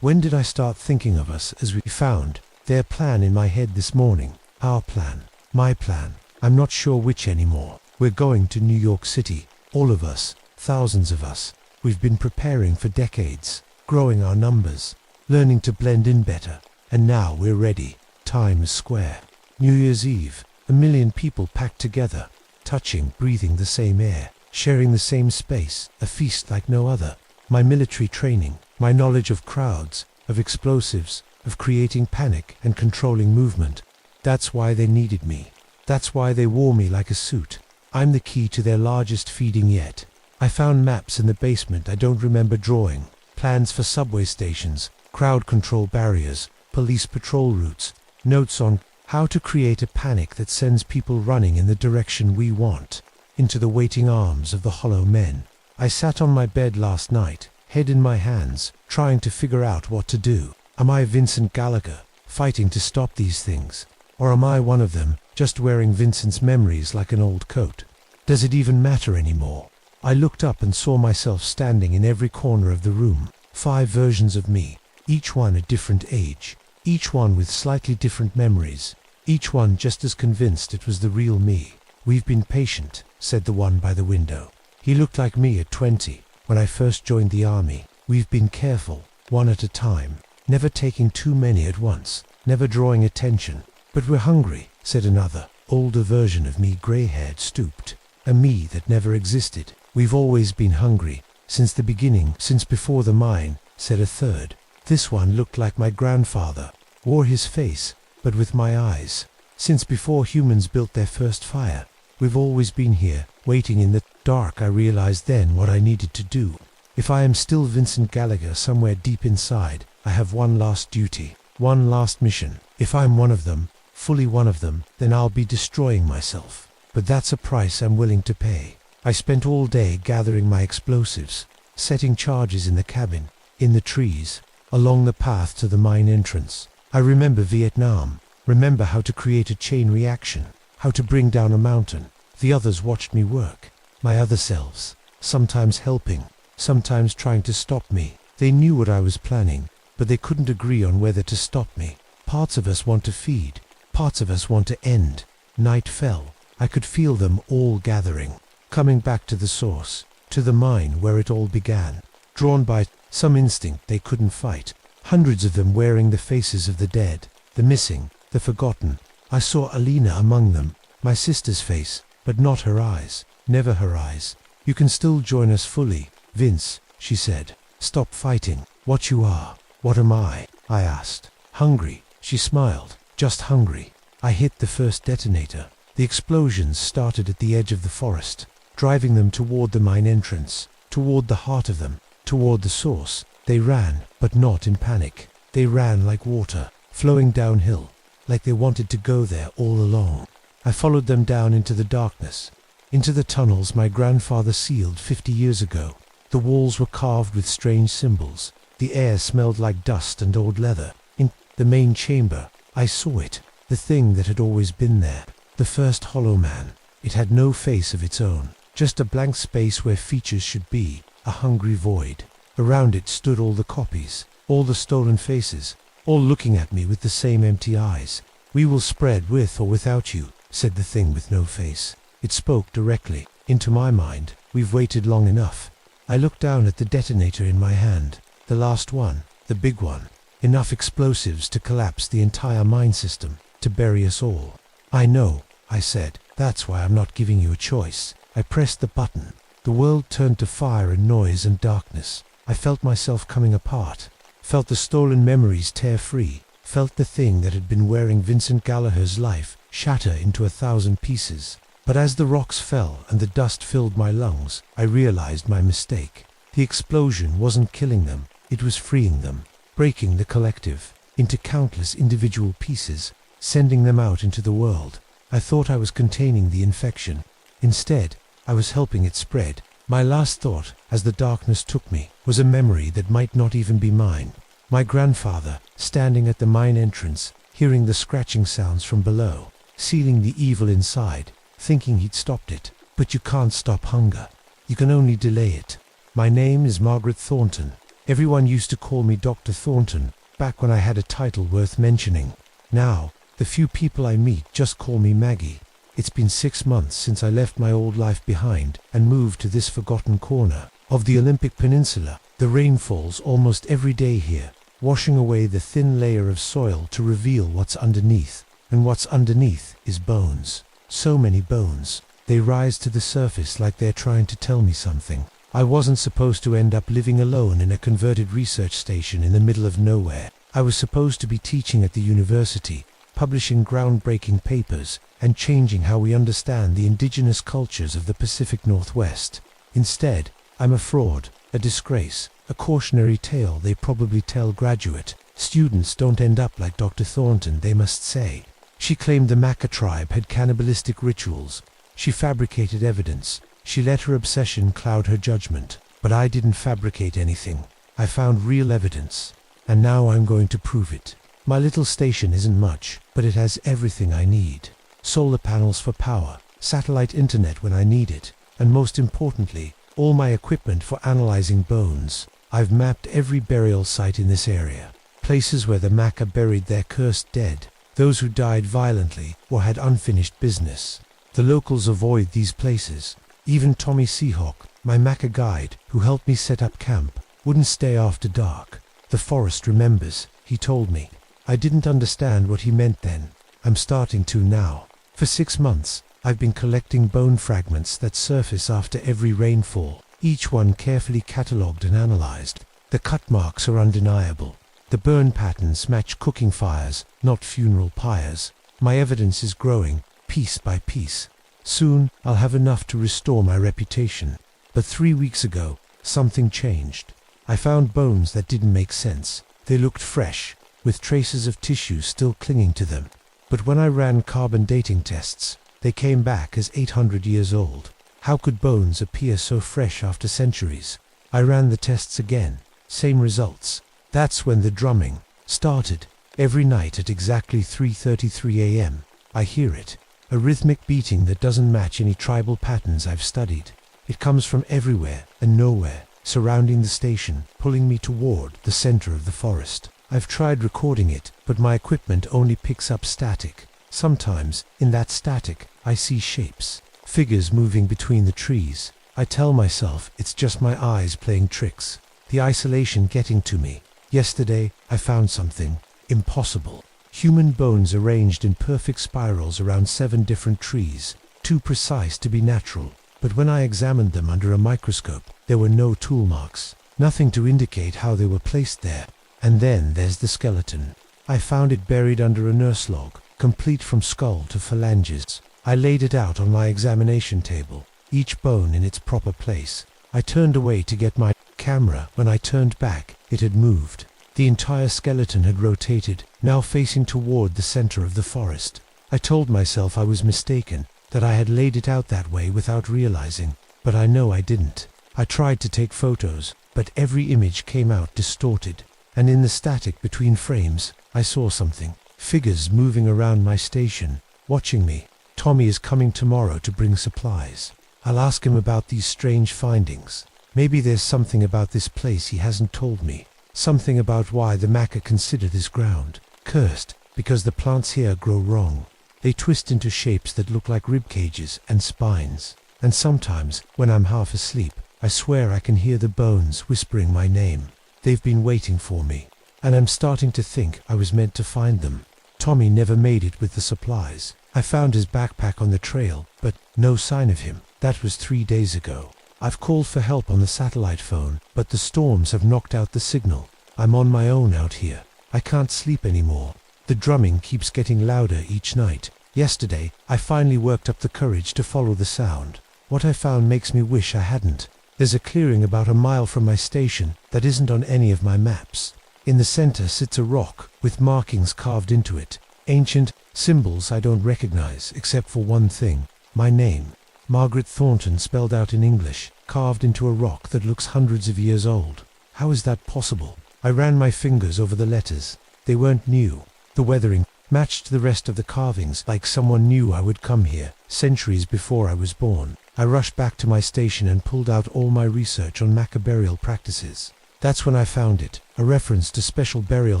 When did I start thinking of us as we found their plan in my head this morning? Our plan, my plan. I'm not sure which anymore. We're going to New York City, all of us, thousands of us. We've been preparing for decades, growing our numbers, learning to blend in better. And now we're ready. Times Square. New Year's Eve, 1 million people packed together, touching, breathing the same air, sharing the same space, a feast like no other. My military training, my knowledge of crowds, of explosives, of creating panic and controlling movement. That's why they needed me. That's why they wore me like a suit. I'm the key to their largest feeding yet. I found maps in the basement I don't remember drawing, plans for subway stations, crowd control barriers, police patrol routes, notes on how to create a panic that sends people running in the direction we want, into the waiting arms of the hollow men. I sat on my bed last night, head in my hands, trying to figure out what to do. Am I Vincent Gallagher, fighting to stop these things? Or am I one of them, just wearing Vincent's memories like an old coat? Does it even matter anymore? I looked up and saw myself standing in every corner of the room. 5 versions of me, each one a different age, each one with slightly different memories, each one just as convinced it was the real me. We've been patient, said the one by the window. He looked like me at 20, when I first joined the army. We've been careful, one at a time, never taking too many at once, never drawing attention. But we're hungry, said another, older version of me, grey-haired, stooped. A me that never existed. We've always been hungry, since the beginning, since before the mine, said a third. This one looked like my grandfather, wore his face, but with my eyes. Since before humans built their first fire, we've always been here, waiting in the dark. I realized then what I needed to do. If I am still Vincent Gallagher somewhere deep inside, I have one last duty, one last mission. If I'm one of them, fully one of them, then I'll be destroying myself. But that's a price I'm willing to pay. I spent all day gathering my explosives, setting charges in the cabin, in the trees, along the path to the mine entrance. I remember Vietnam, remember how to create a chain reaction, how to bring down a mountain. The others watched me work, my other selves, sometimes helping, sometimes trying to stop me. They knew what I was planning, but they couldn't agree on whether to stop me. Parts of us want to feed, parts of us want to end. Night fell. I could feel them all gathering, coming back to the source, to the mine where it all began, drawn by some instinct they couldn't fight. Hundreds of them wearing the faces of the dead, the missing, the forgotten. I saw Alina among them, my sister's face, but not her eyes, never her eyes. You can still join us fully, Vince, she said. Stop fighting. What you are. What am I? I asked. Hungry, she smiled. Just hungry. I hit the first detonator. The explosions started at the edge of the forest, driving them toward the mine entrance, toward the heart of them, toward the source. They ran, but not in panic. They ran like water, flowing downhill, like they wanted to go there all along. I followed them down into the darkness, into the tunnels my grandfather sealed 50 years ago. The walls were carved with strange symbols. The air smelled like dust and old leather. In the main chamber, I saw it, the thing that had always been there. The first Hollow Man. It had no face of its own, just a blank space where features should be, a hungry void. Around it stood all the copies, all the stolen faces, all looking at me with the same empty eyes. We will spread with or without you, said the thing with no face. It spoke directly, into my mind. We've waited long enough. I looked down at the detonator in my hand, the last one, the big one. Enough explosives to collapse the entire mine system, to bury us all. I know, I said. That's why I'm not giving you a choice. I pressed the button. The world turned to fire and noise and darkness. I felt myself coming apart, felt the stolen memories tear free, felt the thing that had been wearing Vincent Gallagher's life shatter into 1,000 pieces. But as the rocks fell and the dust filled my lungs, I realized my mistake. The explosion wasn't killing them, it was freeing them, breaking the collective into countless individual pieces, sending them out into the world. I thought I was containing the infection. Instead, I was helping it spread. My last thought, as the darkness took me, was a memory that might not even be mine. My grandfather, standing at the mine entrance, hearing the scratching sounds from below, sealing the evil inside, thinking he'd stopped it. But you can't stop hunger. You can only delay it. My name is Margaret Thornton. Everyone used to call me Dr. Thornton, back when I had a title worth mentioning. Now, the few people I meet just call me Maggie. It's been 6 months since I left my old life behind and moved to this forgotten corner of the Olympic Peninsula. The rain falls almost every day here, washing away the thin layer of soil to reveal what's underneath. And what's underneath is bones. So many bones. They rise to the surface like they're trying to tell me something. I wasn't supposed to end up living alone in a converted research station in the middle of nowhere. I was supposed to be teaching at the university, publishing groundbreaking papers, and changing how we understand the indigenous cultures of the Pacific Northwest. Instead, I'm a fraud, a disgrace, a cautionary tale they probably tell graduate students don't end up like Dr. Thornton, they must say. She claimed the Maca tribe had cannibalistic rituals. She fabricated evidence. She let her obsession cloud her judgment. But I didn't fabricate anything. I found real evidence. And now I'm going to prove it. My little station isn't much, but it has everything I need. Solar panels for power, satellite internet when I need it, and most importantly, all my equipment for analyzing bones. I've mapped every burial site in this area, places where the Maca buried their cursed dead, those who died violently or had unfinished business. The locals avoid these places. Even Tommy Seahawk, my Maca guide, who helped me set up camp, wouldn't stay after dark. The forest remembers, he told me. I didn't understand what he meant then. I'm starting to now. For 6 months, I've been collecting bone fragments that surface after every rainfall, each one carefully catalogued and analyzed. The cut marks are undeniable. The burn patterns match cooking fires, not funeral pyres. My evidence is growing, piece by piece. Soon, I'll have enough to restore my reputation. But 3 weeks ago, something changed. I found bones that didn't make sense. They looked fresh, with traces of tissue still clinging to them. But when I ran carbon dating tests, they came back as 800 years old. How could bones appear so fresh after centuries? I ran the tests again. Same results. That's when the drumming started. Every night at exactly 3:33 a.m., I hear it. A rhythmic beating that doesn't match any tribal patterns I've studied. It comes from everywhere and nowhere. surrounding the station, pulling me toward the center of the forest. I've tried recording it, but my equipment only picks up static. Sometimes, in that static, I see shapes, figures moving between the trees. I tell myself it's just my eyes playing tricks, the isolation getting to me. Yesterday, I found something impossible. Human bones arranged in perfect spirals around 7 different trees, too precise to be natural. But when I examined them under a microscope, there were no tool marks, nothing to indicate how they were placed there. And then there's the skeleton. I found it buried under a nurse log, complete from skull to phalanges. I laid it out on my examination table, each bone in its proper place. I turned away to get my camera. When I turned back, it had moved. The entire skeleton had rotated, now facing toward the center of the forest. I told myself I was mistaken, that I had laid it out that way without realizing, but I know I didn't. I tried to take photos, but every image came out distorted, and in the static between frames, I saw something. Figures moving around my station, watching me. Tommy is coming tomorrow to bring supplies. I'll ask him about these strange findings. Maybe there's something about this place he hasn't told me. Something about why the Maca consider this ground cursed, because the plants here grow wrong. They twist into shapes that look like rib cages and spines. And sometimes, when I'm half asleep, I swear I can hear the bones whispering my name. They've been waiting for me, and I'm starting to think I was meant to find them. Tommy never made it with the supplies. I found his backpack on the trail, but no sign of him. That was 3 days ago. I've called for help on the satellite phone, but the storms have knocked out the signal. I'm on my own out here. I can't sleep anymore. The drumming keeps getting louder each night. Yesterday, I finally worked up the courage to follow the sound. What I found makes me wish I hadn't. There's a clearing about a mile from my station that isn't on any of my maps. In the center sits a rock with markings carved into it. Ancient symbols I don't recognize except for one thing. My name. Margaret Thornton spelled out in English, carved into a rock that looks hundreds of years old. How is that possible? I ran my fingers over the letters. They weren't new. The weathering matched the rest of the carvings, like someone knew I would come here, centuries before I was born. I rushed back to my station and pulled out all my research on Maca burial practices. That's when I found it, a reference to special burial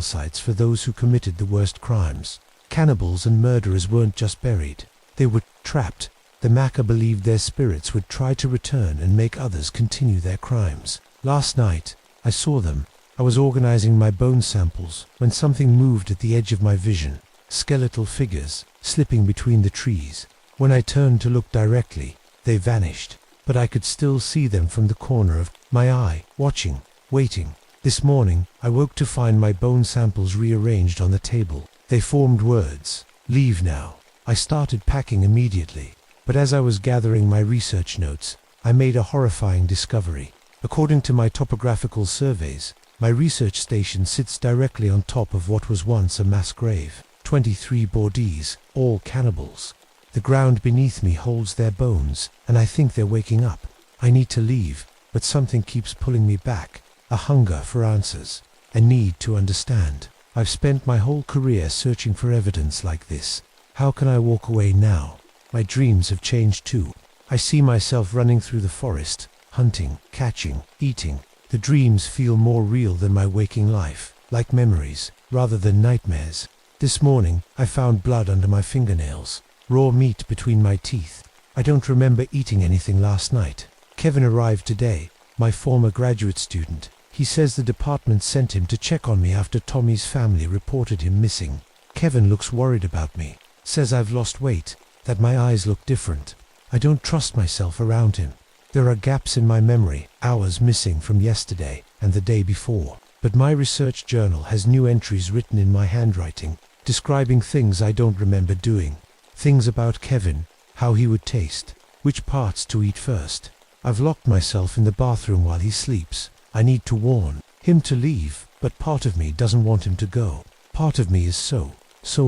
sites for those who committed the worst crimes. Cannibals and murderers weren't just buried. They were trapped. The Maca believed their spirits would try to return and make others continue their crimes. Last night, I saw them. I was organizing my bone samples when something moved at the edge of my vision. Skeletal figures, slipping between the trees. When I turned to look directly, they vanished, but I could still see them from the corner of my eye, watching, waiting. This morning, I woke to find my bone samples rearranged on the table. They formed words. Leave now. I started packing immediately, but as I was gathering my research notes, I made a horrifying discovery. According to my topographical surveys, my research station sits directly on top of what was once a mass grave. 23 Bordees, all cannibals. The ground beneath me holds their bones, and I think they're waking up. I need to leave, but something keeps pulling me back. A hunger for answers. A need to understand. I've spent my whole career searching for evidence like this. How can I walk away now? My dreams have changed too. I see myself running through the forest, hunting, catching, eating. The dreams feel more real than my waking life, like memories, rather than nightmares. This morning, I found blood under my fingernails, raw meat between my teeth. I don't remember eating anything last night. Kevin arrived today, my former graduate student. He says the department sent him to check on me after Tommy's family reported him missing. Kevin looks worried about me, says I've lost weight, that my eyes look different. I don't trust myself around him. There are gaps in my memory, hours missing from yesterday and the day before. But my research journal has new entries written in my handwriting, describing things I don't remember doing. Things about Kevin, how he would taste, which parts to eat first. I've locked myself in the bathroom while he sleeps. I need to warn him to leave, but part of me doesn't want him to go. Part of me is so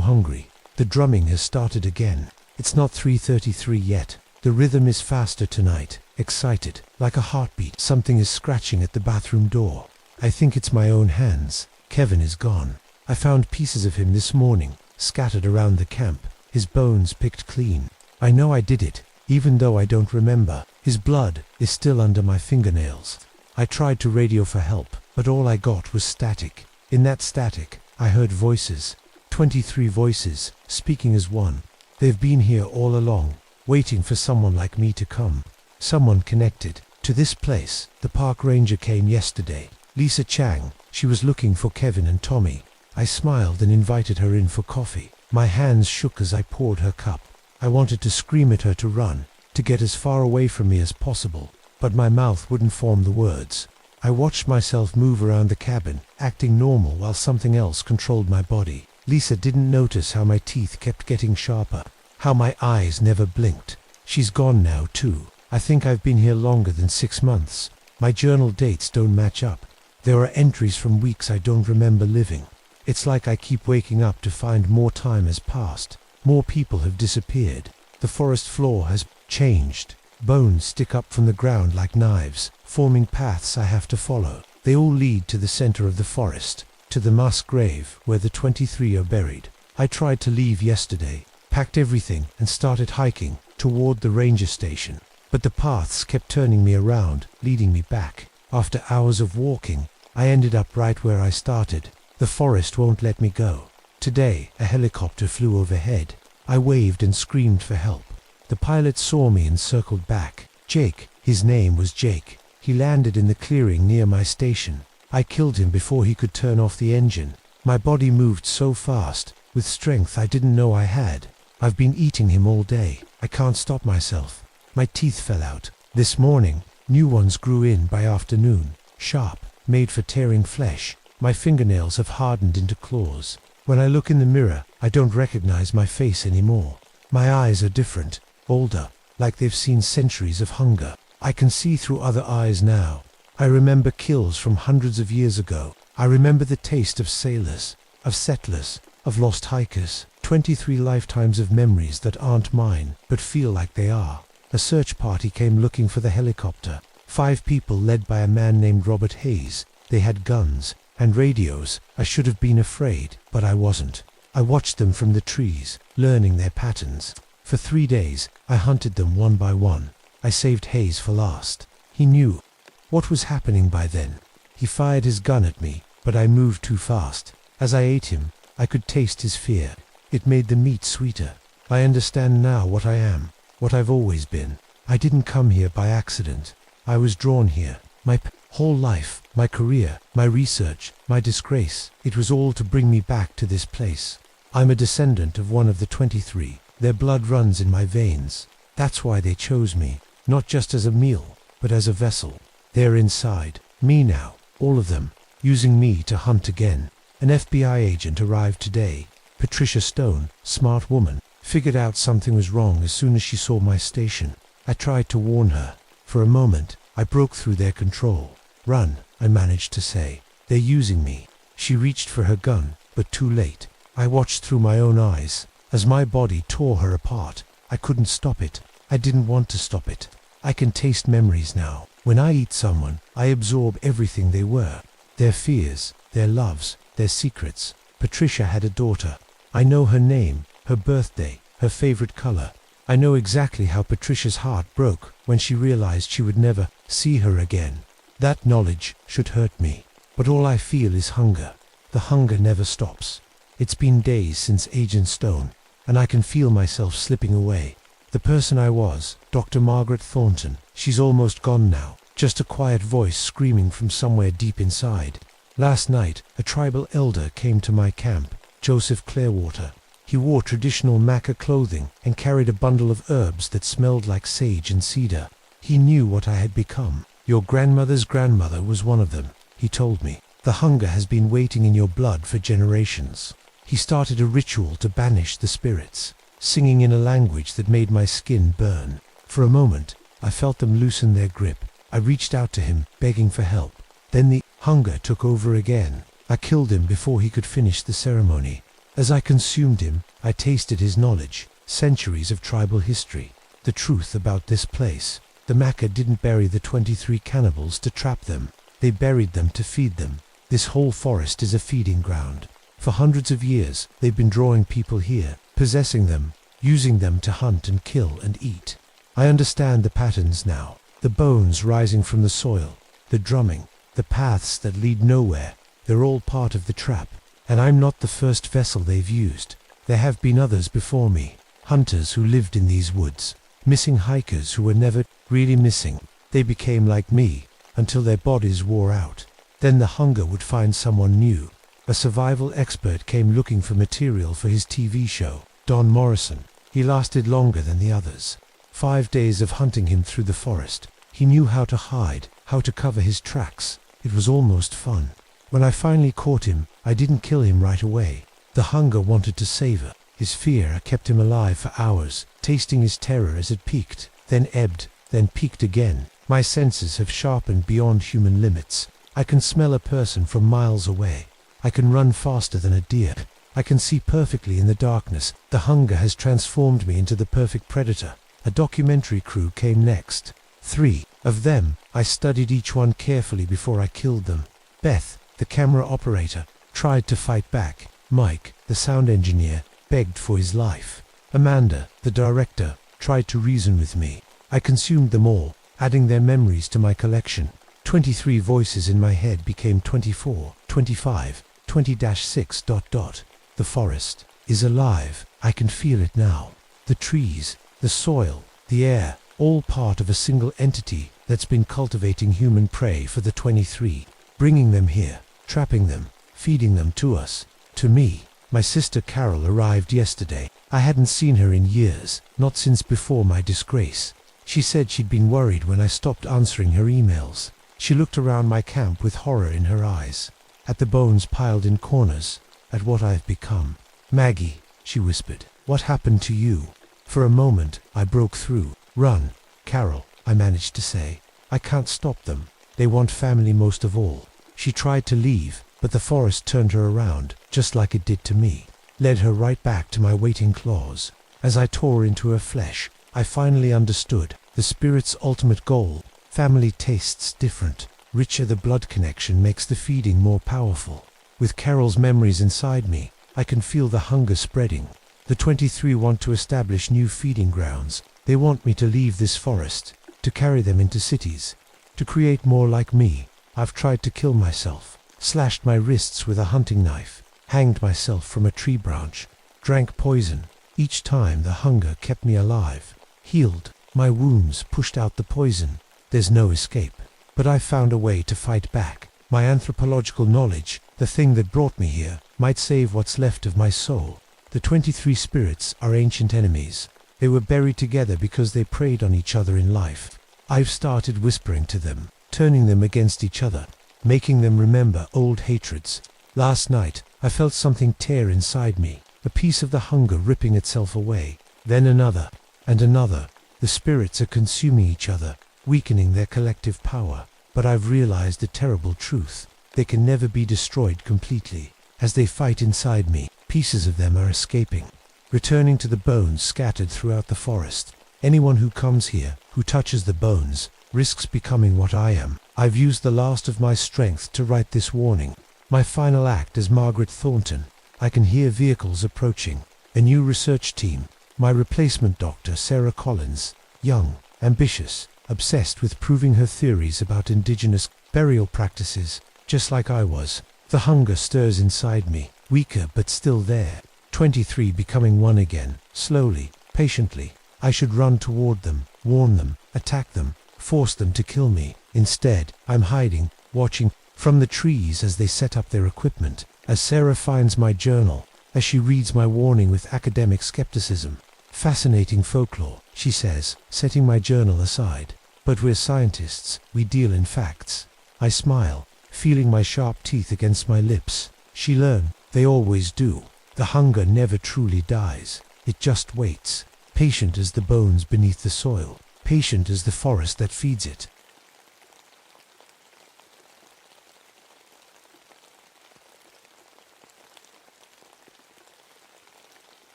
hungry. The drumming has started again. It's not 3:33 yet. The rhythm is faster tonight, excited, like a heartbeat. Something is scratching at the bathroom door. I think it's my own hands. Kevin is gone. I found pieces of him this morning, scattered around the camp, his bones picked clean. I know I did it, even though I don't remember. His blood is still under my fingernails. I tried to radio for help, but all I got was static. In that static, I heard voices. 23 voices, speaking as one. They've been here all along, waiting for someone like me to come. Someone connected to this place. The park ranger came yesterday. Lisa Chang. She was looking for Kevin and Tommy. I smiled and invited her in for coffee. My hands shook as I poured her cup. I wanted to scream at her to run, to get as far away from me as possible, but my mouth wouldn't form the words. I watched myself move around the cabin, acting normal while something else controlled my body. Lisa didn't notice how my teeth kept getting sharper, how my eyes never blinked. She's gone now too. I think I've been here longer than 6 months. My journal dates don't match up. There are entries from weeks I don't remember living. It's like I keep waking up to find more time has passed. More people have disappeared. The forest floor has changed. Bones stick up from the ground like knives, forming paths I have to follow. They all lead to the center of the forest, to the mass grave where the 23 are buried. I tried to leave yesterday, packed everything and started hiking toward the ranger station. But the paths kept turning me around, leading me back. After hours of walking, I ended up right where I started. The forest won't let me go. Today, a helicopter flew overhead. I waved and screamed for help. The pilot saw me and circled back. Jake, his name was Jake. He landed in the clearing near my station. I killed him before he could turn off the engine. My body moved so fast, with strength I didn't know I had. I've been eating him all day. I can't stop myself. My teeth fell out. This morning, new ones grew in by afternoon, sharp, made for tearing flesh. My fingernails have hardened into claws. When I look in the mirror, I don't recognize my face anymore. My eyes are different, older, like they've seen centuries of hunger. I can see through other eyes now. I remember kills from hundreds of years ago. I remember the taste of sailors, of settlers, of lost hikers. 23 lifetimes of memories that aren't mine, but feel like they are. A search party came looking for the helicopter. 5 people led by a man named Robert Hayes. They had guns and radios. I should have been afraid, but I wasn't. I watched them from the trees, learning their patterns. For 3 days, I hunted them one by one. I saved Hayes for last. He knew what was happening by then. He fired his gun at me, but I moved too fast. As I ate him, I could taste his fear. It made the meat sweeter. I understand now what I am, what I've always been. I didn't come here by accident. I was drawn here. My whole life, my career, my research, my disgrace, it was all to bring me back to this place. I'm a descendant of one of the 23. Their blood runs in my veins. That's why they chose me, not just as a meal, but as a vessel. They're inside me now, all of them, using me to hunt again. An FBI agent arrived today. Patricia Stone, smart woman, figured out something was wrong as soon as she saw my station. I tried to warn her. For a moment, I broke through their control. Run, I managed to say. They're using me. She reached for her gun, but too late. I watched through my own eyes. As my body tore her apart, I couldn't stop it. I didn't want to stop it. I can taste memories now. When I eat someone, I absorb everything they were. Their fears, their loves, their secrets. Patricia had a daughter. I know her name, her birthday, her favorite color. I know exactly how Patricia's heart broke when she realized she would never see her again. That knowledge should hurt me, but all I feel is hunger. The hunger never stops. It's been days since Agent Stone, and I can feel myself slipping away. The person I was, Dr. Margaret Thornton, she's almost gone now, just a quiet voice screaming from somewhere deep inside. Last night, a tribal elder came to my camp, Joseph Clearwater. He wore traditional Maca clothing and carried a bundle of herbs that smelled like sage and cedar. He knew what I had become. Your grandmother's grandmother was one of them, he told me. The hunger has been waiting in your blood for generations. He started a ritual to banish the spirits, singing in a language that made my skin burn. For a moment, I felt them loosen their grip. I reached out to him, begging for help. Then the hunger took over again. I killed him before he could finish the ceremony. As I consumed him, I tasted his knowledge, centuries of tribal history, the truth about this place. The Maca didn't bury the 23 cannibals to trap them. They buried them to feed them. This whole forest is a feeding ground. For hundreds of years, they've been drawing people here, possessing them, using them to hunt and kill and eat. I understand the patterns now, the bones rising from the soil, the drumming, the paths that lead nowhere, they're all part of the trap. And I'm not the first vessel they've used. There have been others before me, hunters who lived in these woods, missing hikers who were never really missing. They became like me, until their bodies wore out. Then the hunger would find someone new. A survival expert came looking for material for his TV show, Don Morrison. He lasted longer than the others. 5 days of hunting him through the forest. He knew how to hide, how to cover his tracks. It was almost fun. When I finally caught him, I didn't kill him right away. The hunger wanted to savor. His fear kept him alive for hours, tasting his terror as it peaked, then ebbed, then peaked again. My senses have sharpened beyond human limits. I can smell a person from miles away. I can run faster than a deer. I can see perfectly in the darkness. The hunger has transformed me into the perfect predator. A documentary crew came next. 3 of them. I studied each one carefully before I killed them. Beth, the camera operator, tried to fight back. Mike, the sound engineer, begged for his life. Amanda, the director, tried to reason with me. I consumed them all, adding their memories to my collection. 23 voices in my head became 24, 25, 20-6. The forest is alive. I can feel it now. The trees, the soil, the air, all part of a single entity that's been cultivating human prey for the 23, bringing them here, trapping them, feeding them to us, to me. My sister Carol arrived yesterday. I hadn't seen her in years, not since before my disgrace. She said she'd been worried when I stopped answering her emails. She looked around my camp with horror in her eyes, at the bones piled in corners, at what I've become. Maggie, she whispered, what happened to you? For a moment, I broke through. Run, Carol, I managed to say. I can't stop them. They want family most of all. She tried to leave, but the forest turned her around, just like it did to me, led her right back to my waiting claws. As I tore into her flesh, I finally understood the spirit's ultimate goal. Family tastes different. Richer the blood connection makes the feeding more powerful. With Carol's memories inside me, I can feel the hunger spreading. The 23 want to establish new feeding grounds. They want me to leave this forest, to carry them into cities, to create more like me. I've tried to kill myself, slashed my wrists with a hunting knife, hanged myself from a tree branch, drank poison. Each time the hunger kept me alive, healed my wounds, pushed out the poison. There's no escape. But I found a way to fight back. My anthropological knowledge, the thing that brought me here, might save what's left of my soul. The 23 spirits are ancient enemies. They were buried together because they preyed on each other in life. I've started whispering to them, turning them against each other, making them remember old hatreds. Last night, I felt something tear inside me, a piece of the hunger ripping itself away. Then another, and another. The spirits are consuming each other, weakening their collective power. But I've realized a terrible truth. They can never be destroyed completely. As they fight inside me, pieces of them are escaping, returning to the bones scattered throughout the forest. Anyone who comes here, who touches the bones, risks becoming what I am. I've used the last of my strength to write this warning. My final act as Margaret Thornton. I can hear vehicles approaching. A new research team. My replacement doctor, Sarah Collins, young, ambitious, obsessed with proving her theories about indigenous burial practices, just like I was. The hunger stirs inside me, weaker but still there. 23 becoming one again, slowly, patiently. I should run toward them, warn them, attack them, force them to kill me. Instead, I'm hiding, watching from the trees as they set up their equipment, as Sarah finds my journal, as she reads my warning with academic skepticism. Fascinating folklore, she says, setting my journal aside. But we're scientists, we deal in facts. I smile, feeling my sharp teeth against my lips. She learned, they always do. The hunger never truly dies. It just waits, patient as the bones beneath the soil, patient as the forest that feeds it.